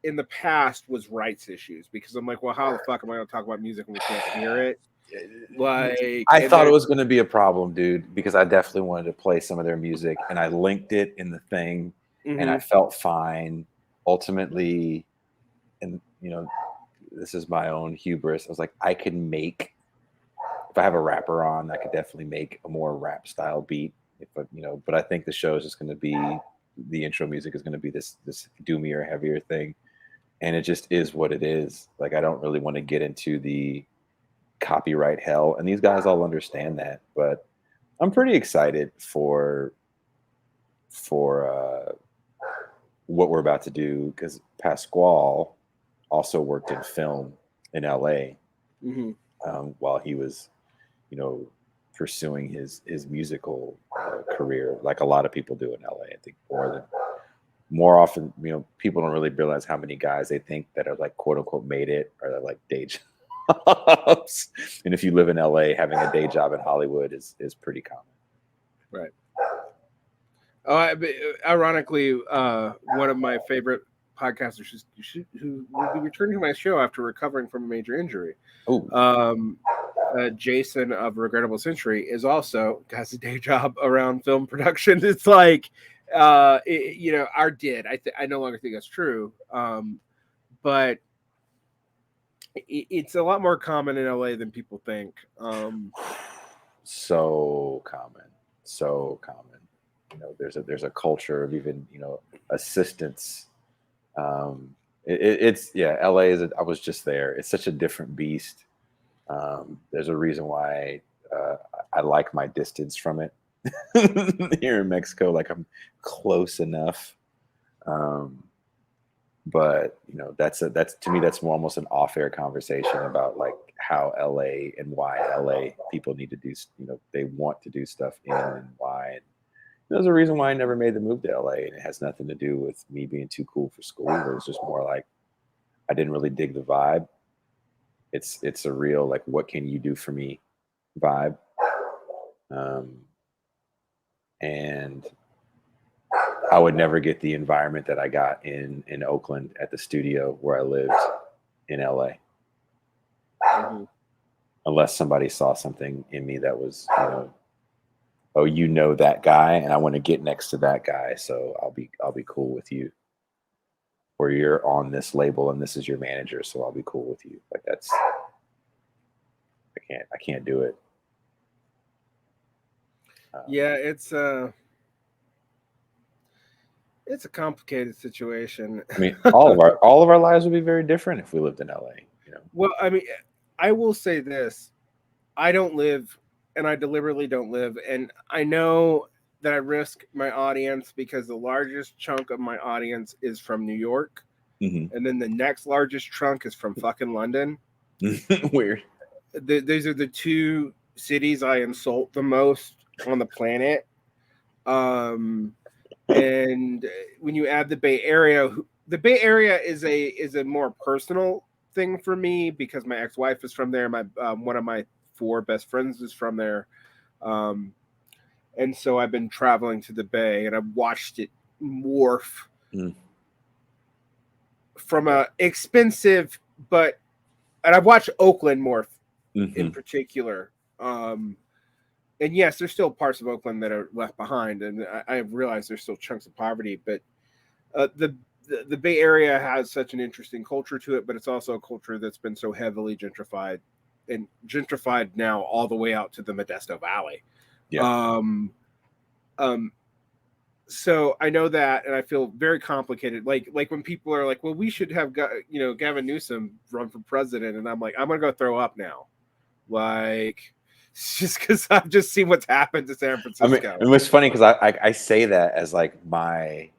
in the past was rights issues, because I'm like, well, how the fuck am I going to talk about music when we can't hear it? Like, I thought it was going to be a problem, dude, because I definitely wanted to play some of their music, and I linked it in the thing, and I felt fine. Ultimately, and you know, this is my own hubris. I was like, I could make, if I have a rapper on, I could definitely make a more rap style beat. You know, but I think the show is just going to be, the intro music is going to be this doomier, heavier thing, and it just is what it is. Like, I don't really want to get into the copyright hell, and these guys all understand that, but I'm pretty excited for what we're about to do, because Pasquale also worked in film in LA while he was, you know, pursuing his musical career, like a lot of people do in LA. I think more often, you know, people don't really realize how many guys they think that are like quote unquote made it, or they're like day jobs. And if you live in LA, having a day job in Hollywood is pretty common. Right. Ironically, one of my favorite podcasters who will be returning to my show after recovering from a major injury, Jason of Regrettable Century, is also has a day job around film production. It's like, you know, I no longer think that's true, but it's a lot more common in LA than people think. So common. You know, there's a culture of even, you know, assistants. It's LA is. I was just there. It's such a different beast. There's a reason why I like my distance from it here in Mexico. Like, I'm close enough. But you know, that's to me, that's more almost an off-air conversation about like how LA and why LA people need to do, you know, they want to do stuff in, and why. And there's a reason why I never made the move to LA, and it has nothing to do with me being too cool for school. It was just more like I didn't really dig the vibe. It's a real like, what can you do for me vibe. And I would never get the environment that I got in Oakland at the studio where I lived in LA. Unless somebody saw something in me that was, you know, oh, you know that guy, and I want to get next to that guy, so I'll be cool with you. Or you're on this label and this is your manager, so I'll be cool with you. Like, that's, I can't do it. Yeah, it's a complicated situation. I mean, all of our lives would be very different if we lived in LA. You know. Well, I mean, I will say this: I don't live, and I deliberately don't live, and I know that I risk my audience because the largest chunk of my audience is from New York, Mm-hmm. and then the next largest chunk is from fucking London. Weird. These are the two cities I insult the most on the planet. And when you add the Bay Area is a more personal thing for me because my ex-wife is from there. My one of my 4 best friends is from there, and so I've been traveling to the Bay and I've watched it morph from a expensive, and I've watched Oakland morph in particular. And yes, there's still parts of Oakland that are left behind, and I realize there's still chunks of poverty, but the Bay Area has such an interesting culture to it, but it's also a culture that's been so heavily gentrified now all the way out to the Modesto Valley. Yeah. So I know that, and I feel very complicated. Like when people are like, "Well, we should have Gavin Newsom run for president," and I'm like, "I'm gonna go throw up now," like just because I've just seen what's happened to San Francisco. I mean, it's funny because I say that as like my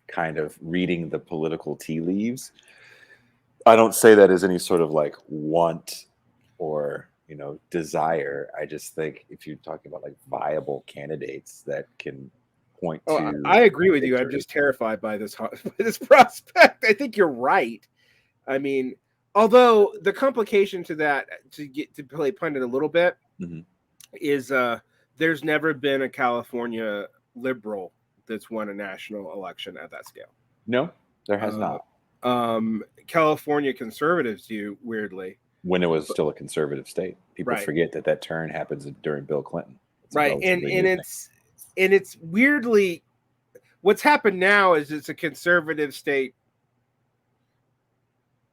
kind of reading the political tea leaves. I don't say that as any sort of like want or desire. I just think if you're talking about like viable candidates that can point to, I agree with you. I'm victory. just terrified by this prospect. I think you're right. I mean, although the complication to that, to play pundit a little bit, is there's never been a California liberal that's won a national election at that scale. No, there has not. California conservatives do, weirdly, when it was still a conservative state. People forget that turn happens during Bill Clinton. It's right, and it's weirdly what's happened now is it's a conservative state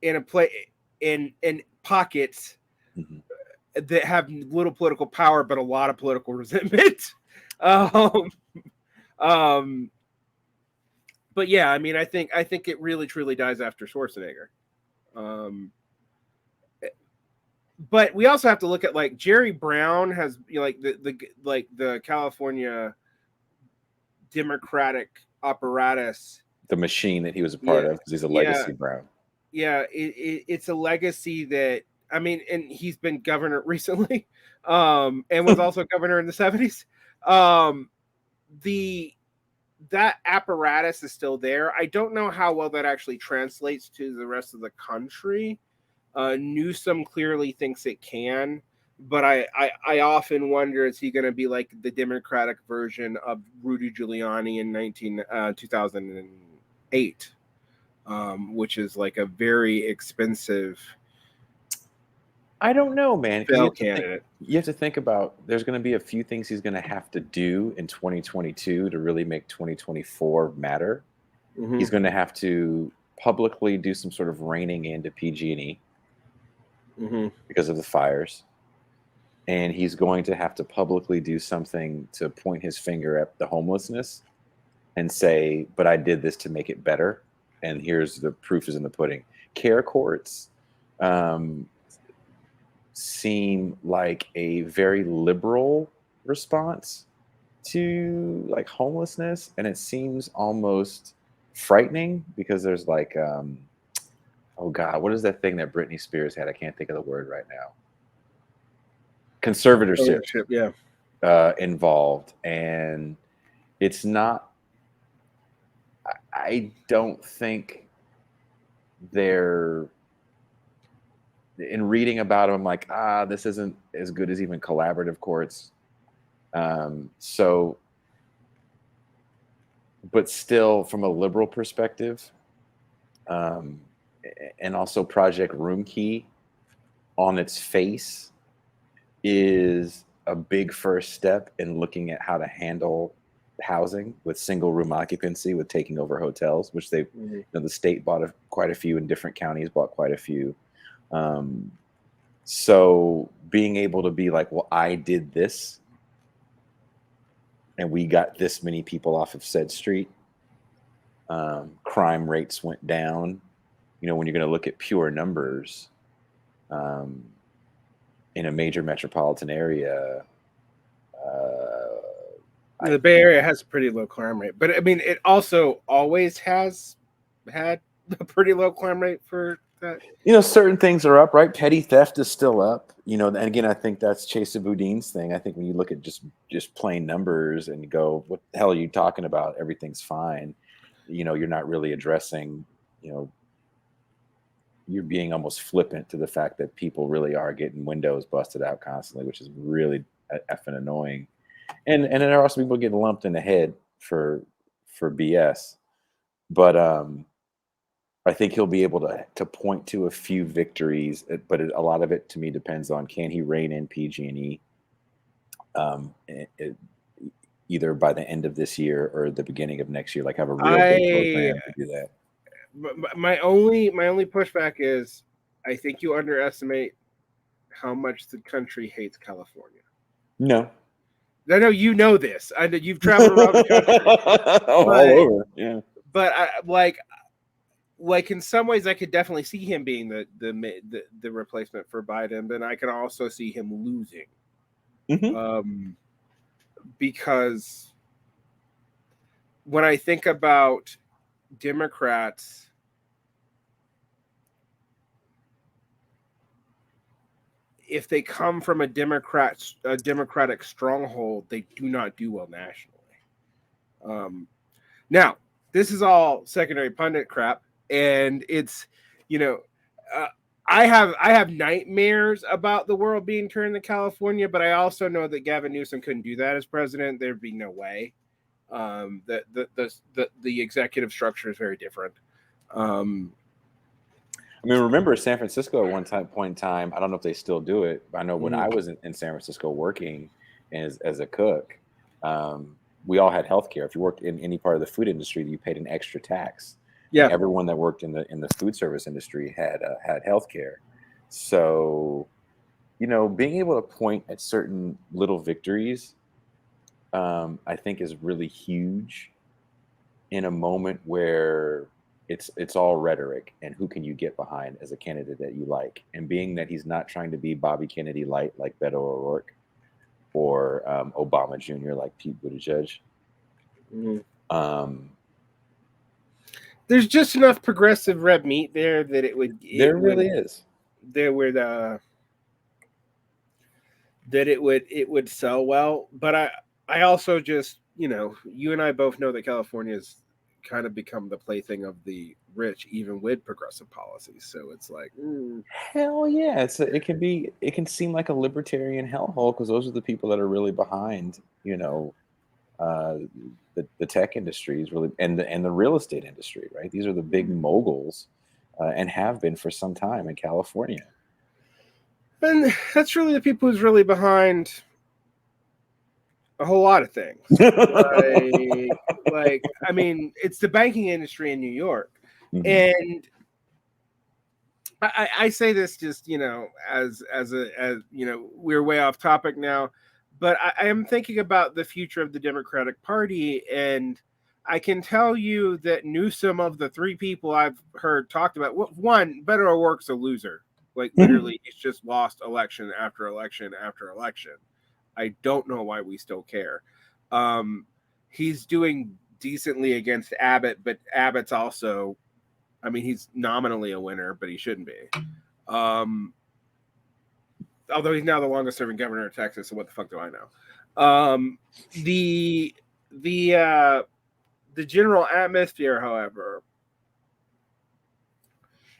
in pockets that have little political power but a lot of political resentment. But yeah, I mean, I think it really truly dies after Schwarzenegger. But we also have to look at like Jerry Brown has the California Democratic apparatus, the machine that he was a part of because he's a legacy Brown. Yeah, it's a legacy that, I mean, and he's been governor recently, and was also governor in the 70s. That apparatus is still there. I don't know how well that actually translates to the rest of the country. Newsom clearly thinks it can, but I often wonder, is he going to be like the Democratic version of Rudy Giuliani in 2008, which is like a very expensive. I don't know, man. Candidate. You have to think about, there's going to be a few things he's going to have to do in 2022 to really make 2024 matter. He's going to have to publicly do some sort of reining into PG&E because of the fires. And he's going to have to publicly do something to point his finger at the homelessness and say, but I did this to make it better. And here's the proof is in the pudding. Care courts seem like a very liberal response to like homelessness. And it seems almost frightening because there's like, oh God, what is that thing that Britney Spears had? I can't think of the word right now. Conservatorship, involved. And it's not, I don't think they're, in reading about them, I'm like, this isn't as good as even collaborative courts. So, but still from a liberal perspective, and also Project Roomkey on its face is a big first step in looking at how to handle housing with single room occupancy, with taking over hotels, which they, the state bought quite a few in different counties, bought quite a few. So being able to be like, well, I did this and we got this many people off of said street. Crime rates went down. You know, when you're going to look at pure numbers, in a major metropolitan area, The Bay Area has a pretty low crime rate, but I mean, it also always has had a pretty low crime rate for that. you know, certain things are up, right? Petty theft is still up, you know, and again, I think that's Chesa Boudin's thing. I think when you look at just plain numbers and you go, what the hell are you talking about? Everything's fine. You know, you're not really addressing, you know, you're being almost flippant to the fact that people really are getting windows busted out constantly, which is really effing annoying. And then there are also people getting lumped in the head for BS. But I think he'll be able to point to a few victories, but a lot of it to me depends on, can he rein in PG&E either by the end of this year or the beginning of next year, like have a real big program to do that. My only pushback is, I think you underestimate how much the country hates California. No. I know you know this. I know you've traveled around the country. All over, yeah. But like in some ways, I could definitely see him being the replacement for Biden, but I can also see him losing, because when I think about Democrats, if they come from a Democratic stronghold, they do not do well nationally. Now, this is all secondary pundit crap, and it's, you know, I have nightmares about the world being turned to California, but I also know that Gavin Newsom couldn't do that as president. There'd be no way. The executive structure is very different. I mean, remember San Francisco at point in time, I don't know if they still do it, but I know when I was in San Francisco working as a cook, we all had health care. If you worked in any part of the food industry, you paid an extra tax. Yeah. And everyone that worked in the food service industry had health care. So, you know, being able to point at certain little victories, I think is really huge in a moment where it's all rhetoric and who can you get behind as a candidate that you like. And being that he's not trying to be Bobby Kennedy light like Beto O'Rourke or Obama Jr. like Pete Buttigieg. There's just enough progressive red meat there that it would. There really is. There would that it would sell well, but I also just, you know, you and I both know that California's kind of become the plaything of the rich, even with progressive policies. So it's like, hell yeah, it can seem like a libertarian hellhole because those are the people that are really behind, you know, the tech industries really and the real estate industry, right? These are the big moguls, and have been for some time in California. And that's really the people who's really behind a whole lot of things. like, I mean, it's the banking industry in New York. And I say this just, you know, as you know, we're way off topic now, but I am thinking about the future of the Democratic Party, and I can tell you that Newsom, of the three people I've heard talked about, one, Beto O'Rourke's a loser. Like, literally, he's just lost election after election after election. I don't know why we still care. He's doing decently against Abbott, but Abbott's also, I mean, he's nominally a winner, but he shouldn't be. Although he's now the longest serving governor of Texas, so what the fuck do I know? The general atmosphere, however,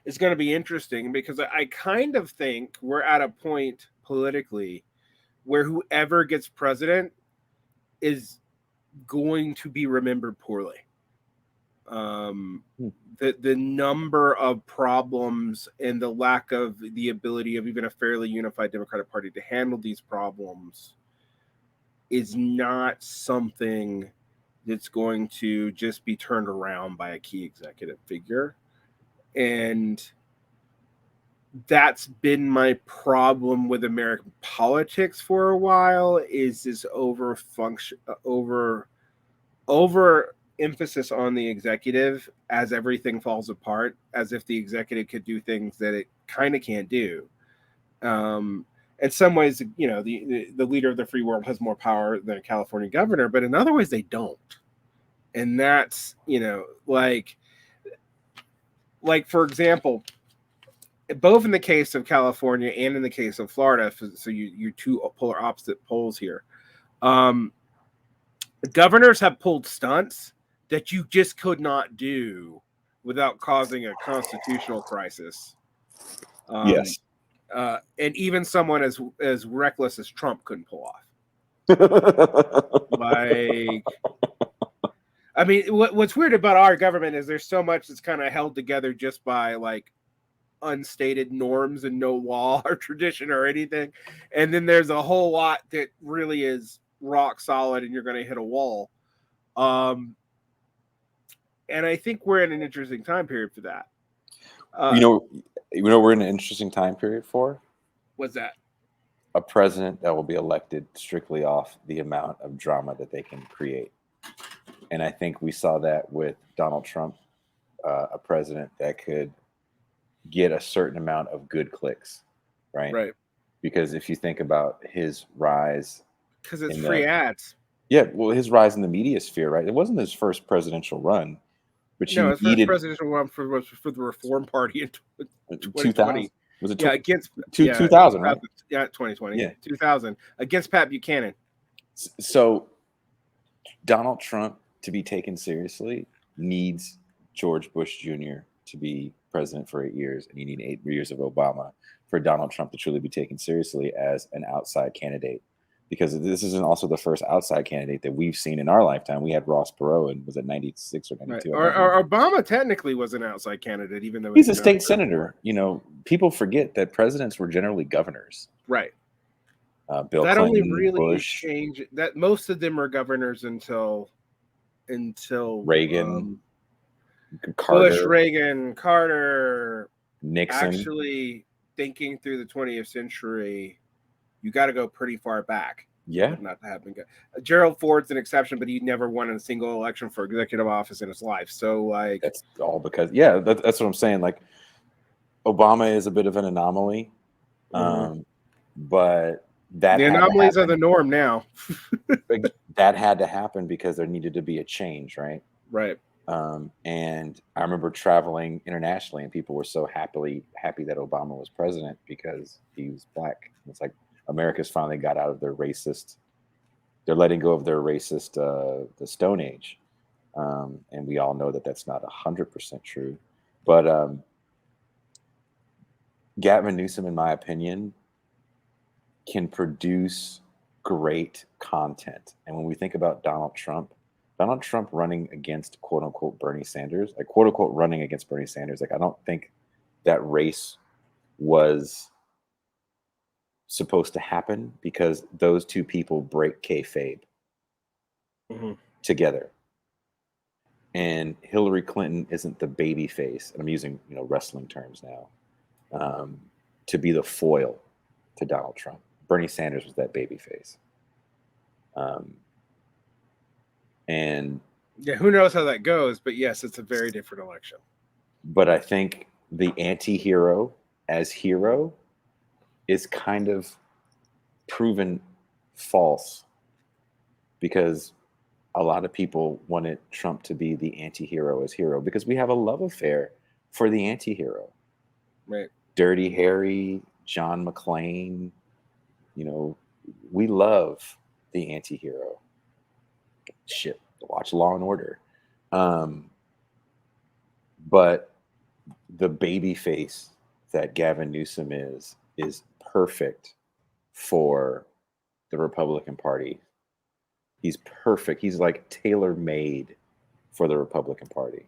is going to be interesting because I kind of think we're at a point politically where whoever gets president is going to be remembered poorly. The number of problems and the lack of the ability of even a fairly unified Democratic Party to handle these problems is not something that's going to just be turned around by a key executive figure. And that's been my problem with American politics for a while, is this over emphasis on the executive as everything falls apart, as if the executive could do things that it kind of can't do. In some ways, you know, the leader of the free world has more power than a California governor, but in other ways they don't. And that's, you know, like for example, both in the case of California and in the case of Florida, so you two polar opposite poles here. Governors have pulled stunts that you just could not do without causing a constitutional crisis. Yes. And even someone as reckless as Trump couldn't pull off. Like, I mean, what's weird about our government is there's so much that's kind of held together just by like unstated norms and no law or tradition or anything, and then there's a whole lot that really is rock solid, and you're going to hit a wall. And I think we're in an interesting time period for that. You know, we're in an interesting time period for. What's that? A president that will be elected strictly off the amount of drama that they can create. And I think we saw that with Donald Trump, a president that could get a certain amount of good clicks, right? Right. Because if you think about his rise, because it's free ads. Yeah, well, his rise in the media sphere, right? It wasn't his first presidential run, but no, his first presidential run was for the Reform Party in 2020. Was it? Against 2000, right? Yeah, 2020. Yeah, 2000 against Pat Buchanan. So Donald Trump, to be taken seriously, needs George Bush Jr. to be president for 8 years, and you need 8 years of Obama for Donald Trump to truly be taken seriously as an outside candidate. Because this isn't also the first outside candidate that we've seen in our lifetime. We had Ross Perot, and was it 96 or 92? Right. Or Obama technically was an outside candidate, even though he's a state senator. You know, people forget that presidents were generally governors. Right. Bill that Clinton, only really Bush, changed. That most of them are governors until Reagan, Carter, Bush, Reagan, Carter, Nixon. Actually, thinking through the 20th century, you got to go pretty far back. Yeah, not to happen. Gerald Ford's an exception, but he never won in a single election for executive office in his life. So, like, that's all because that's what I'm saying. Like, Obama is a bit of an anomaly, but the anomalies are the norm now. That had to happen because there needed to be a change, right? Right. And I remember traveling internationally, and people were so happy that Obama was president because he was black. It's like America's finally got out of their racist. They're letting go of their racist, the Stone Age, and we all know that that's not 100% true. But Gavin Newsom, in my opinion, can produce great content. And when we think about Donald Trump running against quote unquote Bernie Sanders, like quote unquote running against Bernie Sanders, like I don't think that race was supposed to happen because those two people break kayfabe together. And Hillary Clinton isn't the baby face, and I'm using wrestling terms now, to be the foil to Donald Trump. Bernie Sanders was that baby face. And yeah, who knows how that goes, but yes, it's a very different election. But I think the anti-hero as hero is kind of proven false because a lot of people wanted Trump to be the anti-hero as hero because we have a love affair for the anti-hero. Right. Dirty Harry, John McClane, we love the anti-hero. Shit, watch Law and Order. But the baby face that Gavin Newsom is perfect for the Republican Party. He's perfect. He's like tailor-made for the Republican Party.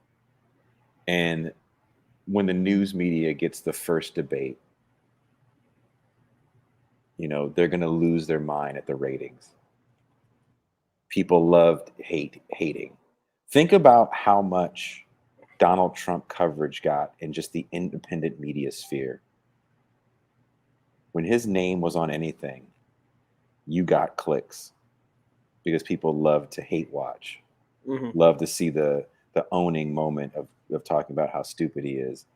And when the news media gets the first debate, they're going to lose their mind at the ratings. People loved hating. Think about how much Donald Trump coverage got in just the independent media sphere when his name was on anything, you got clicks because people love to hate watch, love to see the owning moment of talking about how stupid he is.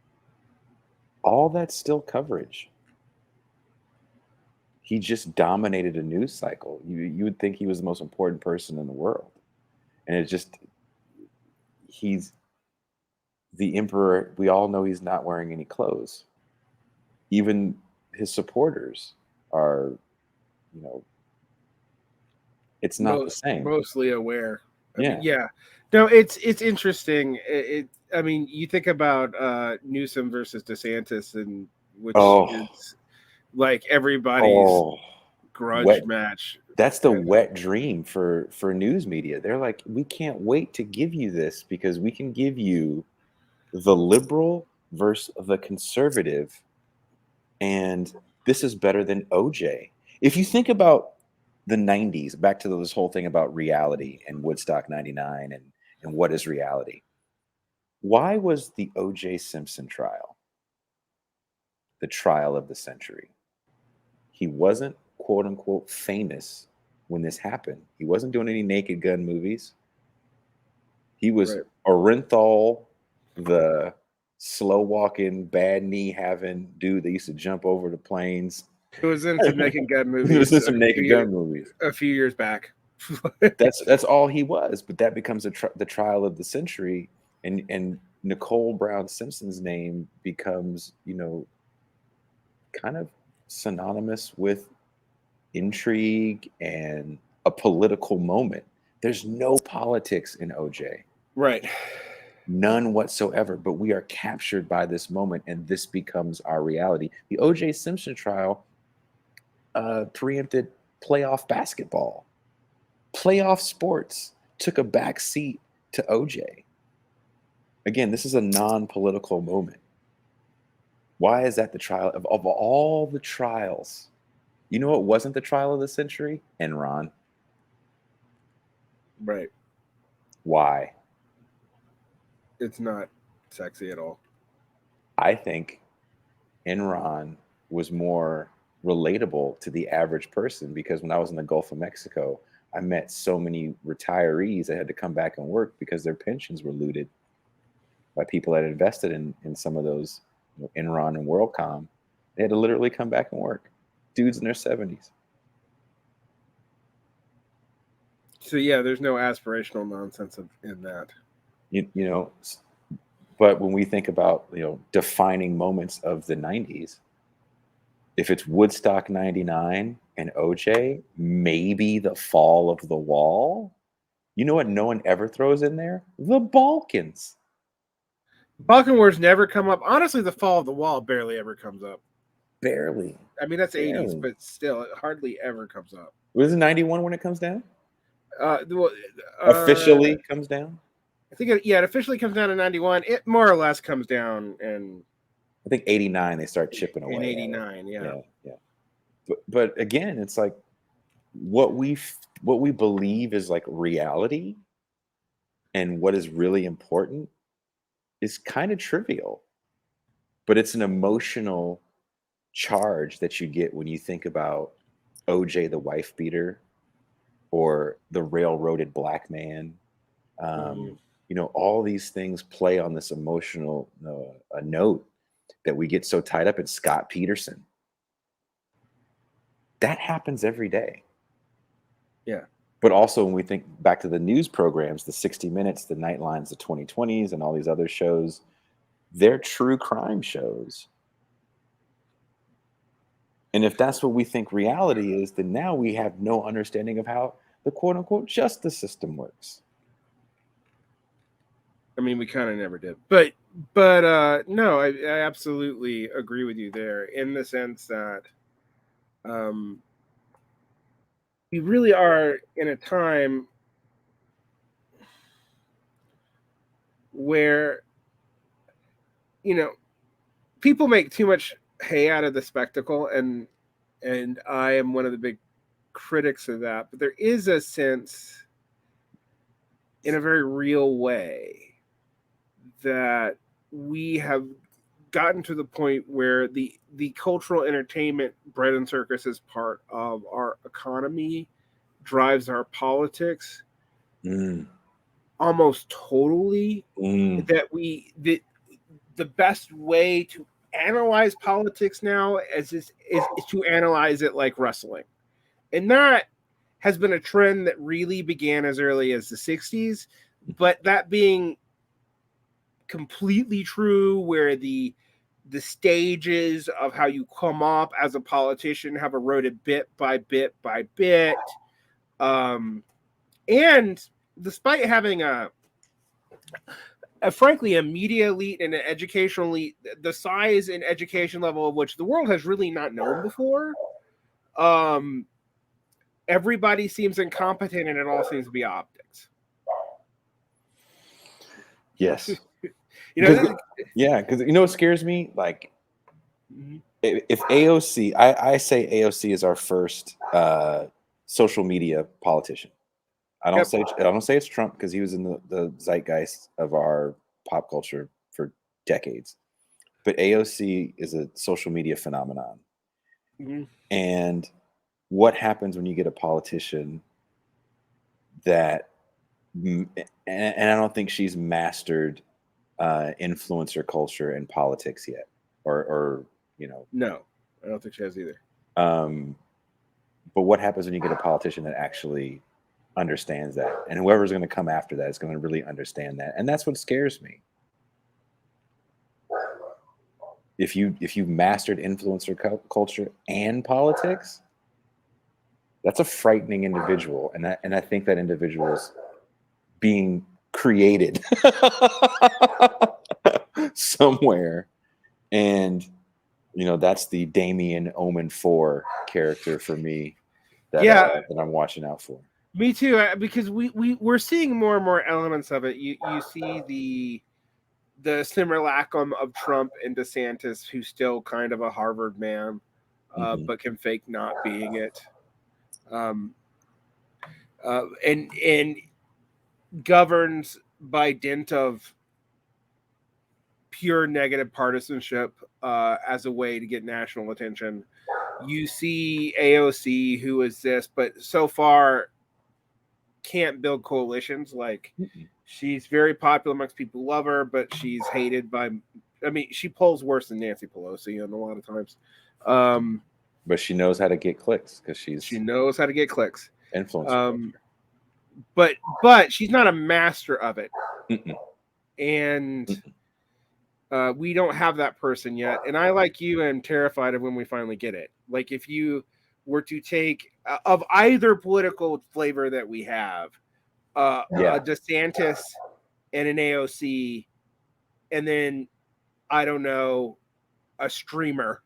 All that's still coverage. He just dominated a news cycle. You would think he was the most important person in the world. And it's just, he's the emperor. We all know he's not wearing any clothes. Even his supporters are, it's not the same. Mostly aware. I Yeah. mean, yeah. No, it's interesting. I mean, you think about Newsom versus DeSantis, and which is like everybody's grudge match. That's the wet dream for news media. They're like, we can't wait to give you this because we can give you the liberal versus the conservative, and this is better than OJ. If you think about the 90s, back to this whole thing about reality and Woodstock 99 and what is reality. Why was the OJ Simpson trial the trial of the century? He wasn't, quote unquote, famous when this happened. He wasn't doing any Naked Gun movies. He was Orenthal, the slow walking, bad knee having dude that used to jump over the planes. He was in some Naked Gun movies. He was in some Naked Gun movies a few years back. That's all he was. But that becomes the trial of the century, and Nicole Brown Simpson's name becomes, kind of synonymous with intrigue and a political moment. There's no politics in OJ. Right. None whatsoever, but we are captured by this moment, and this becomes our reality. The OJ Simpson trial preempted playoff basketball. Playoff sports took a back seat to OJ. Again, this is a non-political moment. Why is that the trial of all the trials? You know what wasn't the trial of the century? Enron. Right. Why? It's not sexy at all. I think Enron was more relatable to the average person because when I was in the Gulf of Mexico, I met so many retirees that had to come back and work because their pensions were looted by people that had invested in some of those, Enron and WorldCom. They had to literally come back and work. Dudes in their 70s. So yeah, there's no aspirational nonsense in that. But when we think about defining moments of the 90s, if it's Woodstock 99 and OJ, maybe the fall of the wall. You know what no one ever throws in there? The Balkans. Balkan Wars never come up. Honestly, the fall of the wall barely ever comes up. Barely. I mean, that's 80s, but still, it hardly ever comes up. Was it 91 when it comes down? Officially comes down? I think, it officially comes down in 91. It more or less comes down, and I think 89 they start chipping away. In 89, yeah. But again, it's like what we believe is like reality and what is really important is kind of trivial, but it's an emotional charge that you get when you think about OJ the wife beater or the railroaded black man. All these things play on this emotional note that we get so tied up in. Scott Peterson. That happens every day. Yeah. But also when we think back to the news programs, the 60 Minutes, the Nightlines, the 2020s, and all these other shows, they're true crime shows. And if that's what we think reality is, then now we have no understanding of how the quote unquote justice system works. I mean, we kind of never did. But no, I absolutely agree with you there in the sense that we really are in a time where, people make too much hay out of the spectacle, and I am one of the big critics of that. But there is a sense, in a very real way, that we have gotten to the point where the cultural entertainment bread and circus is part of our economy, drives our politics almost totally. That the best way to analyze politics now is to analyze it like wrestling. And that has been a trend that really began as early as the 60s. But that being completely true, where the stages of how you come up as a politician have eroded bit by bit by bit. And despite having frankly, a media elite and an educational elite, the size and education level of which the world has really not known before, everybody seems incompetent and it all seems to be optics. Yes. Because you know what scares me? Like, if AOC, I say AOC is our first social media politician. I don't say it's Trump, because he was in the zeitgeist of our pop culture for decades. But AOC is a social media phenomenon. And what happens when you get a politician that, and I don't think she's mastered influencer culture and politics yet, or no, I don't think she has either. But what happens when you get a politician that actually understands that, and whoever's going to come after that is going to really understand that? And that's what scares me. If you've mastered influencer culture and politics, that's a frightening individual, and I think that individual is being created somewhere. And that's the Damien Omen 4 character for me that I'm watching out for. Me too, because we're seeing more and more elements of it. You see the simulacrum of Trump and DeSantis, who's still kind of a Harvard man, but can fake not being it, and governs by dint of pure negative partisanship as a way to get national attention. You see AOC, who is this, but so far can't build coalitions. Like, she's very popular amongst people who love her, but she's hated by, she polls worse than Nancy Pelosi a lot of times. But she knows how to get clicks, because she knows how to get clicks. Influencer. But she's not a master of it. And we don't have that person yet. And I, like you, am terrified of when we finally get it. Like, if you were to take of either political flavor that we have, a DeSantis and an AOC, and then, I don't know, a streamer,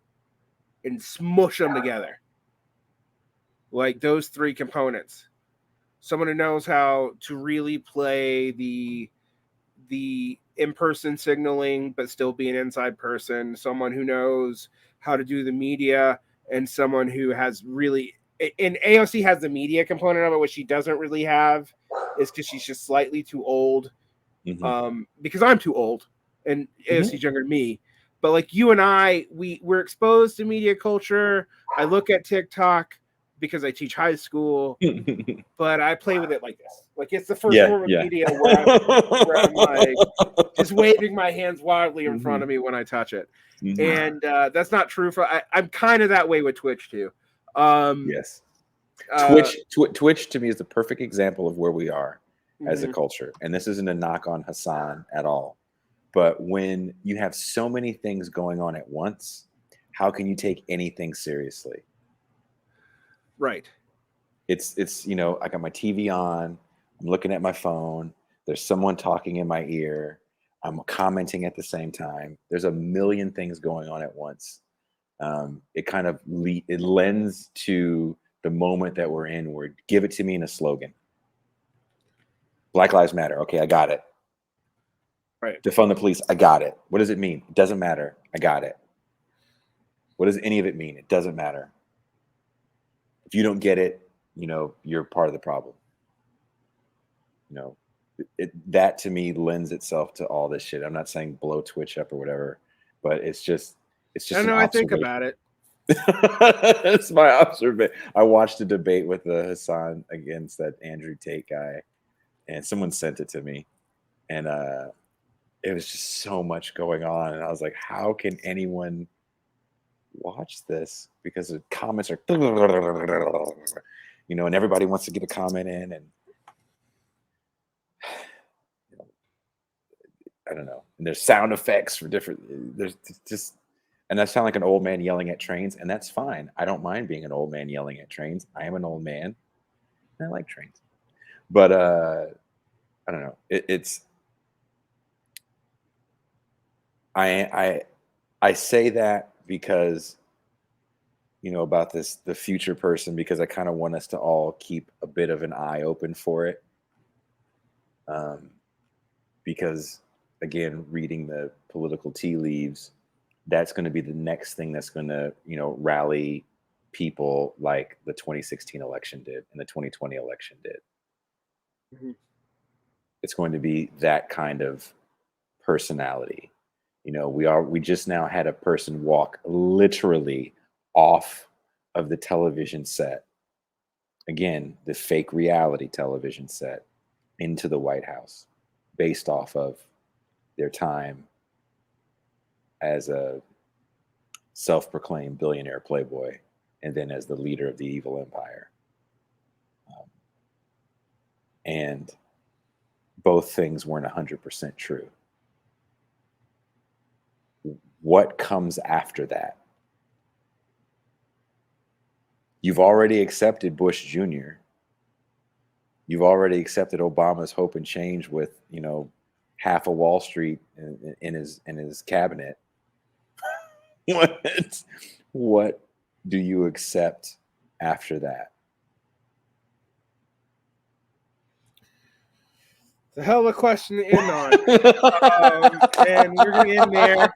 and smush them together. Like, those three components. Someone who knows how to really play the in-person signaling, but still be an inside person. Someone who knows how to do the media, and someone who has really, and AOC has the media component of it, which she doesn't really have, is because she's just slightly too old. Because I'm too old, and AOC's younger than me. But like you and I, we're exposed to media culture. I look at TikTok because I teach high school, but I play with it like this. Like, it's the first form of media where I'm like just waving my hands wildly in front of me when I touch it. And that's not true for, I'm kind of that way with Twitch too. Yes. Twitch to me is the perfect example of where we are as a culture. And this isn't a knock on Hassan at all. But when you have so many things going on at once, how can you take anything seriously? Right. It's I got my TV on, I'm looking at my phone, there's someone talking in my ear, I'm commenting at the same time. There's a million things going on at once. It kind of it lends to the moment that we're in, where give it to me in a slogan. Black Lives Matter. Okay, I got it. Right. Defund the police. I got it. What does it mean? It doesn't matter. I got it. What does any of it mean? It doesn't matter. If you don't get it, you're part of the problem. That to me lends itself to all this shit. I'm not saying blow Twitch up or whatever, but it's just. I know. I think about it. That's my observation. I watched a debate with Hassan against that Andrew Tate guy, and someone sent it to me, and it was just so much going on, and I was like, how can anyone watch this? Because the comments are, you know, and everybody wants to get a comment in, and you know, I don't know. And there's sound effects for different. There's just, and I sound like an old man yelling at trains, and that's fine. I don't mind being an old man yelling at trains. I am an old man, and I like trains. But I don't know. It's I say that because, you know, about the future person, because I kind of want us to all keep a bit of an eye open for it. Because again, reading the political tea leaves, that's going to be the next thing that's going to, you know, rally people like the 2016 election did and the 2020 election did. Mm-hmm. It's going to be that kind of personality. You know, we just now had a person walk literally off of the television set. Again, the fake reality television set into the White House based off of their time as a self-proclaimed billionaire playboy and then as the leader of the evil empire. And both things weren't 100% true. What comes after that? You've already accepted Bush Jr. You've already accepted Obama's hope and change with, you know, half of Wall Street in his cabinet. What do you accept after that? It's a hell of a question to end on. And we're going to end there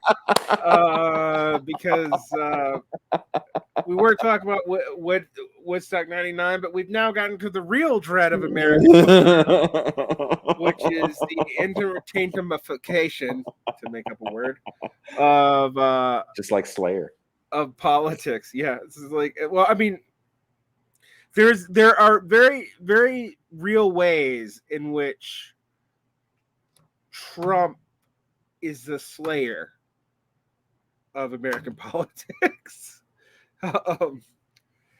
because we were talking about Woodstock 99, but we've now gotten to the real dread of American which is the entertainmentification, to make up a word, of just like Slayer. Of politics. Yeah. This is like, well, I mean, there are very, very real ways in which Trump is the slayer of American politics.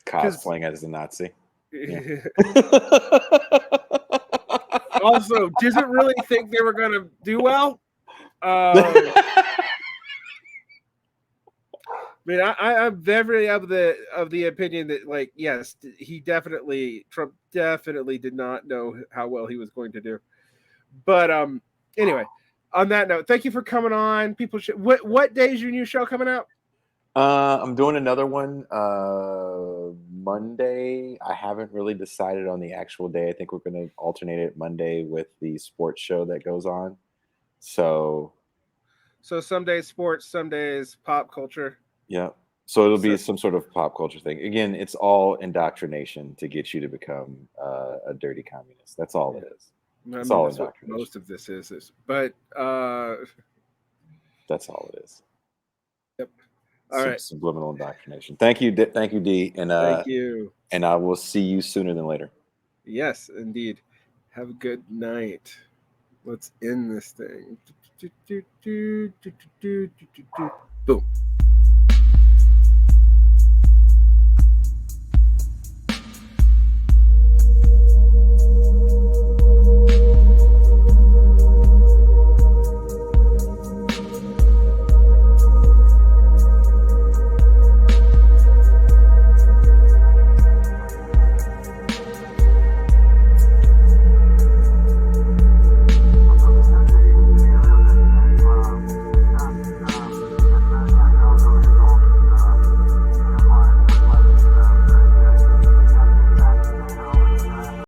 Cosplaying as a Nazi. Yeah. Also, doesn't really think they were going to do well. I mean, I'm very of the opinion that, like, yes, Trump definitely did not know how well he was going to do. But anyway, on that note, thank you for coming on. People should. What day is your new show coming out? I'm doing another one Monday. I haven't really decided on the actual day. I think we're going to alternate it Monday with the sports show that goes on. So some days sports, some days pop culture. Yeah. So it'll be some sort of pop culture thing. Again, it's all indoctrination to get you to become a dirty communist. That's all it is. That's all indoctrination. Most of this is. But that's all it is. Yep. All right. Subliminal indoctrination. Thank you, D. And thank you. And I will see you sooner than later. Yes, indeed. Have a good night. Let's end this thing. Boom.